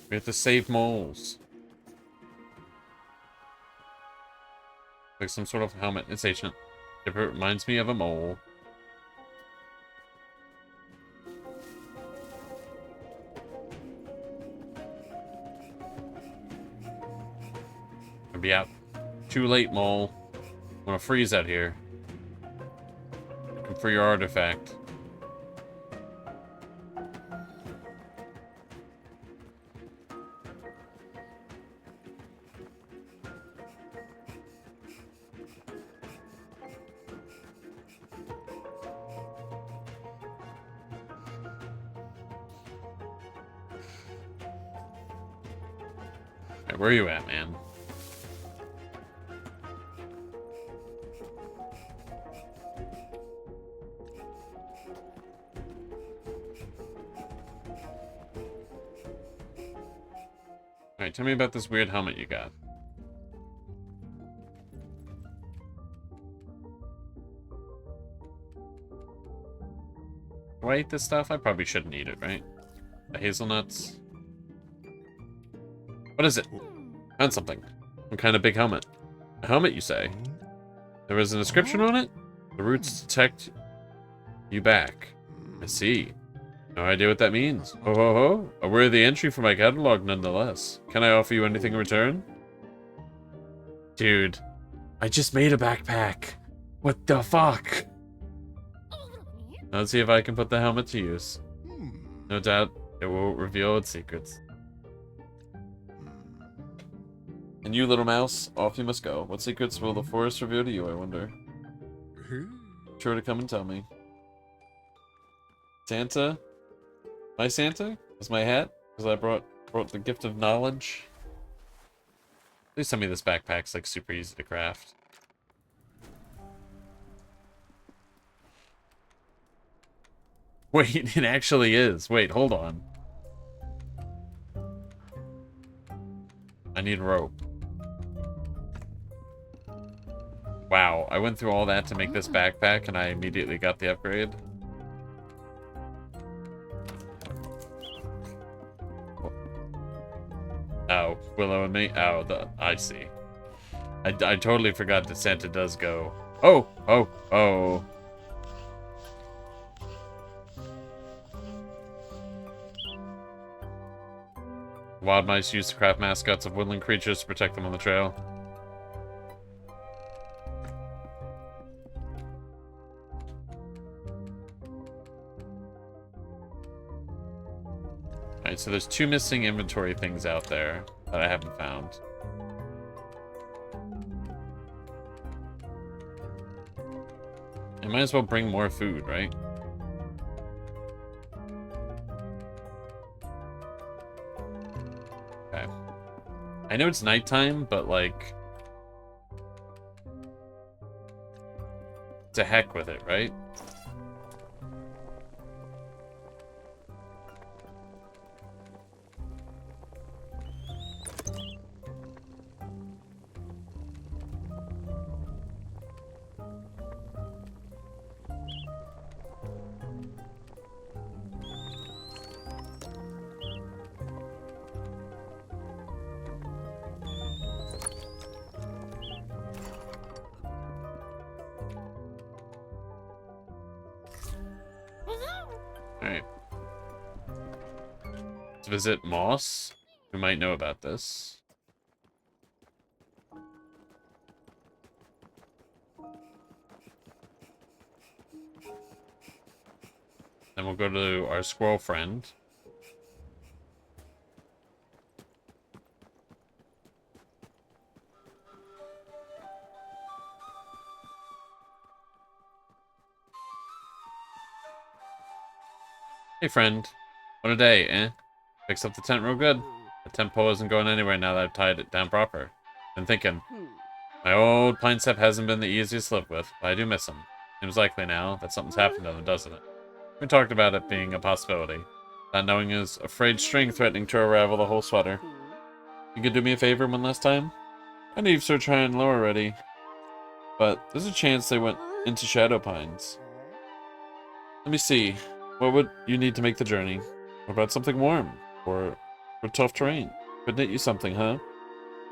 We have to save moles. Like some sort of helmet. It's ancient. It reminds me of a mole. I'll be out. Too late, mole. I'm gonna freeze out here. Looking for your artifact. Where are you at, man? Alright, tell me about this weird helmet you got. Do I eat this stuff? I probably shouldn't eat it, right? The hazelnuts. What is it? Found something. Some kind of big helmet. A helmet, you say? There was an inscription on it? The roots detect you back. I see. No idea what that means. Ho ho ho. A worthy entry for my catalog nonetheless. Can I offer you anything in return? Dude, I just made a backpack. What the fuck? Let's see if I can put the helmet to use. No doubt it will reveal its secrets. And you, little mouse, off you must go. What secrets will the forest reveal to you, I wonder? Sure to come and tell me. Santa? My Santa? Is my hat? Because I brought the gift of knowledge? Please tell me this backpack's like super easy to craft. Wait, it actually is. Wait, hold on. I need rope. Wow, I went through all that to make this backpack and I immediately got the upgrade. Oh, Willow and me? Oh, I see. I totally forgot that Santa does go. Oh, oh, oh. Wild mice use to craft mascots of woodland creatures to protect them on the trail. Alright, so there's 2 missing inventory things out there that I haven't found. I might as well bring more food, right? Okay. I know it's nighttime, but like... to heck with it, right? Alright. Let's visit Moss, who might know about this. Then we'll go to our squirrel friend. Hey friend, what a day, eh? Fix up the tent real good. The tent pole isn't going anywhere now that I've tied it down proper. Been thinking, my old pine sap hasn't been the easiest to live with, but I do miss him. Seems likely now that something's happened to him, doesn't it? We talked about it being a possibility. Not knowing his afraid string threatening to unravel the whole sweater. You could do me a favor one last time? I know you've searched high and low already, but there's a chance they went into Shadow Pines. Let me see. What would you need to make the journey? What about something warm? Or for tough terrain? Could knit you something, huh?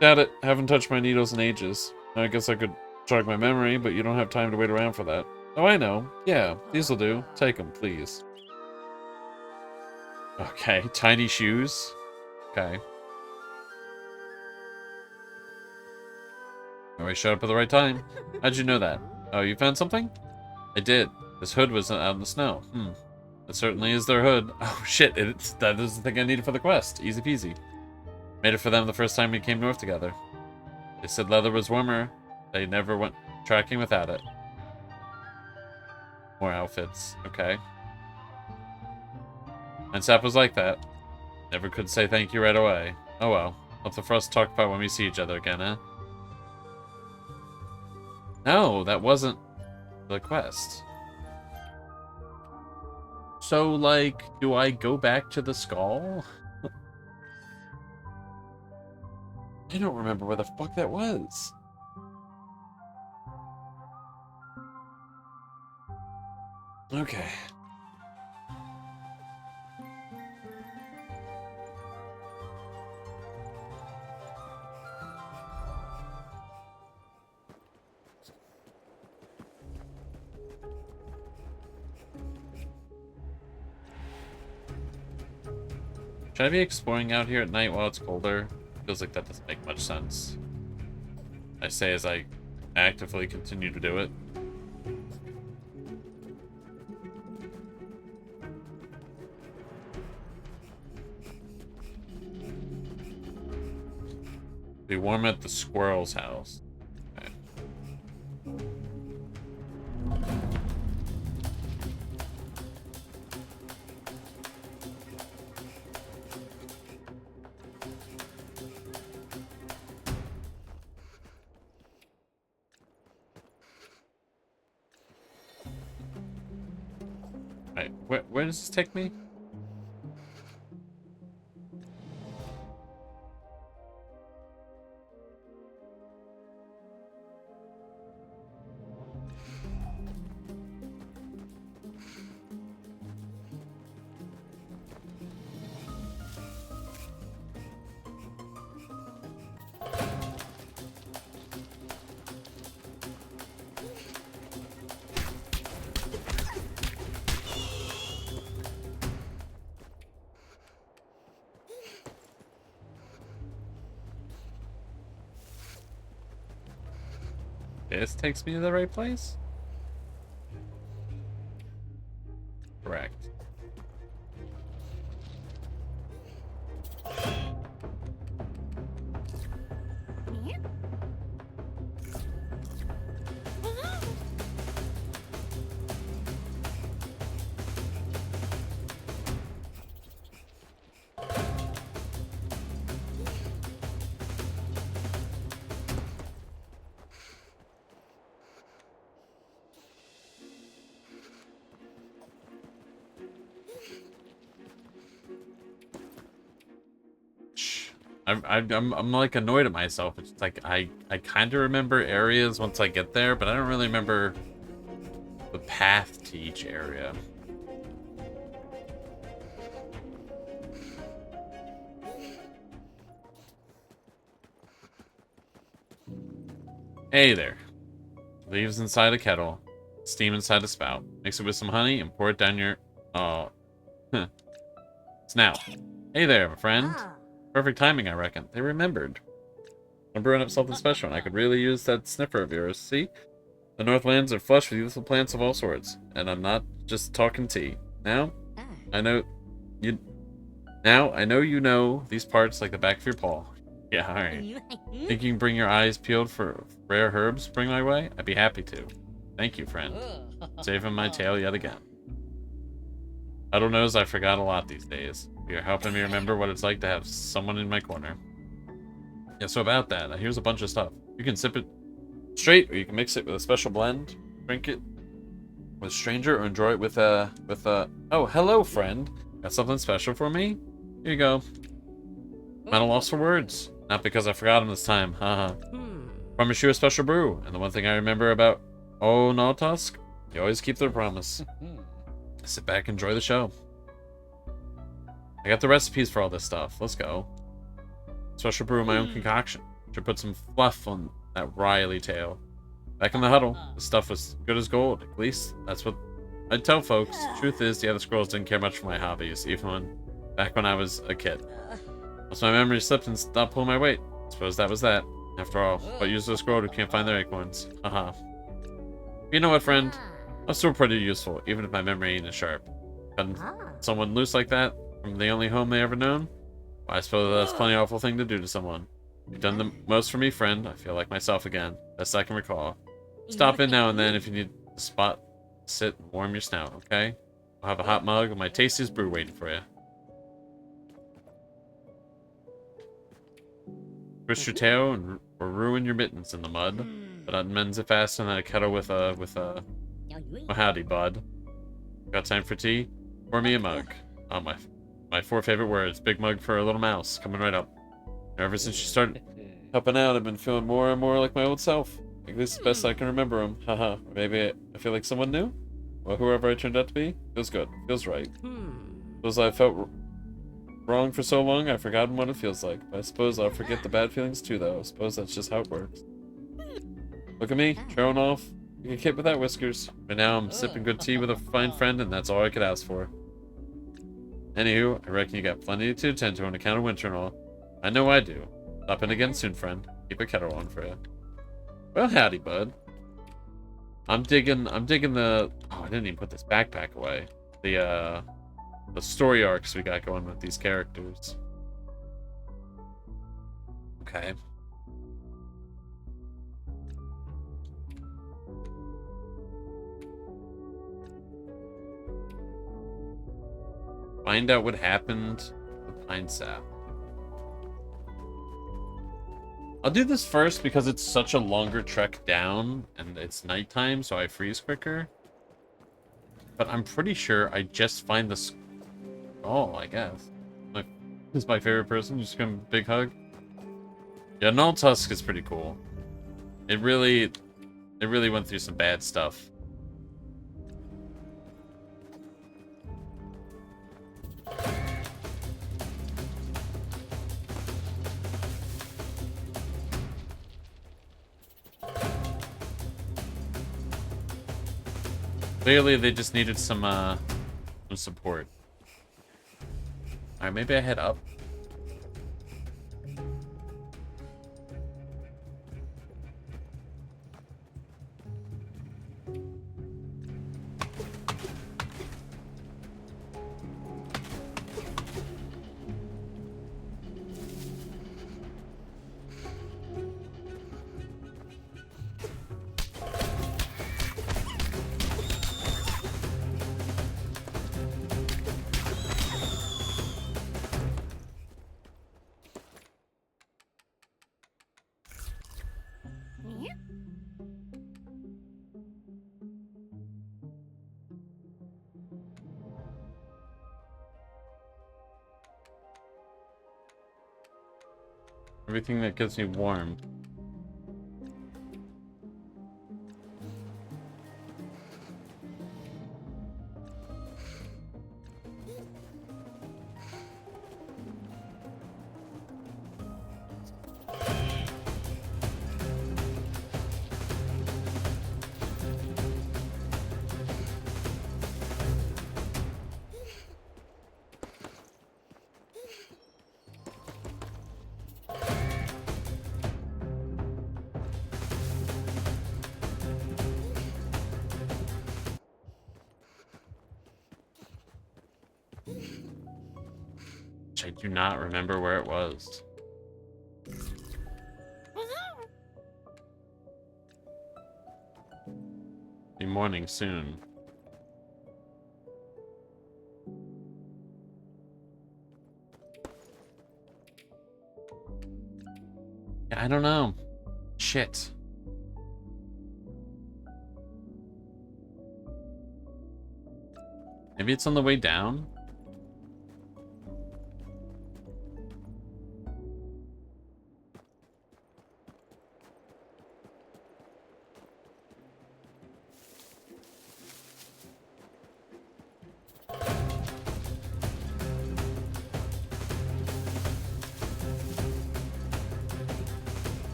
Doubt it. Haven't touched my needles in ages. I guess I could jog my memory, but you don't have time to wait around for that. Oh, I know. Yeah, these'll do. Take them, please. Okay, tiny shoes. Okay. Oh, I showed up at the right time. How'd you know that? Oh, you found something? I did. This hood was out in the snow. It certainly is their hood. Oh shit, that is the thing I needed for the quest. Easy peasy. Made it for them the first time we came north together. They said leather was warmer. They never went tracking without it. More outfits. Okay. And Sap was like that. Never could say thank you right away. Oh well. Something for us to talk about when we see each other again, eh? No, that wasn't the quest. So, like, do I go back to the skull? I don't remember where the fuck that was. Okay. Should I be exploring out here at night while it's colder? Feels like that doesn't make much sense. I say as I actively continue to do it. Be warm at the squirrel's house. Okay. Right, where does this take me? This takes me to the right place? Correct. I'm like annoyed at myself. It's like I kind of remember areas once I get there, but I don't really remember the path to each area. Hey there. Leaves inside a kettle, steam inside a spout. Mix it with some honey and pour it down your snout. Hey there, my friend. Perfect timing, I reckon. They remembered. I'm brewing up something special, and I could really use that sniffer of yours. See? The Northlands are flush with youthful plants of all sorts, and I'm not just talking tea. Now, I know you. Now, I know you know these parts like the back of your paw. Yeah, alright. Think you can bring your eyes peeled for rare herbs bring my way? I'd be happy to. Thank you, friend. Saving my tail yet again. Huddle knows I forgot a lot these days. You're helping me remember what it's like to have someone in my corner. Yeah, so about that, here's a bunch of stuff. You can sip it straight, or you can mix it with a special blend. Drink it with a stranger, or enjoy it with a... Oh, hello, friend. Got something special for me? Here you go. I'm at a loss for words. Not because I forgot him this time, haha. Promise you a special brew, and the one thing I remember about no Tusk, you always keep their promise. Sit back, enjoy the show. I got the recipes for all this stuff. Let's go. Special brew my own concoction. Should put some fluff on that Riley tail. Back in the huddle, the stuff was good as gold. At least that's what I'd tell folks. Truth is, the other squirrels didn't care much for my hobbies, even back when I was a kid. Once my memory slipped and stopped pulling my weight. Suppose that was that. After all, what use of a squirrel who can't find their acorns? Haha. You know what, friend? I'm still pretty useful, even if my memory ain't as sharp. Cutting someone loose like that from the only home they ever known? Well, I suppose that's plenty awful thing to do to someone. You've done the most for me, friend. I feel like myself again. Best I can recall. Stop in now and then if you need a spot. Sit and warm your snout, okay? I'll have a hot mug of my tastiest brew waiting for you. Twist your tail or ruin your mittens in the mud. But that mends it faster than a kettle with a Oh, howdy, bud. Got time for tea? Pour me a mug. Oh, my 4 favorite words. Big mug for a little mouse. Coming right up. Ever since you started Helping out, I've been feeling more and more like my old self. At least the best I can remember him. Haha. Maybe I feel like someone new? Well, whoever I turned out to be, feels good. Feels right. Feels like I felt wrong for so long, I've forgotten what it feels like. But I suppose I'll forget the bad feelings too, though. I suppose that's just how it works. Look at me, showing off. You can kid without whiskers. But now I'm sipping good tea with a fine friend, and that's all I could ask for. Anywho, I reckon you got plenty to attend to on account of winter and all. I know I do. Stop in again soon, friend. Keep a kettle on for you. Well, howdy, bud. I'm digging the... Oh, I didn't even put this backpack away. The story arcs we got going with these characters. Okay. Find out what happened with Pine Sap. I'll do this first because it's such a longer trek down and it's nighttime, so I freeze quicker. But I'm pretty sure I just find the skull, I guess. This is my favorite person. Just give him a big hug. Yeah, Null Tusk is pretty cool. It really went through some bad stuff. Clearly, they just needed some support. Alright, maybe I head up. Everything that gives me warm. I do not remember where it was. Be morning soon. Yeah, I don't know. Shit. Maybe it's on the way down?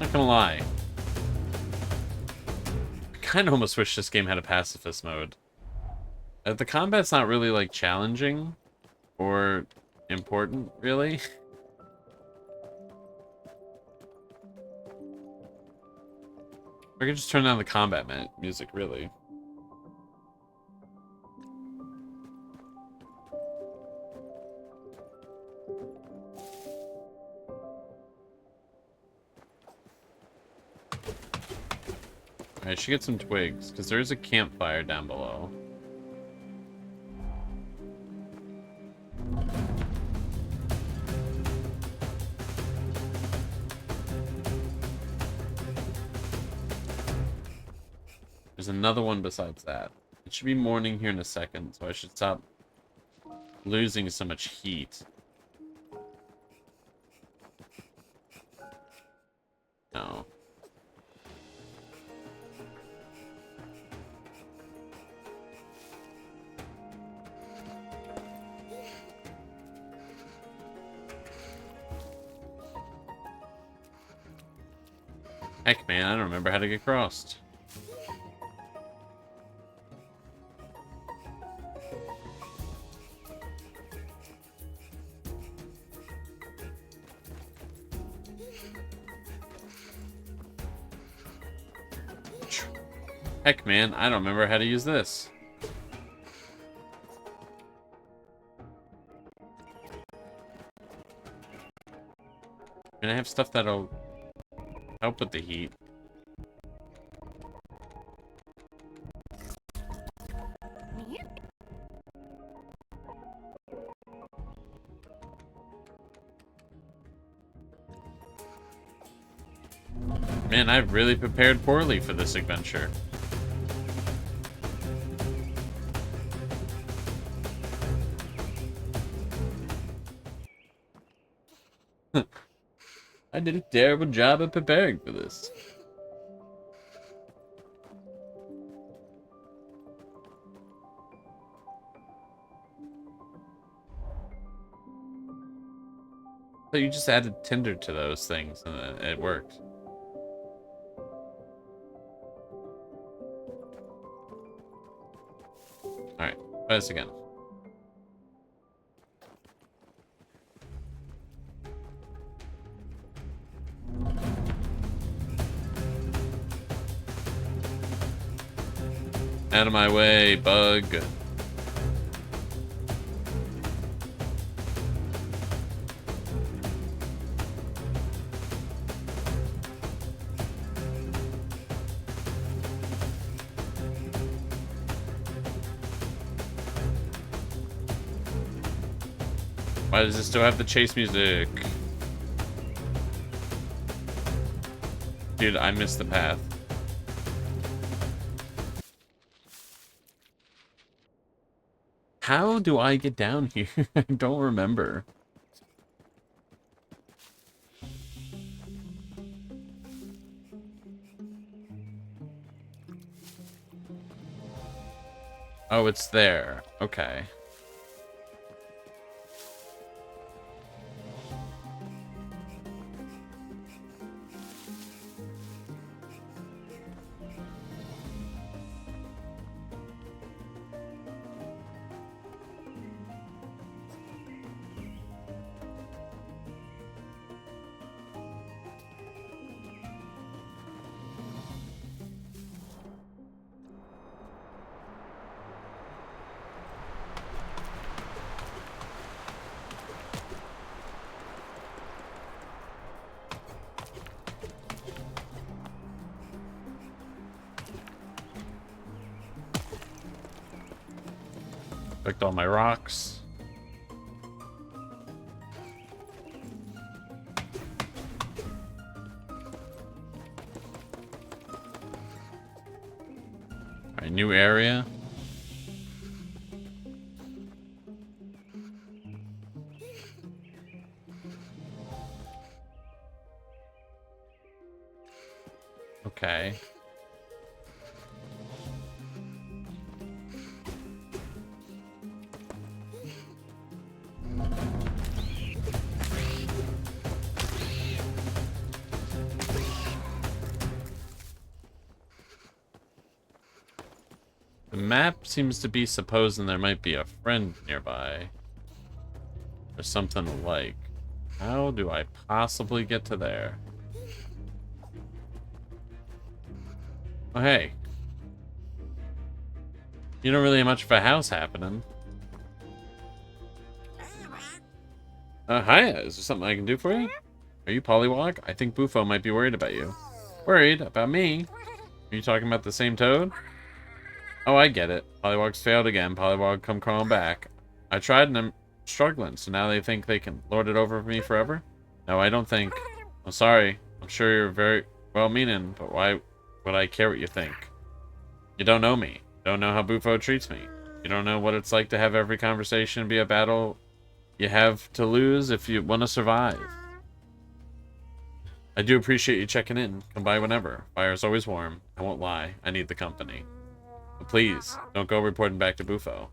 Not gonna lie. I kind of almost wish this game had a pacifist mode. The combat's not really, like, challenging or important, really. I could just turn down the combat music, really. I should get some twigs, because there is a campfire down below. There's another one besides that. It should be morning here in a second, so I should stop losing so much heat. No. Heck, man, I don't remember how to get crossed. Heck, man, I don't remember how to use this. And I have stuff that'll help with the heat. Man, I've really prepared poorly for this adventure. I did a terrible job of preparing for this. So you just added tinder to those things and it worked. Alright, try this again. Out of my way, bug. Why does it still have the chase music? Dude, I missed the path. How do I get down here? I don't remember. Oh, it's there. Okay. Collect all my rocks. Alright, new area. Okay. The map seems to be supposing there might be a friend nearby. Or something alike. How do I possibly get to there? Oh, hey. You don't really have much of a house happening. Hiya. Is there something I can do for you? Are you Pollywog? I think Bufo might be worried about you. Worried? About me? Are you talking about the same toad? Oh, I get it. Pollywog's failed again. Pollywog, come crawling back. I tried and I'm struggling, so now they think they can lord it over me forever? No, I don't think. I'm sorry. I'm sure you're very well-meaning, but why would I care what you think? You don't know me. You don't know how Bufo treats me. You don't know what it's like to have every conversation be a battle you have to lose if you want to survive. I do appreciate you checking in. Come by whenever. Fire's always warm. I won't lie. I need the company. But please, don't go reporting back to Bufo.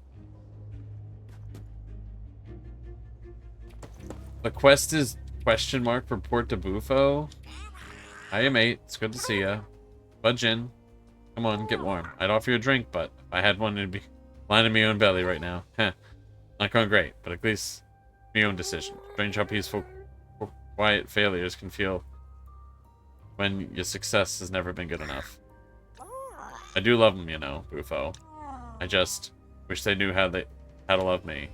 The quest is question mark report to Bufo. Hiya, mate. It's good to see ya. Budge in. Come on, get warm. I'd offer you a drink, but if I had one, it'd be lining my own belly right now. Heh. Not going great, but at least my own decision. Strange how peaceful, quiet failures can feel when your success has never been good enough. I do love them, you know, Bufo. I just wish they knew how to love me.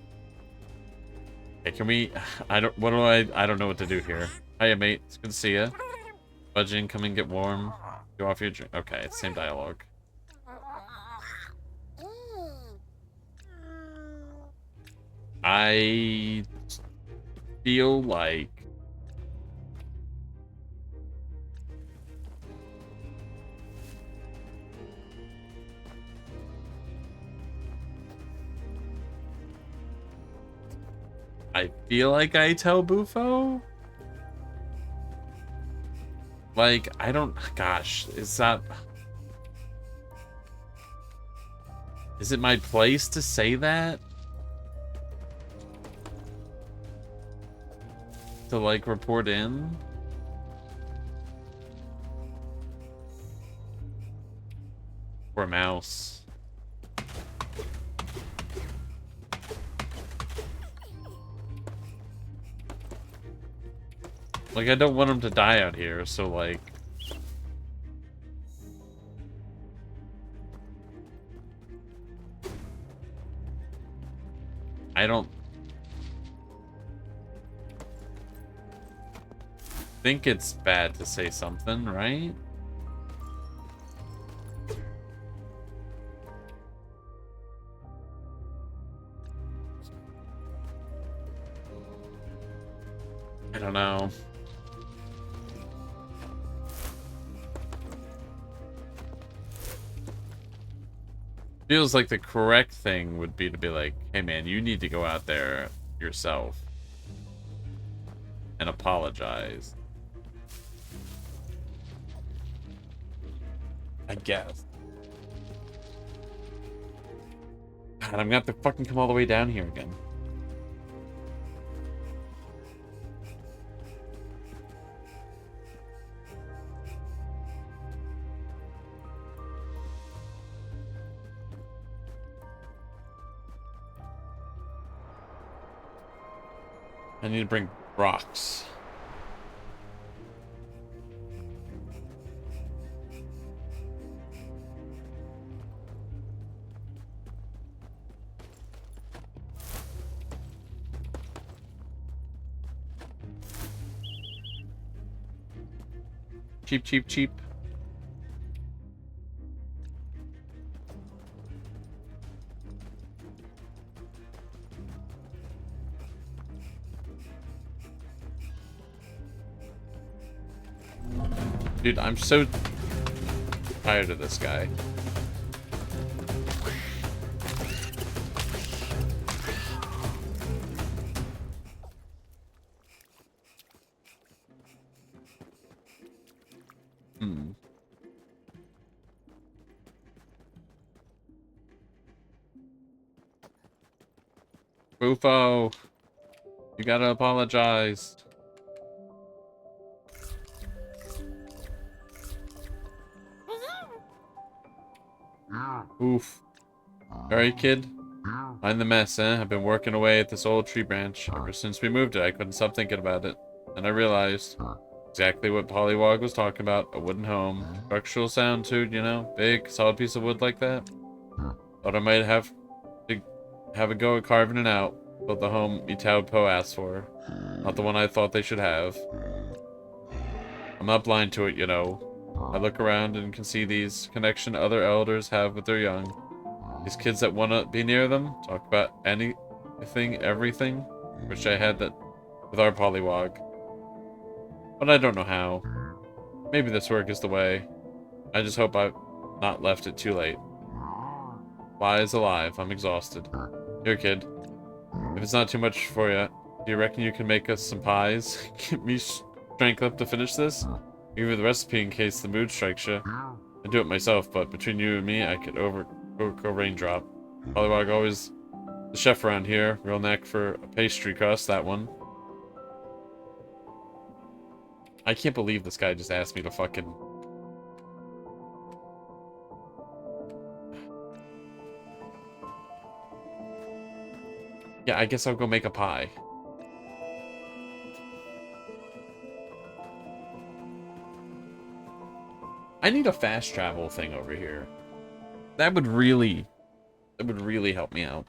Hey, can we? I don't know what to do here. Hiya, mate. It's good to see ya. Budge in, come and get warm. Go off your drink. Okay, it's the same dialogue. I feel like I tell Bufo. Like, I don't... Gosh, is it my place to say that? To, like, report in? Or mouse. Like, I don't want him to die out here, so, like... I don't... think it's bad to say something, right? I don't know. Feels like the correct thing would be to be like, hey man, you need to go out there yourself and apologize. I guess. God, I'm gonna have to fucking come all the way down here again. I need to bring rocks. Cheap, cheap, cheap. Dude, I'm so tired of this guy. Bufo, you gotta apologize. Oof. Alright, kid. Mind the mess, eh? I've been working away at this old tree branch. Ever since we moved it, I couldn't stop thinking about it. And I realized exactly what Pollywog was talking about. A wooden home. Structural sound too, you know? Big, solid piece of wood like that. Thought I might have to have a go at carving it out. Built the home Itao Po asked for. Not the one I thought they should have. I'm not blind to it, you know. I look around and can see these connection other elders have with their young. These kids that want to be near them, talk about anything, everything. Wish I had that with our Pollywog. But I don't know how. Maybe this work is the way. I just hope I've not left it too late. Why is alive? I'm exhausted. Here, kid. If it's not too much for you, do you reckon you can make us some pies? strength up to finish this? Give you the recipe in case the mood strikes you. I do it myself, but between you and me, I could overgo Raindrop. Pollywog always the chef around here. Real knack for a pastry crust, that one. I can't believe this guy just asked me to fucking... Yeah, I guess I'll go make a pie. I need a fast travel thing over here. That would really help me out.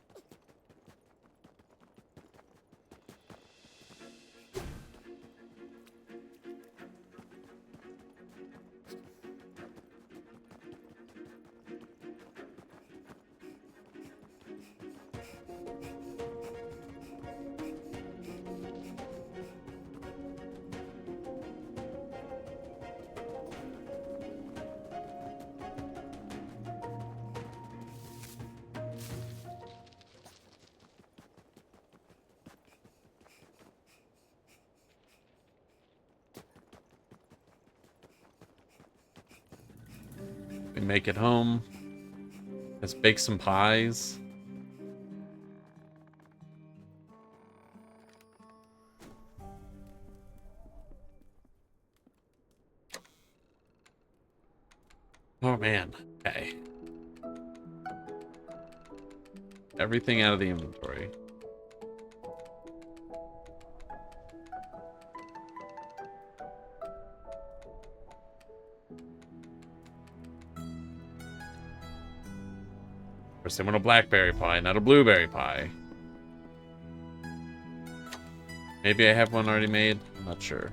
We make it home. Let's bake some pies. Oh man. Okay. Everything out of the inventory. First, I want a blackberry pie, not a blueberry pie. Maybe I have one already made. I'm not sure.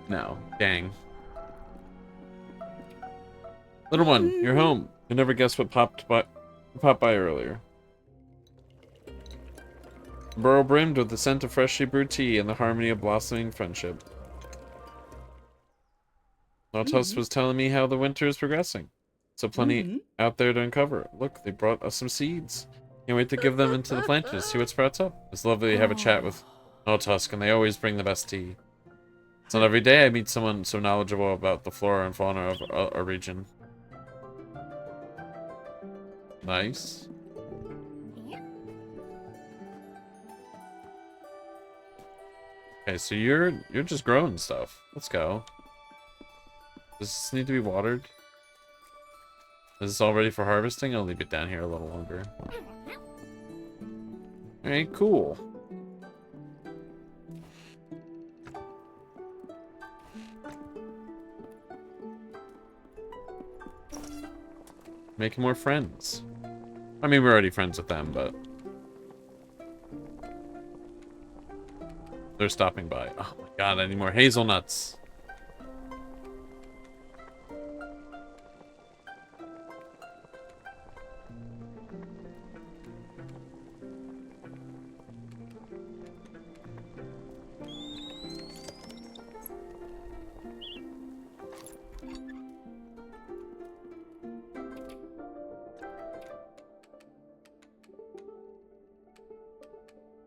No. Dang. Little one, you're home. You never guessed what popped by earlier. Burrow brimmed with the scent of freshly brewed tea and the harmony of blossoming friendship. Nautos was telling me how the winter is progressing. So plenty out there to uncover. Look, they brought us some seeds. Can't wait to give them into the planters, see what sprouts up. It's lovely to have a chat with Nautos, and they always bring the best tea. It's not every day I meet someone so knowledgeable about the flora and fauna of our region. Nice. Okay, so you're just growing stuff. Let's go. Does this need to be watered? Is this all ready for harvesting? I'll leave it down here a little longer. Alright, cool. Making more friends. I mean, we're already friends with them, but... they're stopping by. Oh my god, I need more hazelnuts.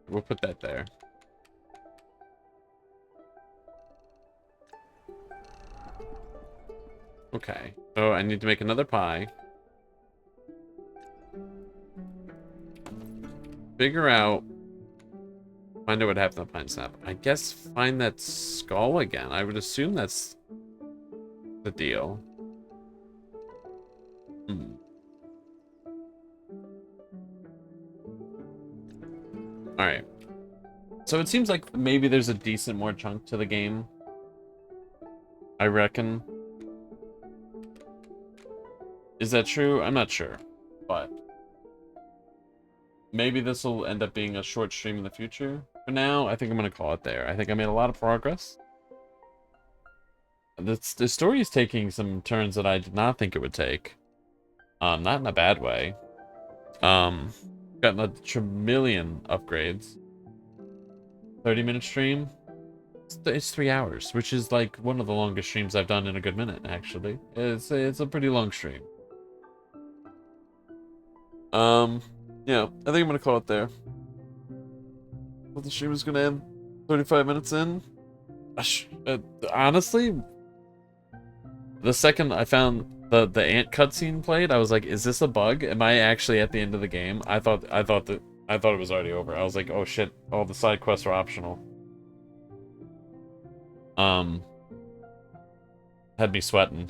We'll put that there. Okay. So I need to make another pie. Figure out... find out what happened to Pine Snap. I guess find that skull again. I would assume that's the deal. Alright. So it seems like maybe there's a decent more chunk to the game. I reckon. Is that true? I'm not sure. But maybe this will end up being a short stream in the future. For now, I think I'm going to call it there. I think I made a lot of progress. The story is taking some turns that I did not think it would take. Not in a bad way. Gotten a trillion upgrades. 30-minute stream. It's 3 hours, which is like one of the longest streams I've done in a good minute, actually. It's a pretty long stream. yeah, I think I'm gonna call it there. Well, the stream is gonna end 35 minutes in. Honestly, the second I found the ant cutscene played, I was like, "Is this a bug? Am I actually at the end of the game?" I thought it was already over. I was like, "Oh shit! All the side quests are optional." Had me sweating.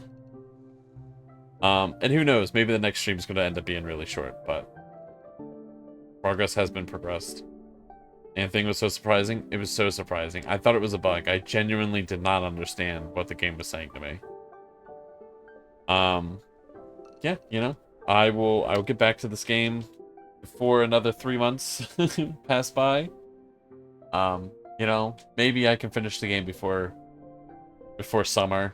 And who knows? Maybe the next stream is gonna end up being really short, but progress has been progressed. Anything was so surprising? It was so surprising. I thought it was a bug. I genuinely did not understand what the game was saying to me. Yeah, you know, I will get back to this game before another 3 months pass by. You know, maybe I can finish the game before summer.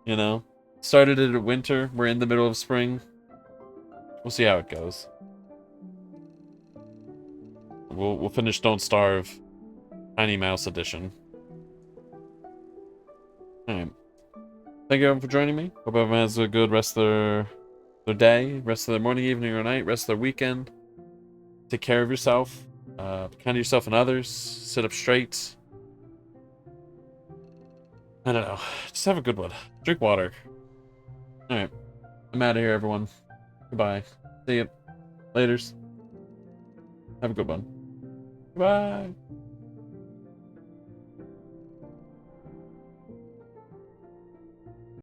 You know, started it at winter. We're in the middle of spring. We'll see how it goes. We'll finish Don't Starve, Tiny Mouse Edition. All right. Thank you everyone for joining me. Hope everyone has a good rest of their day, rest of their morning, evening, or night, rest of their weekend. Take care of yourself. Be kind to yourself and others. Sit up straight. I don't know. Just have a good one. Drink water. Alright. I'm out of here, everyone. Goodbye. See you. Laters. Have a good one. Goodbye.